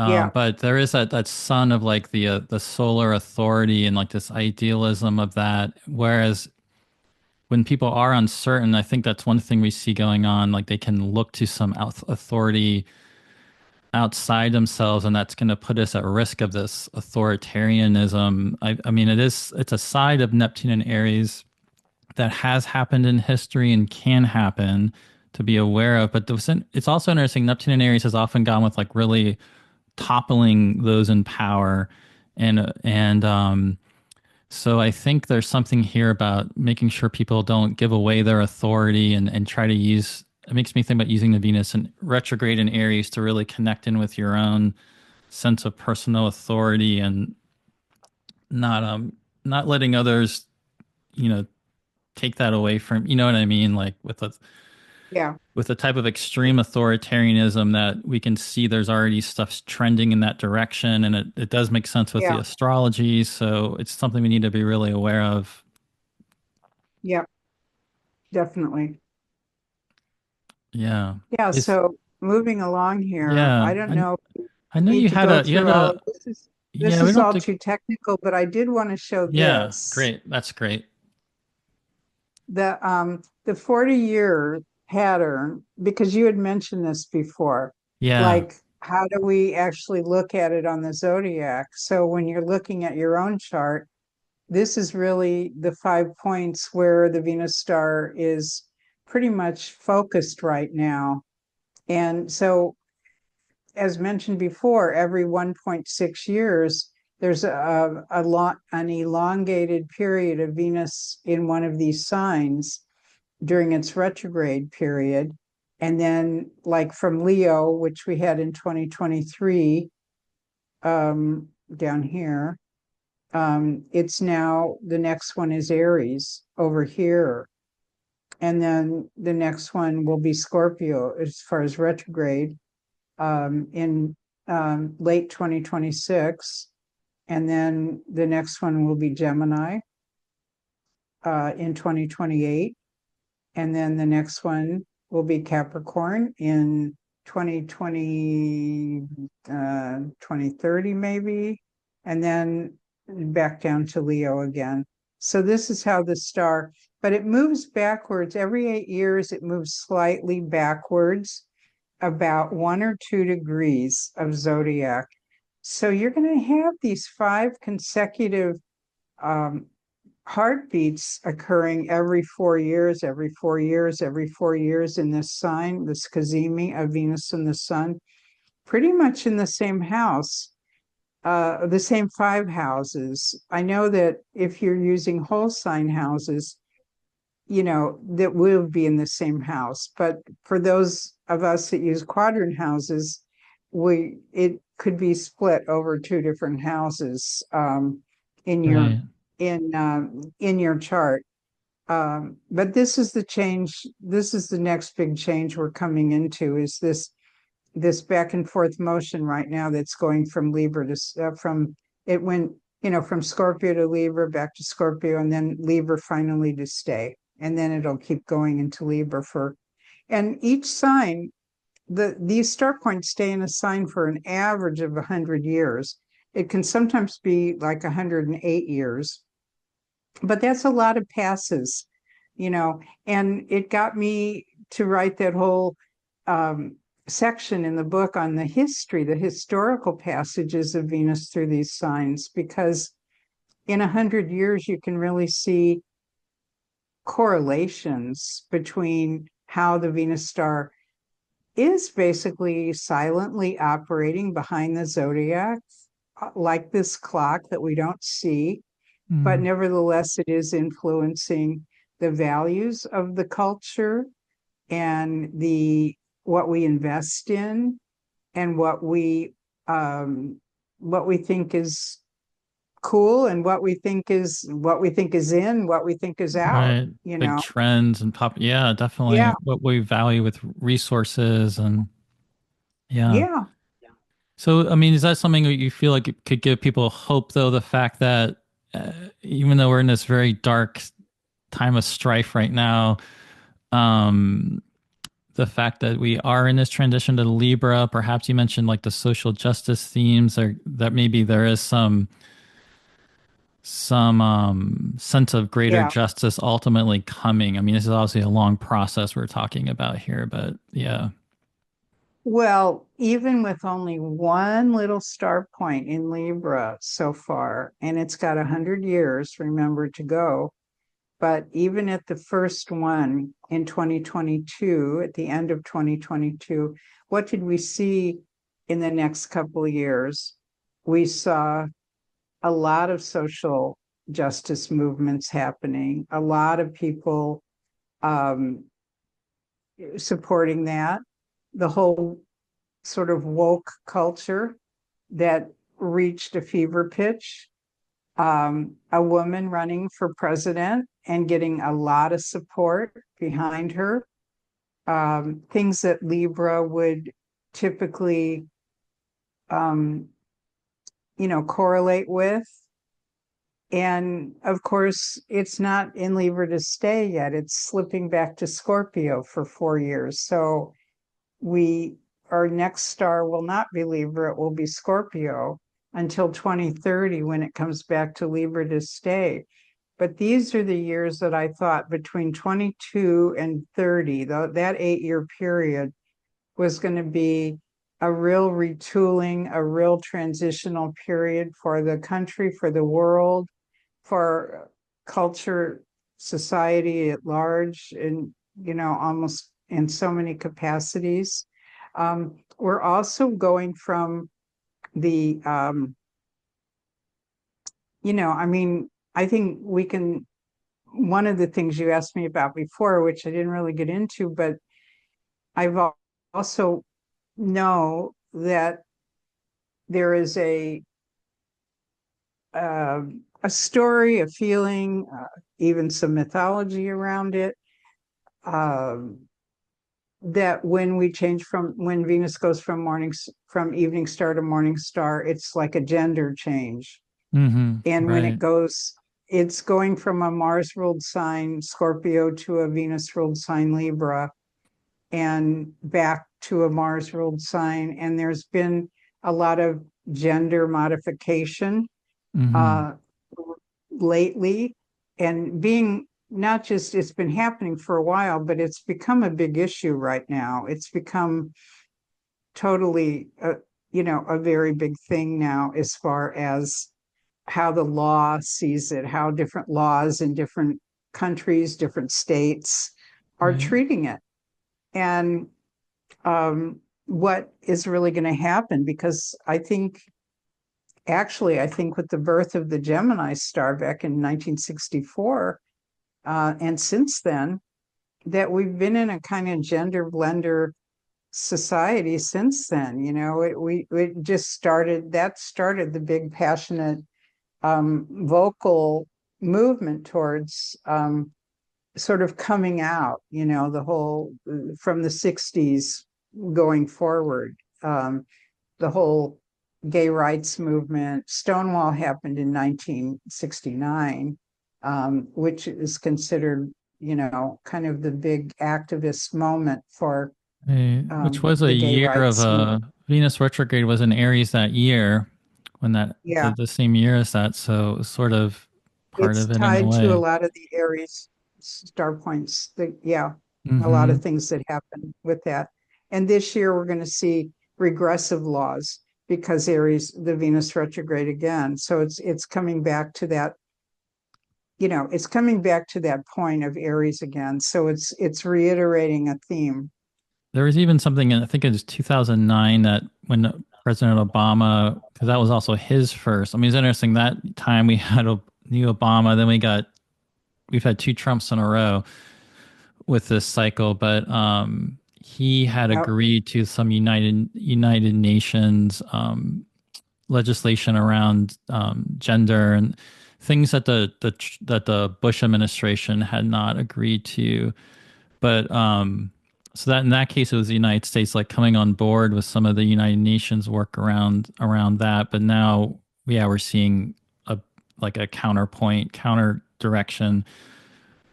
Yeah, But there is that sun of like the solar authority and like this idealism of that. Whereas when people are uncertain, I think that's one thing we see going on. Like they can look to some authority outside themselves, and that's going to put us at risk of this authoritarianism. I mean, it's a side of Neptune and Aries that has happened in history and can happen to be aware of. But it's also interesting. Neptune and Aries has often gone with like really toppling those in power, and so I think there's something here about making sure people don't give away their authority and try to use. It makes me think about using the Venus and retrograde in Aries to really connect in with your own sense of personal authority and not not letting others, you know, take that away from, you know what I mean? Like yeah, with the type of extreme authoritarianism that we can see there's already stuff trending in that direction and it does make sense with the yeah, astrology. So it's something we need to be really aware of. yeah, definitely. Yeah. Yeah, Is so moving along here, yeah. I don't know if I we know need you to had go you had through all a of this. Is this yeah, we is don't all have to too technical, but I did want to show yeah, this. great. That's great. The 40-year pattern, because you had mentioned this before. Yeah. Like, how do we actually look at it on the zodiac? So when you're looking at your own chart, this is really the 5 points where the Venus star is pretty much focused right now. And so, as mentioned before, every 1.6 years, there's an elongated period of Venus in one of these signs during its retrograde period. And then, like from Leo, which we had in 2023, down here, it's now the next one is Aries over here. And then the next one will be Scorpio as far as retrograde in late 2026. And then the next one will be Gemini in 2028. And then the next one will be Capricorn in 2020, 2030 maybe. And then back down to Leo again. So this is how the star, but it moves backwards. Every 8 years, it moves slightly backwards, about 1 or 2 degrees of zodiac. So you're going to have these 5 consecutive um, heartbeats occurring every 4 years, every 4 years, every 4 years in this sign, this cazimi of Venus and the Sun, pretty much in the same house, the same 5 houses. I know that if you're using whole sign houses, that will be in the same house. But for those of us that use quadrant houses, it could be split over 2 different houses in your Right. in your chart. But this is the change. This is the next big change we're coming into. Is this back and forth motion right now that's going from Libra to from it went from Scorpio to Libra, back to Scorpio, and then Libra finally to stay, and then it'll keep going into Libra and each sign, these star points stay in a sign for an average of 100 years. It can sometimes be like 108 years, but that's a lot of passes, and it got me to write that whole um, section in the book on the historical passages of Venus through these signs, because in 100 years, you can really see correlations between how the Venus star is basically silently operating behind the zodiac, like this clock that we don't see, but Mm. nevertheless, it is influencing the values of the culture and the what we invest in and what we think is cool and what we think is in, what we think is out, Right. you Big know. trends and pop. Yeah, definitely Yeah, what we value with resources and yeah. yeah. So, I mean, is that something that you feel like it could give people hope, though? The fact that even though we're in this very dark time of strife right now, um, the fact that we are in this transition to Libra, perhaps you mentioned like the social justice themes, or that maybe there is some sense of greater Yeah. justice ultimately coming. I mean, this is obviously a long process we're talking about here, but yeah. Well, even with only one little star point in Libra so far, and it's got 100 years, remember, to go. But even at the first one in 2022, at the end of 2022, what did we see in the next couple of years? We saw a lot of social justice movements happening, a lot of people um, supporting that, the whole sort of woke culture that reached a fever pitch, a woman running for president and getting a lot of support behind her, things that Libra would typically, um, correlate with. And of course, it's not in Libra to stay yet. It's slipping back to Scorpio for 4 years. So we our next star will not be Libra, it will be Scorpio until 2030 when it comes back to Libra to stay. But these are the years that I thought between 22 and 30, that 8 year period was going to be a real retooling, a real transitional period for the country, for the world, for culture, society at large, and almost in so many capacities. We're also going from the, I mean, I think we can. One of the things you asked me about before, which I didn't really get into, but I've also know that there is uh, a story, a feeling, even some mythology around it. Um, that when Venus goes from evening star to morning star, it's like a gender change. And when Right. it's going from a Mars ruled sign, Scorpio, to a Venus ruled sign, Libra, and back to a Mars ruled sign. And there's been a lot of gender modification Hmm. uh, lately, and being not just, it's been happening for a while, but it's become a big issue right now. It's become totally, a very big thing now, as far as how the law sees it, how different laws in different countries, different states are Right. treating it. And what is really going to happen? Because I think with the birth of the Gemini star back in 1964, and since then, that we've been in a kind of gender blender society since then. It just started the big passionate vocal movement towards sort of coming out, the whole from the 60s going forward. The whole gay rights movement. Stonewall happened in 1969, which is considered, kind of the big activist moment for Which was a the gay year of rights movement. Venus retrograde was in Aries that year, when that Yeah, the same year as that, so it was sort of part it's of it in a tied to a way. lot of the Aries star points. Yeah, a lot Hmm. of things that happen with that. And this year we're going to see regressive laws because Aries, the Venus retrograde again. So it's coming back to that, it's coming back to that point of Aries again. So it's reiterating a theme. There was even something in, I think it was 2009, that when President Obama, because that was also his first. I mean, it's interesting that time we had a new Obama, then we've had two Trumps in a row with this cycle, but he had Yep. agreed to some United Nations legislation around gender and things that the Bush administration had not agreed to. But so that in that case, it was the United States like coming on board with some of the United Nations work around that. But now, yeah, we're seeing a like a counter direction.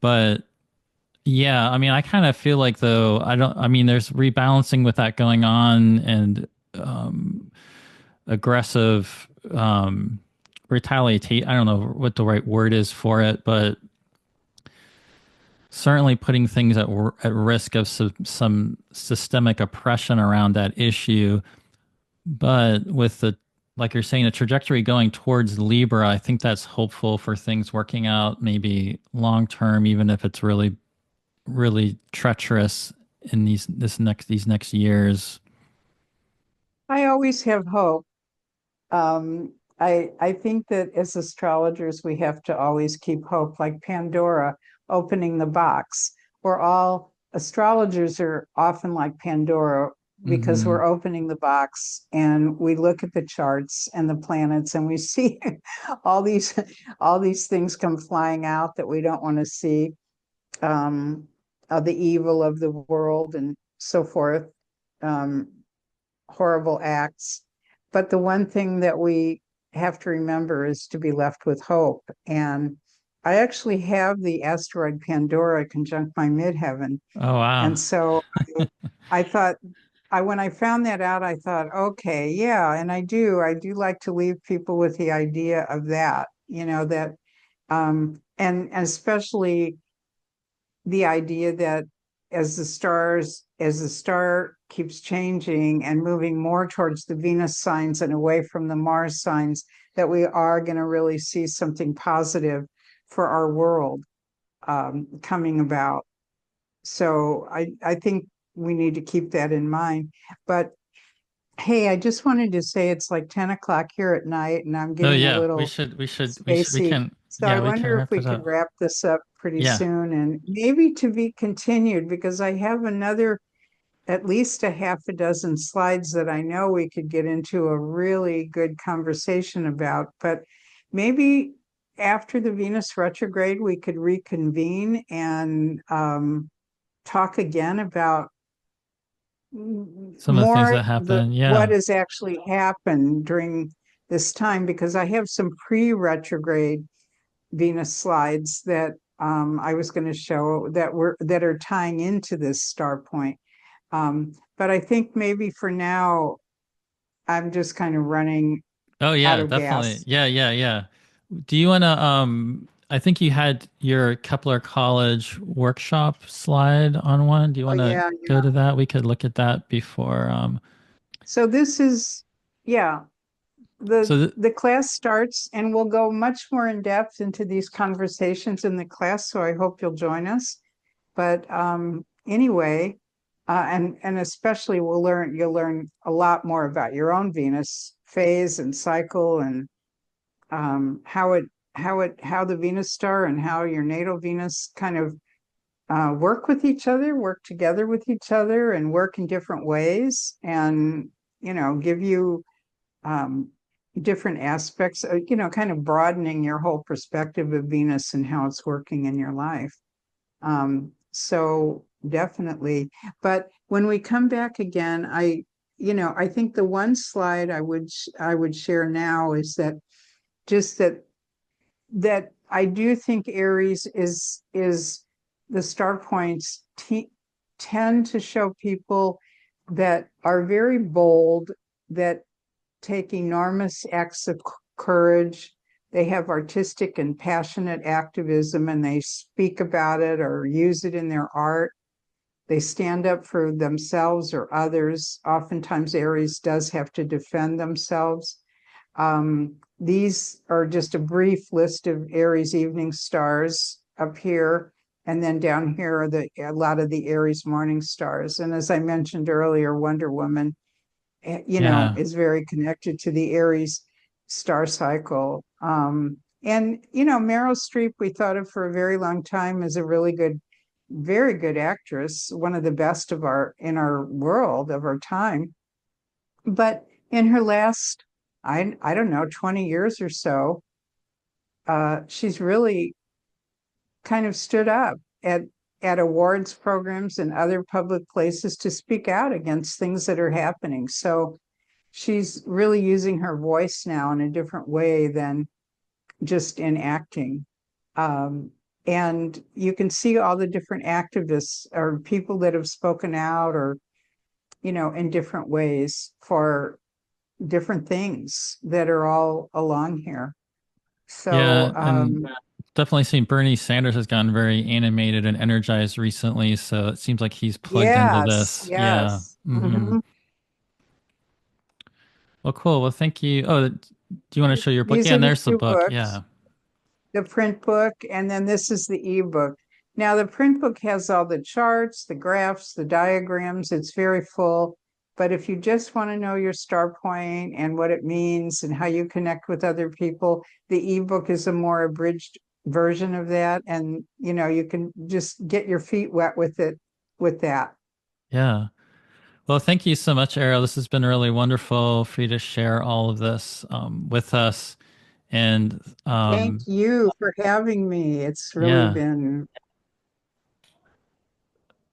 But yeah, I mean, I kind of feel like though I don't. I mean, there's rebalancing with that going on, and um, aggressive retaliate. I don't know what the right word is for it, but certainly putting things at risk of some systemic oppression around that issue. But with the, like you're saying, the trajectory going towards Libra, I think that's hopeful for things working out maybe long term, even if it's really treacherous in these next years. I always have hope. I think that as astrologers, we have to always keep hope, like Pandora opening the box. We're all astrologers are often like Pandora because Hmm. we're opening the box and we look at the charts and the planets and we see all these all these things come flying out that we don't want to see, of the evil of the world and so forth. Um, Horrible acts. But the one thing that we have to remember is to be left with hope. And I actually have the asteroid Pandora conjunct my midheaven. Oh wow. And so I thought, when I found that out, I thought, okay, yeah, and I do like to leave people with the idea of that, and especially the idea that as the star keeps changing and moving more towards the Venus signs and away from the Mars signs, that we are going to really see something positive for our world coming about. So I think we need to keep that in mind. But hey, I just wanted to say it's like 10 o'clock here at night and I'm Oh getting a yeah, little we spacey. can, So I yeah, we can wonder if wrap we it could up. wrap this up pretty Yeah. soon, and maybe to be continued, because I have another at least a half a dozen slides that I know we could get into a really good conversation about. But maybe after the Venus retrograde, we could reconvene and talk again about Some of the things more that the happen. what Yeah. has actually happened during this time, because I have some pre-retrograde Venus slides that I was going to show that are tying into this star point. But I think maybe for now, I'm just kind of running Oh out yeah, of definitely. gas. Yeah, yeah, yeah. Do you want to I think you had your Kepler College workshop slide on one. Do you Oh want to yeah, go yeah. to that? We could look at that before So this is, yeah, so th the class starts and we'll go much more in depth into these conversations in the class. So I hope you'll join us. But anyway, and especially you'll learn a lot more about your own Venus phase and cycle, and how the Venus star and how your natal Venus kind of work with each other, work together with each other, and work in different ways, and give you um, different aspects. Kind of broadening your whole perspective of Venus and how it's working in your life. So definitely. But when we come back again, I think the one slide I would share now is that just that I do think Aries is the star points tend to show people that are very bold, that take enormous acts of courage. They have artistic and passionate activism, and they speak about it or use it in their art. They stand up for themselves or others. Oftentimes, Aries does have to defend themselves. These are just a brief list of Aries evening stars up here. And then down here are a lot of the Aries morning stars. And as I mentioned earlier, Wonder Woman, yeah. is very connected to the Aries star cycle. And, Meryl Streep, we thought of for a very long time as a really good, very good actress, one of the best in our world of our time. But in her last, I don't know, 20 years or so, she's really kind of stood up at awards programs and other public places to speak out against things that are happening. So she's really using her voice now in a different way than just in acting. Um, and you can see all the different activists or people that have spoken out, or, in different ways for different things that are all along here. So, Yeah, and definitely seen Bernie Sanders has gotten very animated and energized recently, so it seems like he's plugged into yes, this. Yeah. yes. Hmm. Well, cool. Well, thank you. Oh, do you want to show your book? These Yeah, are and the there's the two book. books, Yeah. the print book, and then this is the ebook. Now, the print book has all the charts, the graphs, the diagrams. It's very full. But if you just want to know your star point and what it means and how you connect with other people, the ebook is a more abridged version of that. And, you can just get your feet wet with it with that. Yeah. Well, thank you so much, Ariel. This has been really wonderful for you to share all of this with us. And Thank you for having me. It's yeah,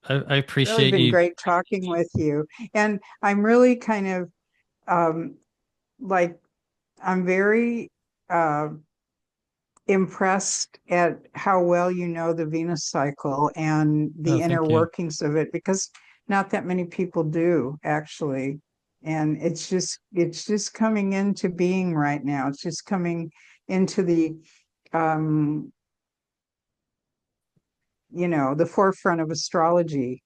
I really appreciate been you. great talking with you. And I'm really kind of um, like, I'm very uh, impressed at how well you know the Venus cycle and Oh, the inner thank you. workings of it, because not that many people do actually. And it's just coming into being right now. It's just coming into um, the forefront of astrology.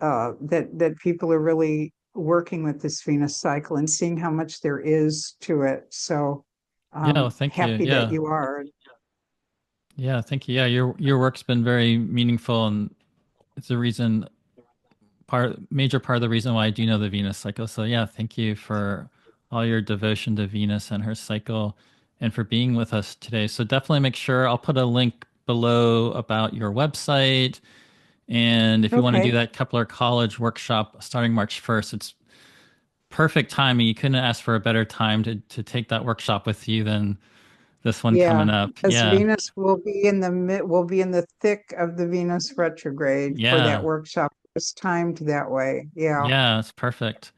that people are really working with this Venus cycle and seeing how much there is to it. So Yeah, well, thank you. happy that Yeah. you are. Yeah, thank you. Yeah, your work's been very meaningful, and it's a reason major part of the reason why I do know the Venus cycle. So yeah, thank you for all your devotion to Venus and her cycle and for being with us today. So definitely make sure I'll put a link below about your website. And if you want to do Okay. that Kepler College workshop starting March 1st, it's perfect timing. You couldn't ask for a better time to take that workshop with you than this one coming Yeah, up. as Yeah. Venus will be in the thick of the Venus retrograde for that Yeah. workshop. It's timed that way. Yeah. Yeah, it's perfect.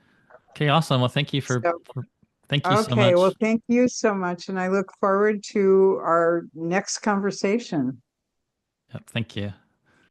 Okay, awesome. Well, So, thank you so okay. Well, much. thank you so much. And I look forward to our next conversation. Yep, thank you.